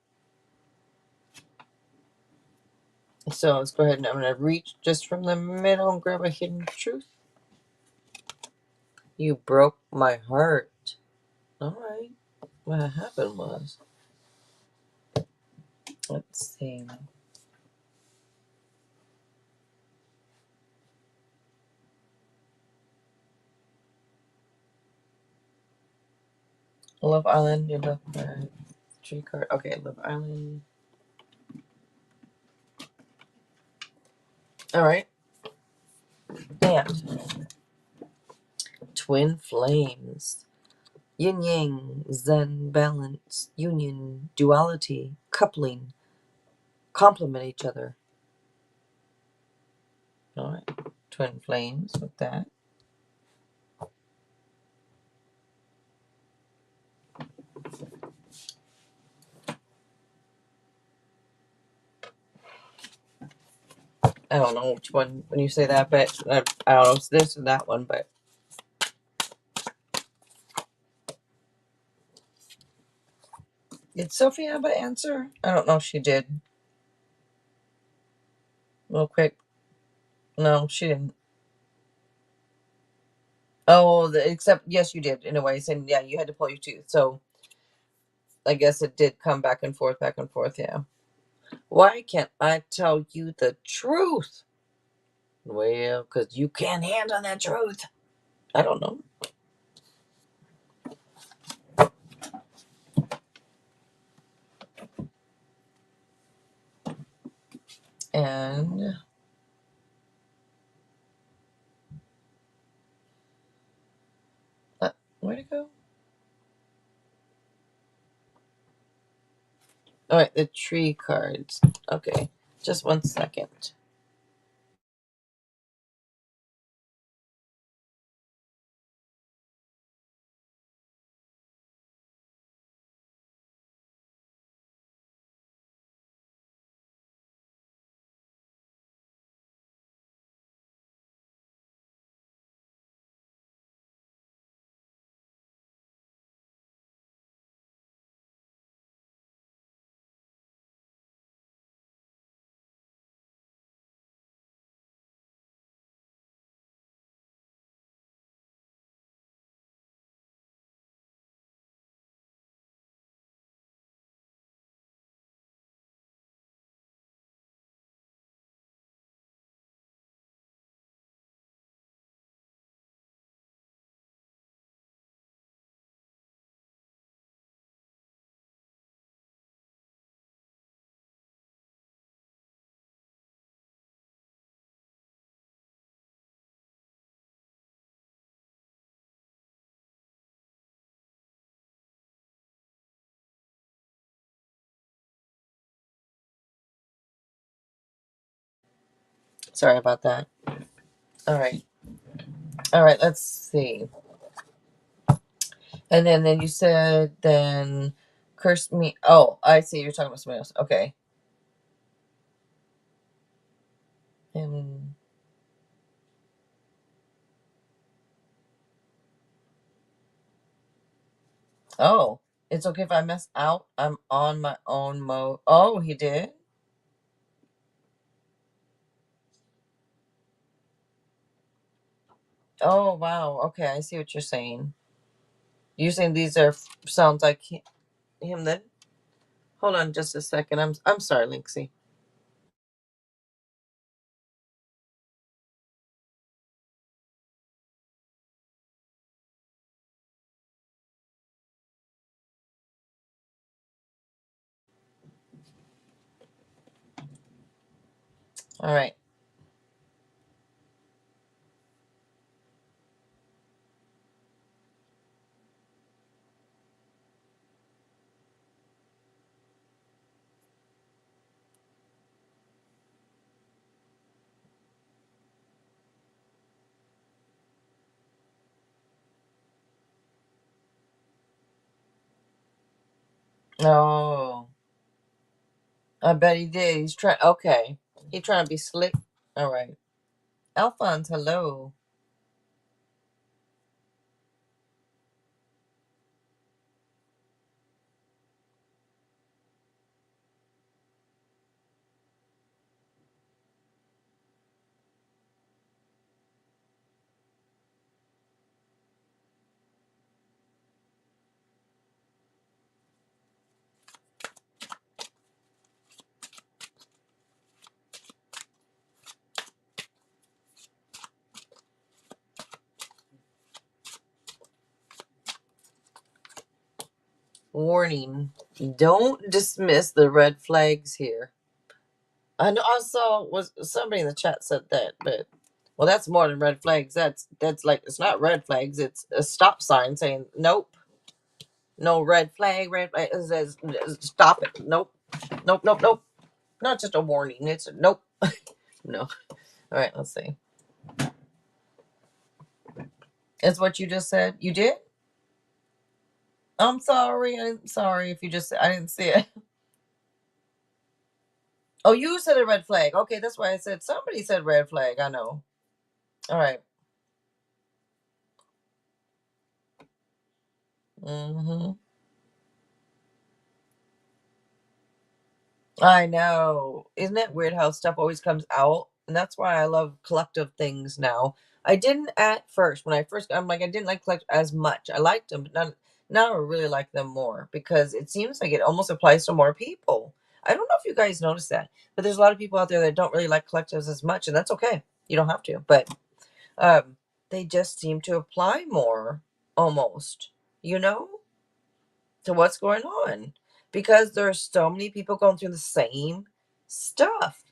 So let's go ahead and I'm going to reach just from the middle and grab a Hidden Truth. You broke my heart. All right. What happened was, let's see. Love Island, New Love Tree card. Okay, Love Island. All right. And Twin Flames. Yin yang, zen, balance, union, duality, coupling, complement each other. All right. Twin flames with that. I don't know which one when you say that, but I don't know if it's this or that one, but did Sophie have an answer? I don't know if she did. Real quick. No, she didn't. Oh, except, yes, you did, in a way. And yeah, you had to pull your tooth. So I guess it did come back and forth, yeah. Why can't I tell you the truth? Well, because you can't handle that truth. I don't know. And where'd it go? All right, the tree cards. Okay, just 1 second. Sorry about that. All right. All right. Let's see. And then you said then curse me. Oh, I see. You're talking about somebody else. Okay. And oh, it's okay if I mess out. I'm on my own mode. Oh, he did. Oh, wow. Okay, I see what you're saying. You're saying these are sounds like him then? Hold on just a second. I'm sorry, Linksy. All right. Oh, I bet he did. He's trying. Okay, he trying to be slick. All right, Alphonse. Hello. Warning: don't dismiss the red flags here. I know. I saw was somebody in the chat said that, but well, that's more than red flags. That's like it's not red flags. It's a stop sign saying nope, no red flag. Red flag. It says stop it. Nope, nope, nope, nope. Not just a warning. It's a nope. No. All right. Let's see. Is what you just said. You did. I'm sorry. I'm sorry if you just. I didn't see it. Oh, you said a red flag. Okay, that's why I said somebody said red flag. I know. All right. Mm-hmm. I know. Isn't it weird how stuff always comes out? And that's why I love collective things now. I didn't at first. When I first, I'm like, I didn't like collect as much. I liked them, but not, now I really like them more because it seems like it almost applies to more people. I don't know if you guys notice that, but there's a lot of people out there that don't really like collectives as much, and that's okay. You don't have to, but um, they just seem to apply more, almost. You know? To what's going on because there are so many people going through the same stuff.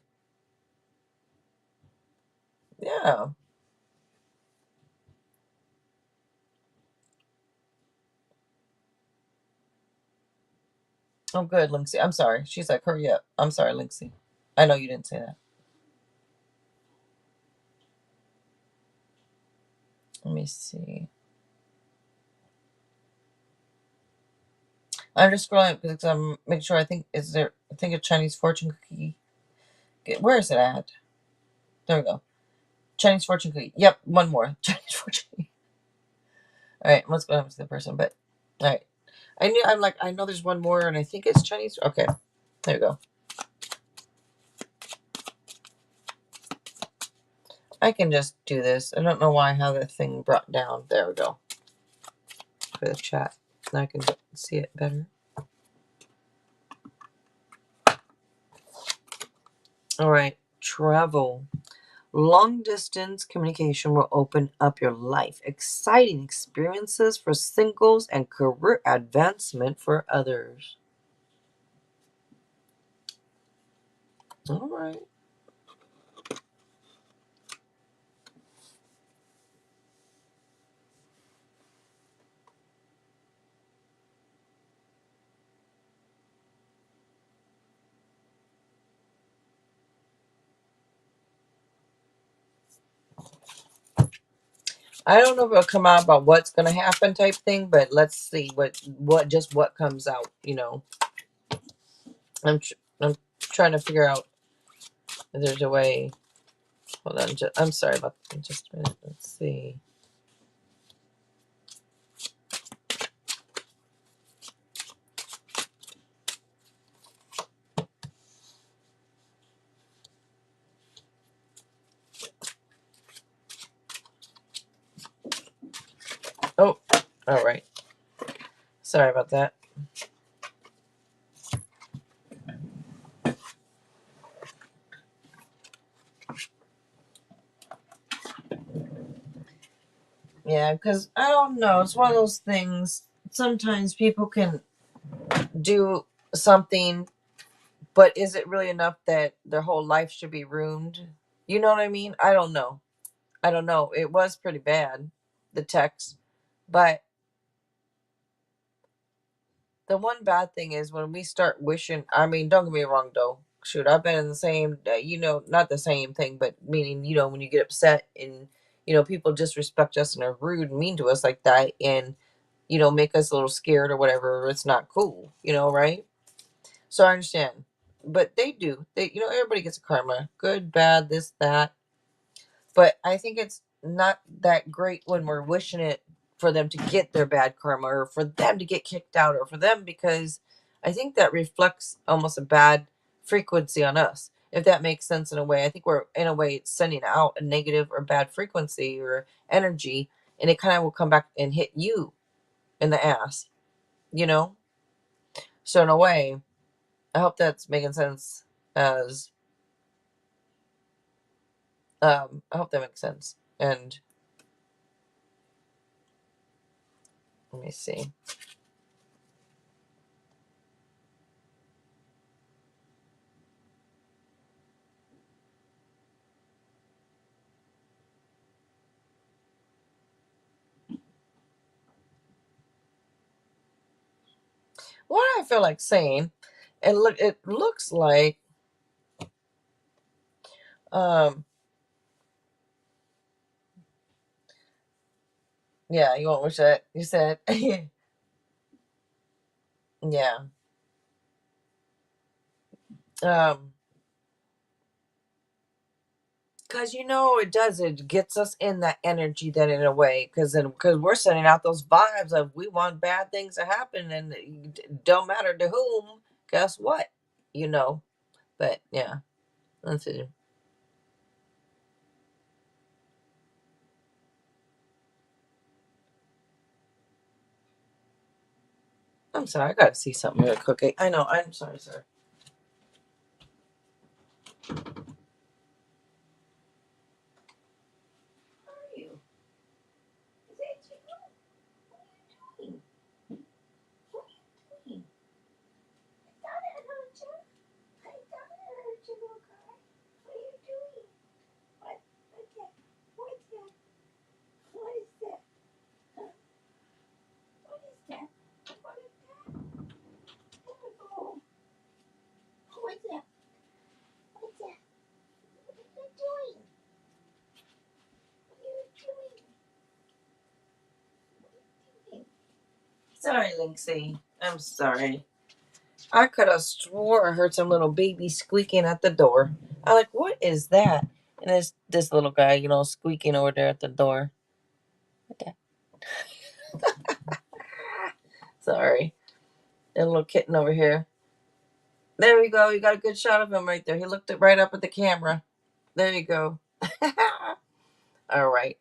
Yeah. Oh, good, Linksy. I'm sorry. She's like, hurry up. I'm sorry, Linksy. I know you didn't say that. Let me see. I'm just scrolling because I'm making sure. I think is there. I think a Chinese fortune cookie. Where is it at? There we go. Chinese fortune cookie. Yep, one more Chinese fortune cookie. All right, let's go to the person. But all right, I knew. I'm like, I know there's one more, and I think it's Chinese. Okay, there we go. I can just do this. I don't know why how the thing brought down. There we go. For the chat. Now I can see it better. All right. Travel. Long distance communication will open up your life. Exciting experiences for singles and career advancement for others. All right. I don't know if it'll come out about what's going to happen type thing, but let's see what comes out. I'm trying to figure out if there's a way. Hold on, I'm sorry about that. Just a minute. Let's see. Oh, all right. Sorry about that. Yeah, because I don't know. It's one of those things. Sometimes people can do something, but is it really enough that their whole life should be ruined? You know what I mean? I don't know. I don't know. It was pretty bad, the text. But the one bad thing is when we start wishing, I mean, don't get me wrong though. Shoot, I've been in the same, not the same thing, but meaning, when you get upset and, people disrespect us and are rude and mean to us like that and, make us a little scared or whatever, it's not cool, right? So I understand. But they do. Everybody gets a karma. Good, bad, this, that. But I think it's not that great when we're wishing it for them to get their bad karma or for them to get kicked out or for them, because I think that reflects almost a bad frequency on us. If that makes sense in a way, I think we're in a way sending out a negative or bad frequency or energy, and it kind of will come back and hit you in the ass, you know? So, in a way, I hope that's making sense as, I hope that makes sense. And let me see. What I feel like saying, and look, it looks like, um, yeah, you won't wish that. You said, yeah, um, because it does. It gets us in that energy, then in a way, because we're sending out those vibes of we want bad things to happen, and it don't matter to whom. Guess what? You know. But yeah, let's see. I'm sorry, I gotta see something real quick. I know. I'm sorry, sir. How are you? Is that you? What are you doing? What are you doing? I thought I heard you. I thought I heard you, little guy. What are you doing? What? What's that? What's that? What is that? Huh? What is that? What is that? Oh, what's that? What's that? What are you doing? What are you doing? What are you doing? Sorry, Linksay. I'm sorry. I could have swore I heard some little baby squeaking at the door. I'm like, what is that? And it's this little guy, squeaking over there at the door. Okay. Sorry. And a little kitten over here. There we go. You got a good shot of him right there. He looked right up at the camera. There you go. All right.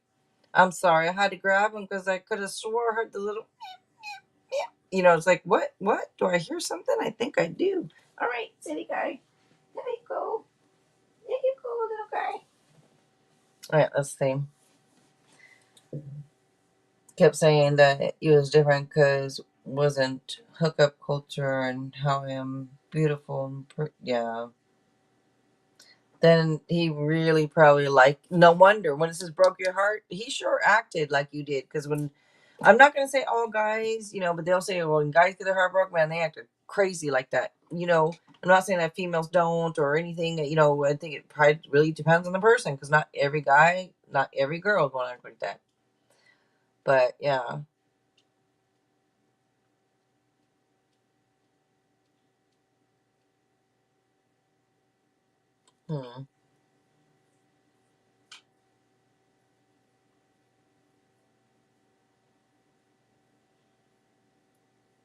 I'm sorry. I had to grab him because I could have swore I heard the little, it's like, what? What? Do I hear something? I think I do. All right, city guy. There you go. There you go, little guy. All right, let's see. Kept saying that it was different because wasn't hookup culture and how I am beautiful and yeah. Then he really probably no wonder when it says broke your heart, he sure acted like you did. Because when I'm not gonna say all guys, but they'll say, well, when guys get their heart broke, man, they act crazy like that. I'm not saying that females don't or anything. I think it probably really depends on the person because not every guy, not every girl is gonna act like that. But yeah. Hmm.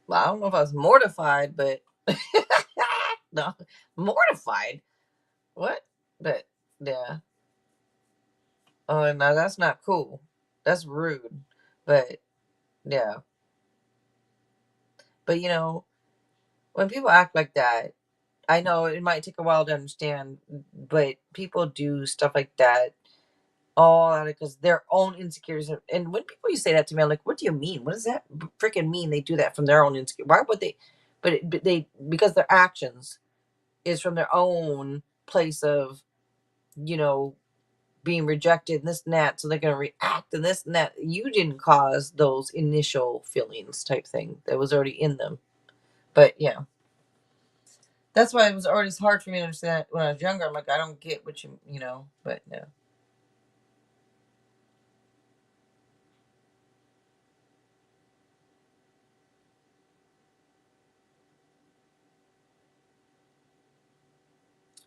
Well, I don't know if I was mortified, but no, mortified. What? But yeah. Oh no, that's not cool. That's rude. But yeah. But when people act like that, I know it might take a while to understand, but people do stuff like that all out of because their own insecurities. And when people you say that to me, I'm like, what do you mean? What does that freaking mean? They do that from their own insecurity. Why would they? But they because their actions is from their own place of you know being rejected and this and that, so they're gonna react and this and that. You didn't cause those initial feelings type thing that was already in them. But yeah, that's why it was always hard for me to understand when I was younger. I'm like, I don't get what but yeah.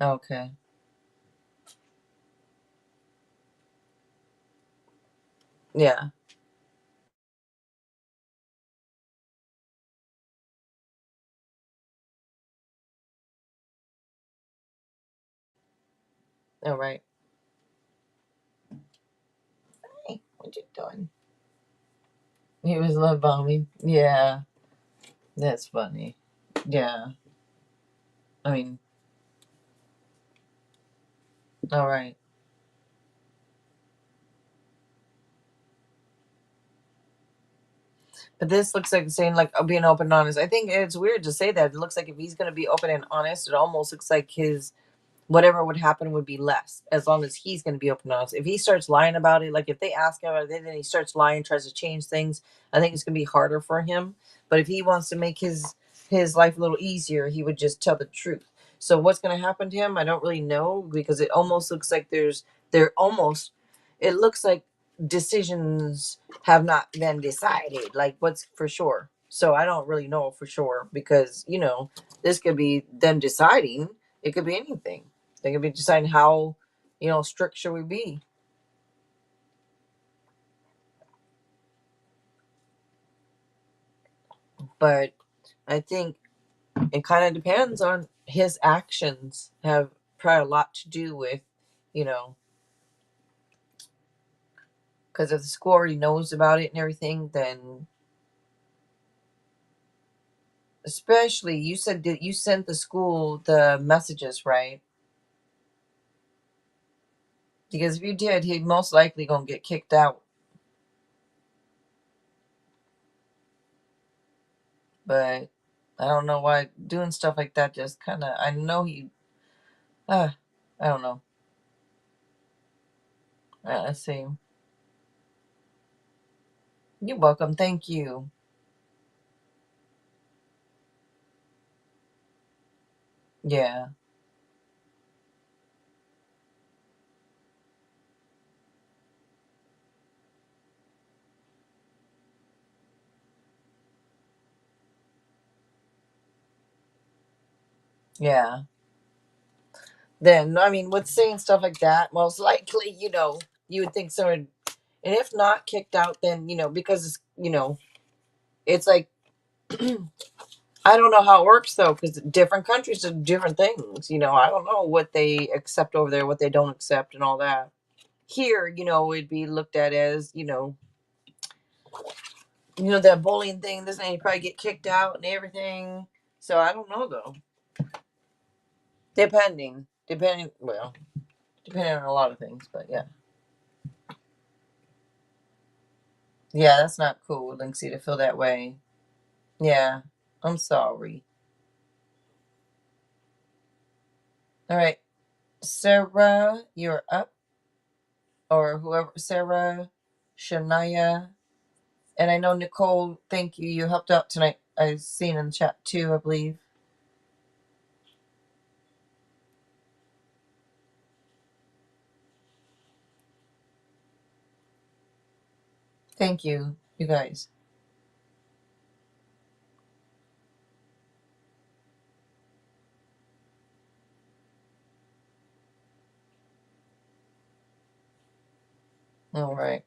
Okay. Yeah. All right. Hey, what you doing? He was love bombing. Yeah, that's funny. Yeah. I mean, all right. But this looks like saying like being open and honest. I think it's weird to say that. It looks like if he's gonna be open and honest, it almost looks like his whatever would happen would be less as long as he's going to be open and honest. If he starts lying about it, like if they ask him about it, then he starts lying, tries to change things, I think it's going to be harder for him. But if he wants to make his life a little easier, he would just tell the truth. So what's going to happen to him, I don't really know because it almost looks like there almost it looks like decisions have not been decided, like what's for sure. So I don't really know for sure because this could be them deciding. It could be anything. They could be deciding how, strict should we be. But I think it kind of depends on his actions. Have probably a lot to do with, you know, because if the school already knows about it and everything, then especially you said that you sent the school the messages, right? Because if you did, he most likely gonna get kicked out. But I don't know why doing stuff like that just kind of. I know he. Uh, I don't know. Let's see. You're welcome. Thank you. Yeah. Yeah. Then, I mean, with saying stuff like that, most likely, you would think someone, and if not kicked out, then, because it's like, I don't know how it works though, because different countries do different things. I don't know what they accept over there, what they don't accept, and all that. Here, it'd be looked at as, that bullying thing, this and you probably get kicked out and everything. So I don't know though. Well, depending on a lot of things, but yeah. Yeah, that's not cool, Linksy, to feel that way. Yeah, I'm sorry. All right, Sarah, you're up, or whoever, Sarah, Shania, and I know Nicole. Thank you. You helped out tonight. I've seen in the chat too, I believe. Thank you, you guys. All right.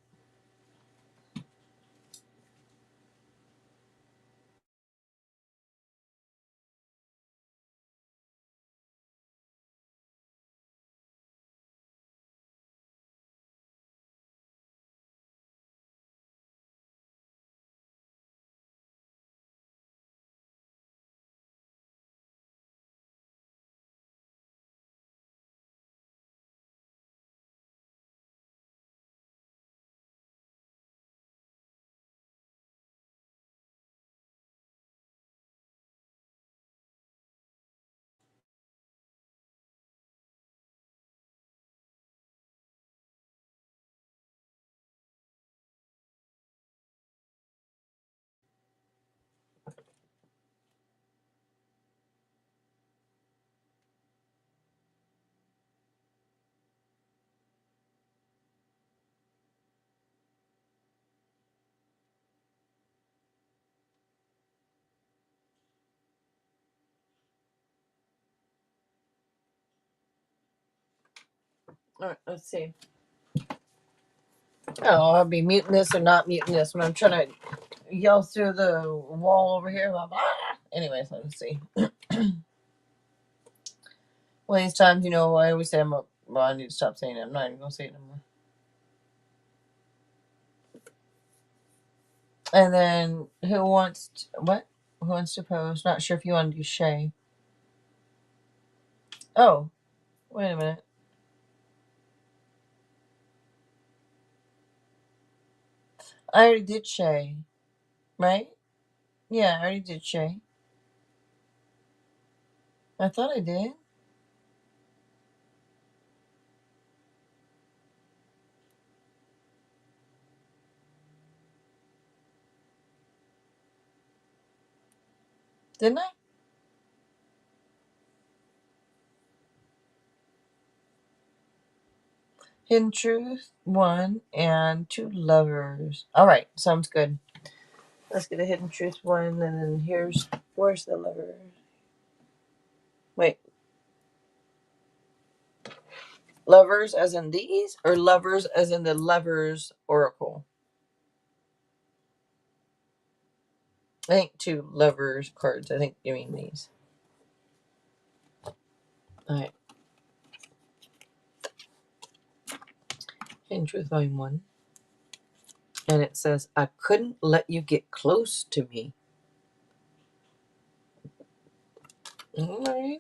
All right, let's see. Oh, I'll be muting this or not muting this when I'm trying to yell through the wall over here. Blah, blah. Anyways, let's see. One of these times, I always say well, I need to stop saying it. I'm not even going to say it anymore. And then what? Who wants to pose? Not sure if you want to do Shay. Oh, wait a minute. I already did Shay, right? Yeah, I already did Shay. I thought I did. Didn't I? Hidden Truth, 1 and 2 lovers. All right, sounds good. Let's get a Hidden Truth 1, and then where's the lover? Wait, lovers as in these, or lovers as in the lovers oracle? I think 2 lovers cards. I think you mean these. All right, Hidden Truth Volume 1. And it says, I couldn't let you get close to me. All right.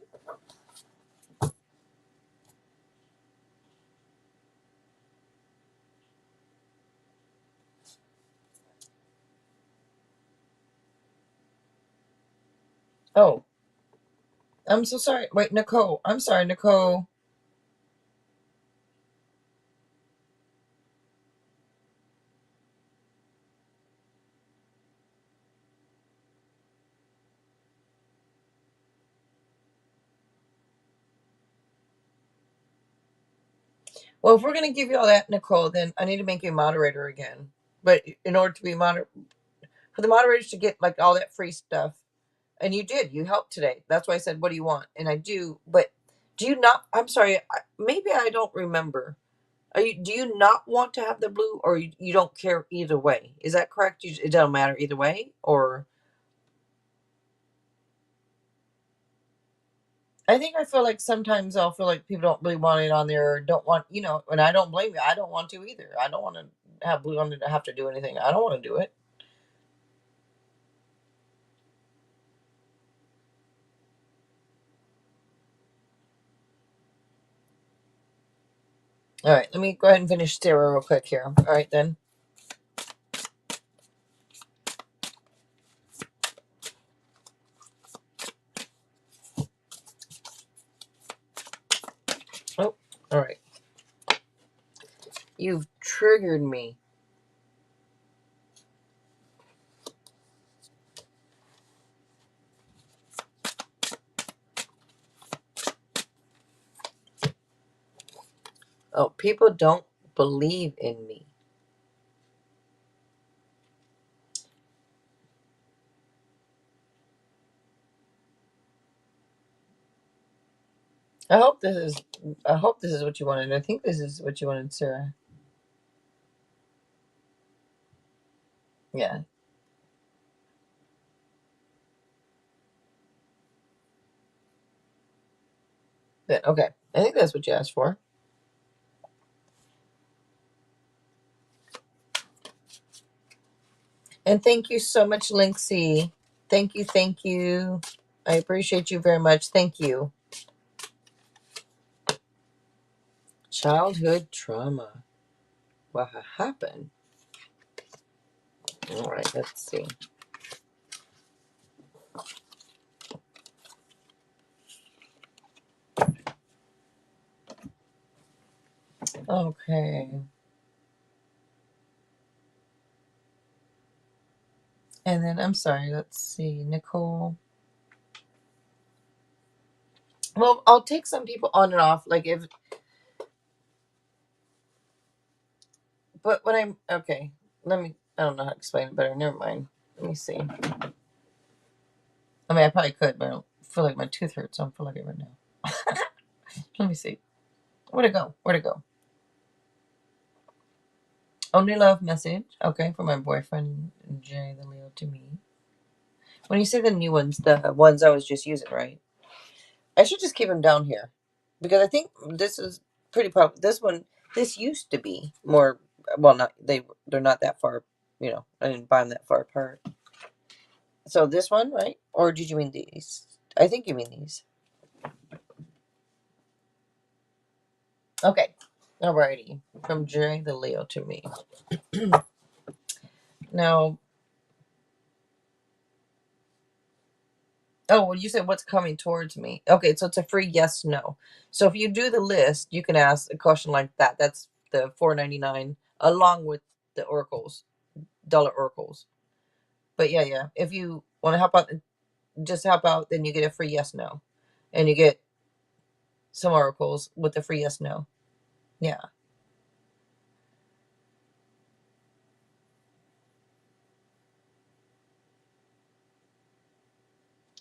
Oh, I'm so sorry. Wait, Nicole. I'm sorry, Nicole. Well, if we're going to give you all that, Nicole, then I need to make you a moderator again. But in order to be for the moderators to get like all that free stuff, and you helped today. That's why I said, what do you want? And I do, but do you not? I'm sorry. Maybe I don't remember. Do you not want to have the blue, or you don't care either way? Is that correct? It doesn't matter either way, or I think I feel like sometimes I'll feel like people don't really want it on there, or don't want, and I don't blame you. I don't want to either. I don't want to have blue on it to have to do anything. I don't want to do it. All right, let me go ahead and finish Sarah real quick here. All right, then. Oh, all right. You've triggered me. Oh, people don't believe in me. I hope this is. I hope this is what you wanted. I think this is what you wanted, Sarah. Yeah. Okay. I think that's what you asked for. And thank you so much, Linksy. Thank you. Thank you. I appreciate you very much. Thank you. Childhood trauma. What happened? All right. Let's see. Okay. And then I'm sorry. Let's see, Nicole. Well, I'll take some people on and off. Like if, but when I'm okay. Let me. I don't know how to explain it better. Never mind. Let me see. I mean, I probably could, but I don't feel like my tooth hurts. So I don't feel like it right now. Let me see. Where'd it go? Where'd it go? Only love message. Okay, for my boyfriend Jay the Leo to me. When you say the new ones, the ones I was just using, right? I should just keep them down here because I think this is pretty popular. This one, this used to be more. Well, not they're not that far. You know, I didn't buy them that far apart. So this one, right? Or did you mean these? I think you mean these. Okay. Alrighty. From Jay the Leo to me. Now, oh, well, you said what's coming towards me. Okay, so it's a free yes, no. So if you do the list, you can ask a question like that. That's the $4.99 along with the oracles, dollar oracles. But yeah. If you want to help out, just help out, then you get a free yes, no. And you get some oracles with the free yes, no. Yeah.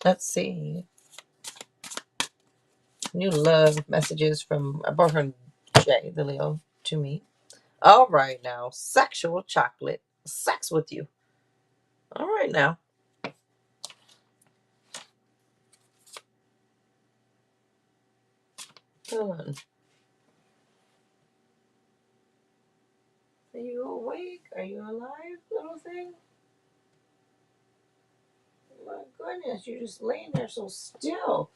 Let's see. New love messages from my boyfriend Jay, the Leo, to me. All right now. Sexual chocolate. Sex with you. All right now. Come on. Are you awake? Are you alive, little thing? My goodness, you're just laying there so still.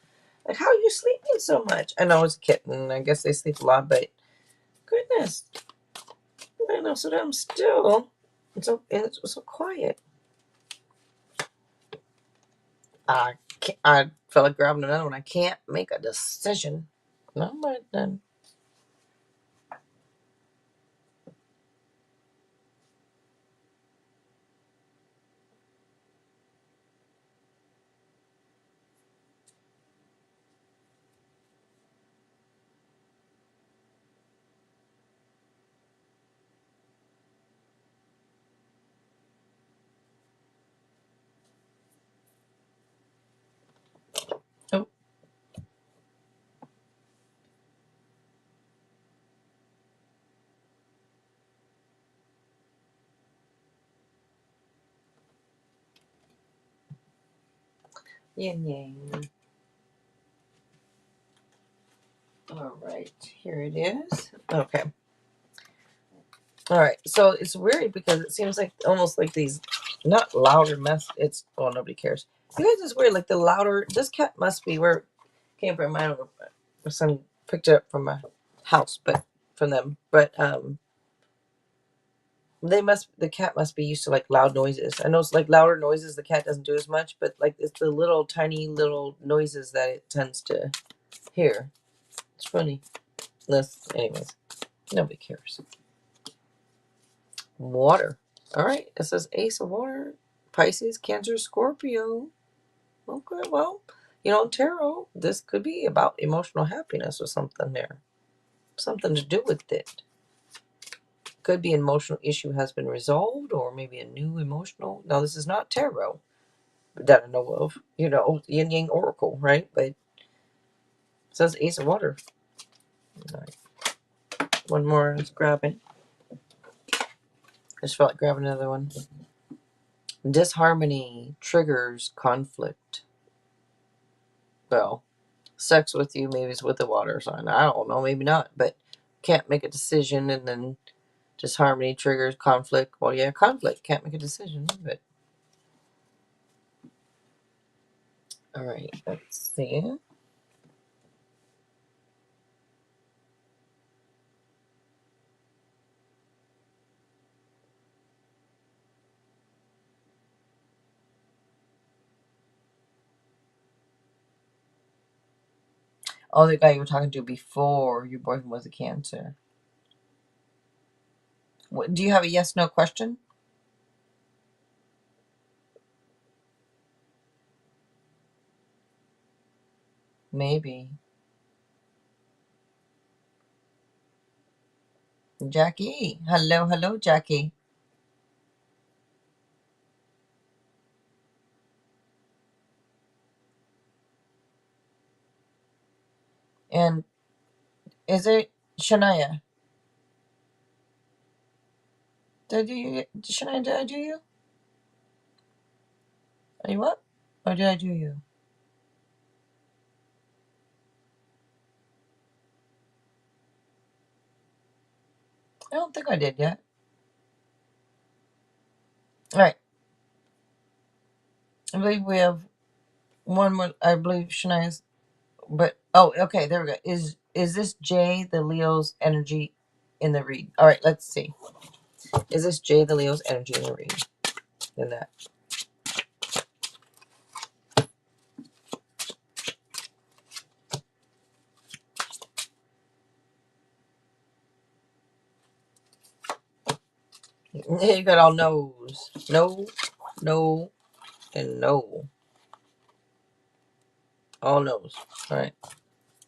Like, how are you sleeping so much? I know it's a kitten. I guess they sleep a lot, but goodness, I know so damn still. It's so quiet. I felt like grabbing another one. I can't make a decision. No, but then. Oh, yin yang. All right, here it is. Okay. All right, so it's weird because it seems like almost like these, not louder mess. It's well, nobody cares. You guys, it's weird. Like the louder, this cat must be where it came from. I don't know. My son picked it up from my house, but from them. But the cat must be used to like loud noises. I know it's like louder noises. The cat doesn't do as much, but like it's the little tiny little noises that it tends to hear. It's funny. Anyways, nobody cares. Water. All right. It says Ace of Water, Pisces, Cancer, Scorpio. Okay, well, tarot, this could be about emotional happiness or something there. Something to do with it. Could be an emotional issue has been resolved or maybe a new emotional. Now, this is not tarot that I know of, yin yang oracle, right? But says Ace of Water. Right. One more. Let's grab it. Just felt like grabbing another one. Disharmony triggers conflict. Well, sex with you maybe is with the water sign. I don't know, maybe not, but can't make a decision, and then disharmony triggers conflict. Well, yeah, conflict. Can't make a decision, but all right. Let's see. Oh, the guy you were talking to before your boyfriend was a Cancer. What, do you have a yes/no question? Maybe. Jackie. Hello, hello, Jackie. And is it Shania? Did I do you? Shania, did I do you? Are you up? Or did I do you? I don't think I did yet. All right. I believe we have one more. I believe Shania's. But oh, okay. There we go. Is this Jay the Leo's energy in the read? All right. Let's see. Is this Jay the Leo's energy in the read? In that. You got all no's. No, no, and no. All no's. All right.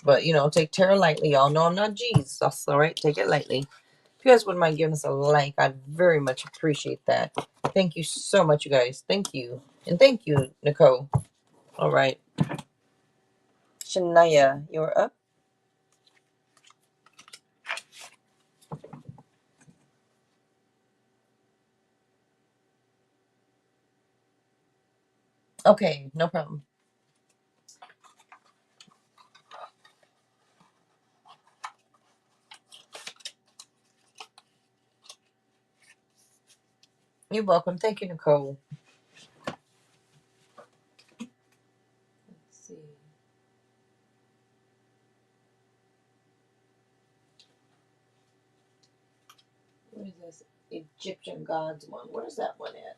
But, take tarot lightly. Y'all know I'm not Jesus. All right. Take it lightly. If you guys wouldn't mind giving us a like, I'd very much appreciate that. Thank you so much, you guys. Thank you. And thank you, Nicole. All right. Shania, you're up. Okay. No problem. You're welcome. Thank you, Nicole. Let's see. What is this? Egyptian gods one. What is that one at?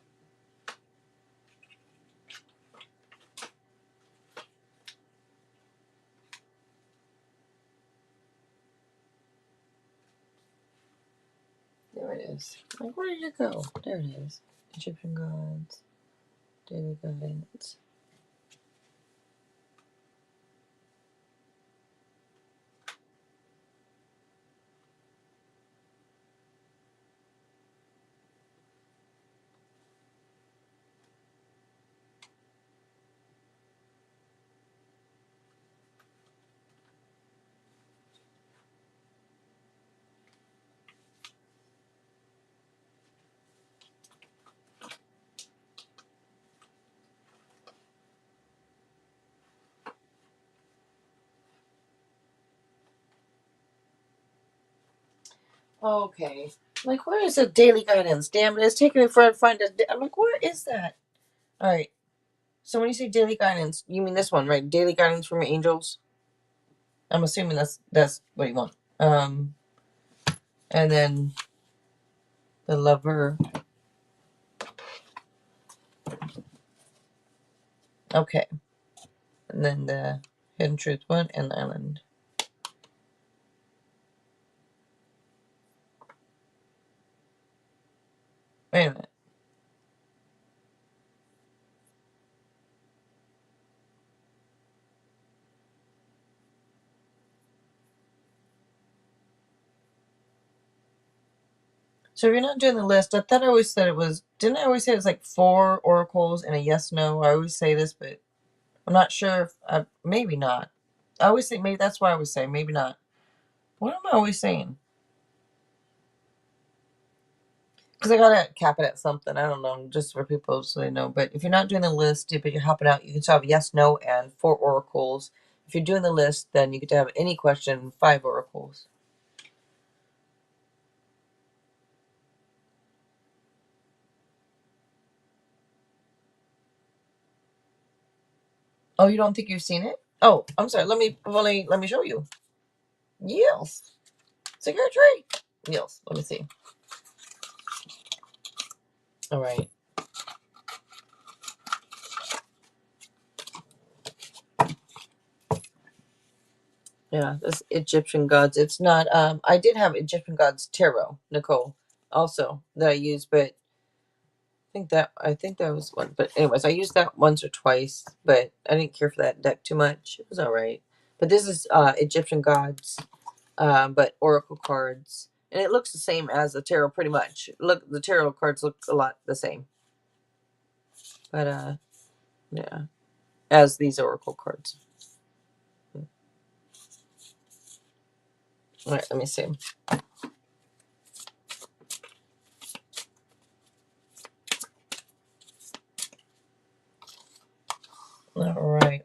There it is. Like, where did it go? There it is. Egyptian gods. Daily guidance. Okay. Like, where is the daily guidance? Damn it, it's taking me forever to find it. I'm like, where is that? All right. So when you say daily guidance, you mean this one, right? Daily guidance from your angels. I'm assuming that's what you want. And then the lover. Okay. And then the hidden truth one and the island. Wait a minute. So if you're not doing the list, I thought I always said it was. Didn't I always say it was like 4 oracles and a yes no? I always say this, but I'm not sure if maybe not. I always say maybe that's what I was saying. Maybe not. What am I always saying? Because I gotta cap it at something. I don't know, just for people so they know. But if you're not doing the list, but you're helping out, you can still have yes, no, and 4 oracles. If you're doing the list, then you get to have any question, 5 oracles. Oh, you don't think you've seen it? Oh, I'm sorry. Let me show you. Yes. Secretary. Yes. Let me see. All right. Yeah, this Egyptian gods. It's not. I did have Egyptian gods tarot, Nicole, also that I used, but I think that was one. But anyways, I used that once or twice, but I didn't care for that deck too much. It was all right. But this is Egyptian gods, but oracle cards, and it looks the same as the tarot pretty much. Look, the tarot cards look a lot the same, but yeah, as these oracle cards. All right, let me see. All right,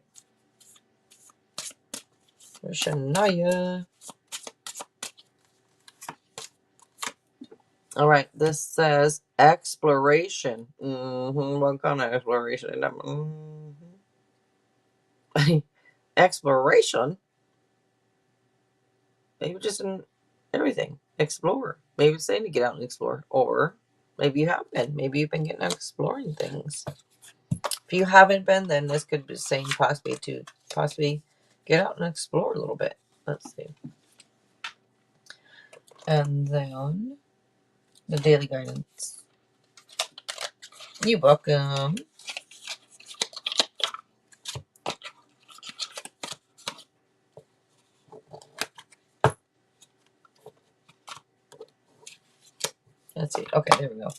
Shania. All right, this says exploration. What kind of exploration? Exploration? Maybe just in everything. Explore. Maybe it's saying to get out and explore. Or maybe you have been. Maybe you've been getting out exploring things. If you haven't been, then this could be saying possibly get out and explore a little bit. Let's see. And then the daily guidance. You welcome. Let's see. Okay, there we go.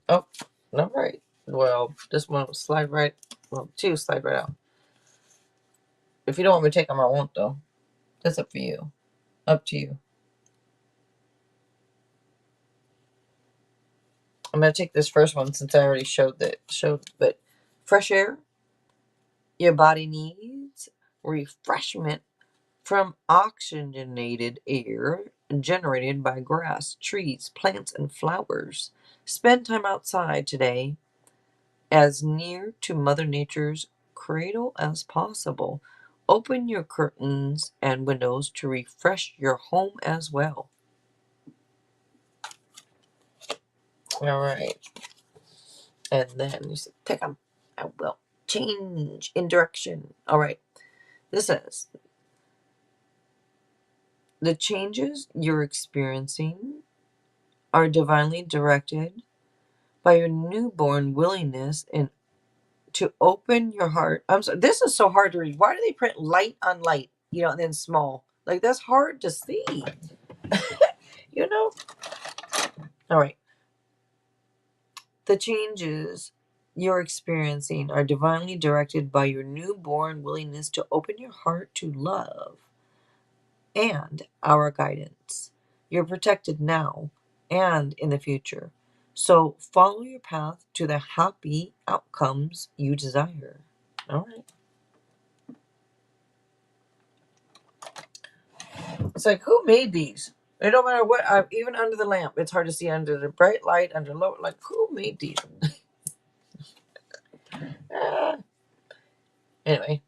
Oh, not right. Well, this one will slide right. Well, two slide right out. If you don't want me to take them, I won't, though. That's up for you. Up to you. I'm gonna take this first one since I already but fresh air. Your body needs refreshment from oxygenated air generated by grass, trees, plants, and flowers. Spend time outside today as near to Mother Nature's cradle as possible. Open your curtains and windows to refresh your home as well. All right. And then you say, take them. I will change in direction. All right. This says the changes you're experiencing are divinely directed by your newborn willingness and to open your heart. I'm sorry, this is so hard to read. Why do they print light on light, and then small? Like that's hard to see, you know? All right. The changes you're experiencing are divinely directed by your newborn willingness to open your heart to love and our guidance. You're protected now and in the future. So follow your path to the happy outcomes you desire. All right. It's like, who made these? It don't matter what, even under the lamp, it's hard to see under the bright light, under low. Like, who made these? Ah. Anyway.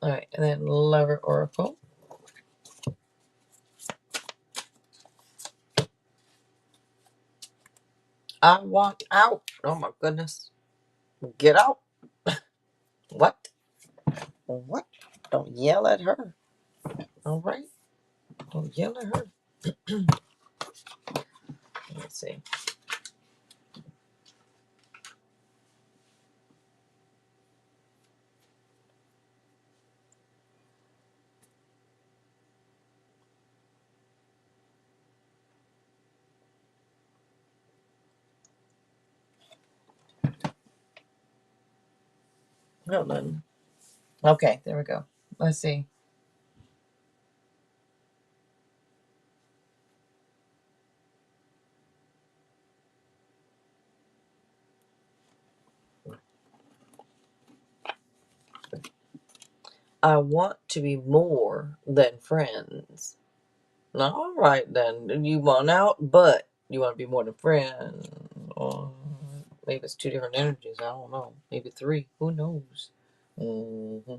All right. And then Lover Oracle. I want out. Oh my goodness. Get out. What? What? Don't yell at her. All right. Don't yell at her. Let's see. Hold on. Okay, there we go. Let's see. I want to be more than friends. All right, then. You want out, but you want to be more than friends. Or maybe it's two different energies. I don't know. Maybe three. Who knows? Mm-hmm.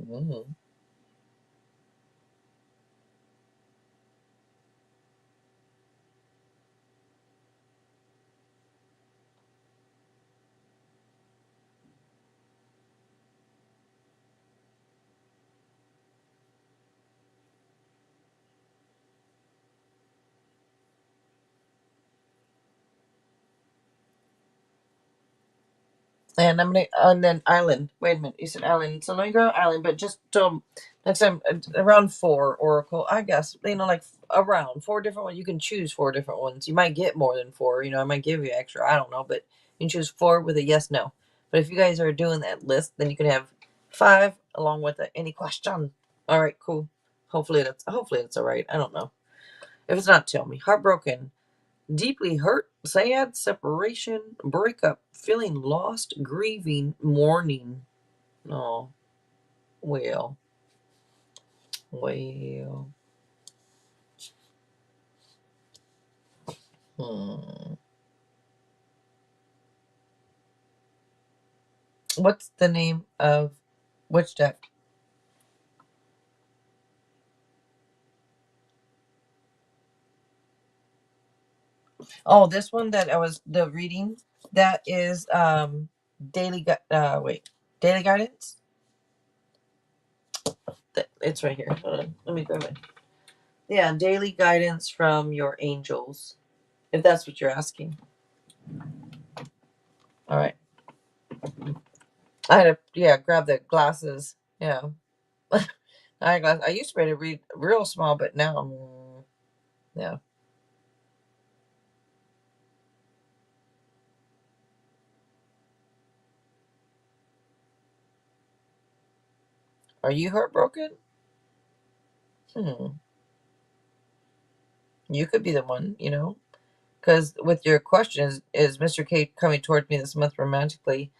Mm-hmm. And I'm gonna, and then island. Wait a minute, you said island. So let me go island, but just next time around four oracle. I guess like around four different ones. You can choose four different ones. You might get more than four. I might give you extra. I don't know, but you can choose four with a yes no. But if you guys are doing that list, then you can have five along with any question. All right, cool. Hopefully that's all right. I don't know. If it's not, tell me. Heartbroken. Deeply hurt, sad, separation, breakup, feeling lost, grieving, mourning. Oh, well, well. Hmm. What's the name of which deck? Oh, this one that I was the reading. That is daily guidance. It's right here. Hold on, let me grab it. Yeah, daily guidance from your angels. If that's what you're asking. All right. I had to grab the glasses. Yeah. I used to be able to read real small, but now yeah. Are you heartbroken? Hmm. You could be the one. Because with your question, is Mr. K coming towards me this month romantically?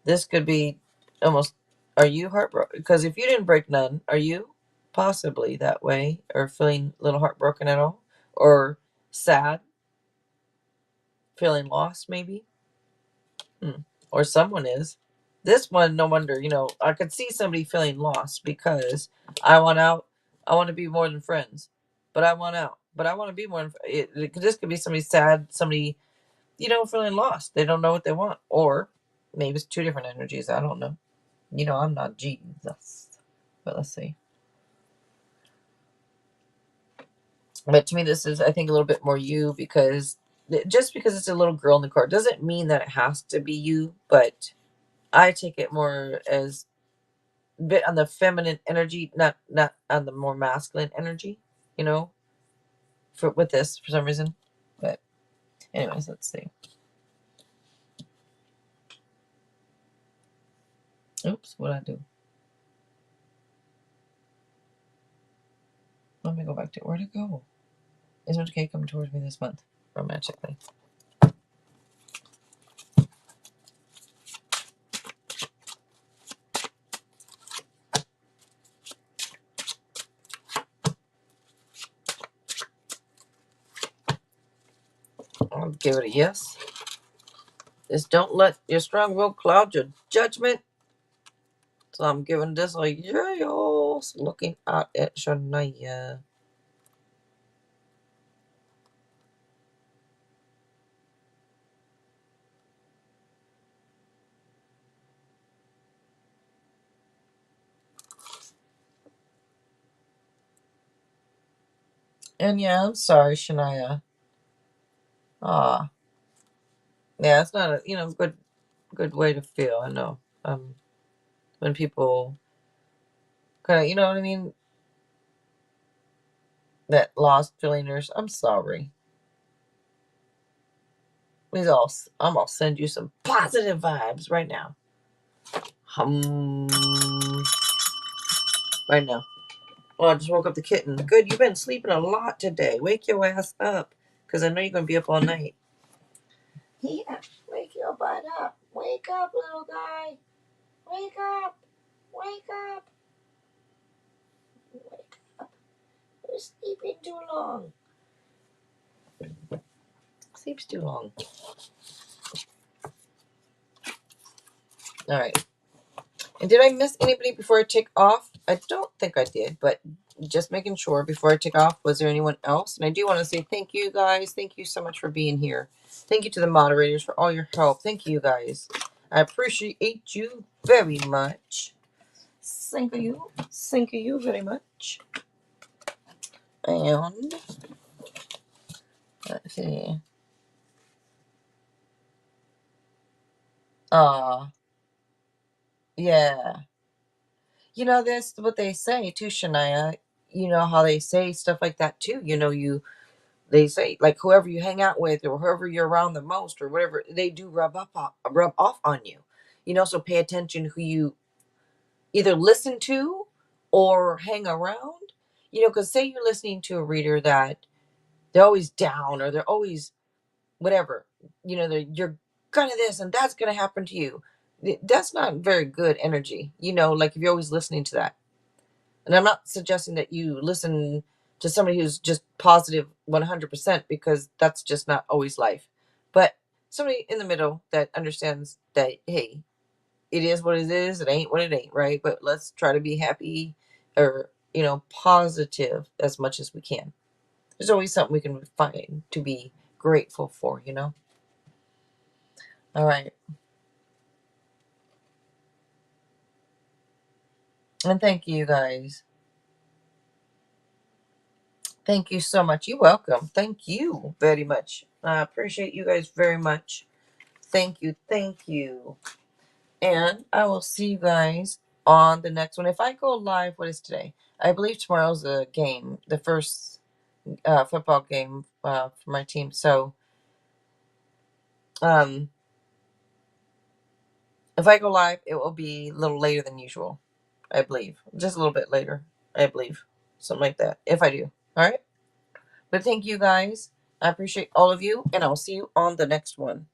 This could be almost. Are you heartbroken? Because if you didn't break none, are you possibly that way or feeling a little heartbroken at all, or sad, feeling lost maybe? Hmm. Or someone is. This one, no wonder, I could see somebody feeling lost because I want out. I want to be more than friends, but I want out. But I want to be more than this could be somebody sad, somebody, feeling lost. They don't know what they want. Or maybe it's two different energies. I don't know. I'm not Jesus. But let's see. But to me, this is, I think, a little bit more you because just because it's a little girl in the card doesn't mean that it has to be you, but I take it more as a bit on the feminine energy, not on the more masculine energy, you know, for with this for some reason. But anyways, let's see. Oops, what did I do? Let me go back to where'd it go? Is Mr. K coming towards me this month romantically? I'll give it a yes. Just don't let your strong will cloud your judgment. So I'm giving this a yes. Looking out at Shania. And yeah, I'm sorry, Shania. Ah, yeah, it's not a good way to feel. I know. When people kind of, you know what I mean, that lost feelingers. I'm sorry. I'm gonna send you some positive vibes right now. Hum. Right now. Oh, I just woke up the kitten. Good, you've been sleeping a lot today. Wake your ass up, because I know you're going to be up all night. Yeah, wake your butt up. Wake up, little guy. Wake up. Wake up. Wake up. You're sleeping too long. Sleeps too long. All right. And did I miss anybody before I take off? I don't think I did, but just making sure before I take off, was there anyone else? And I do want to say thank you guys. Thank you so much for being here. Thank you to the moderators for all your help. Thank you guys. I appreciate you very much. Thank you. Thank you very much. And let's see. Yeah. You know, that's what they say too, Shania. You know how they say stuff like that too. You know, they say like whoever you hang out with or whoever you're around the most or whatever, they do rub off on you. You know, so pay attention who you either listen to or hang around. You know, because say you're listening to a reader that they're always down or they're always whatever. You know, you're gonna this and that's gonna happen to you. That's not very good energy. You know, like if you're always listening to that. And I'm not suggesting that you listen to somebody who's just positive 100% because that's just not always life. But somebody in the middle that understands that, hey, it is what it is. It ain't what it ain't, right? But let's try to be happy or, you know, positive as much as we can. There's always something we can find to be grateful for, you know? All right. And thank you guys. Thank you so much. You're welcome. Thank you very much. I appreciate you guys very much. Thank you. Thank you. And I will see you guys on the next one. If I go live, what is today? I believe tomorrow's a game, the first football game for my team. So um, if I go live, it will be a little later than usual, I believe. Just a little bit later, I believe. Something like that, if I do. All right? But thank you guys. I appreciate all of you, and I'll see you on the next one.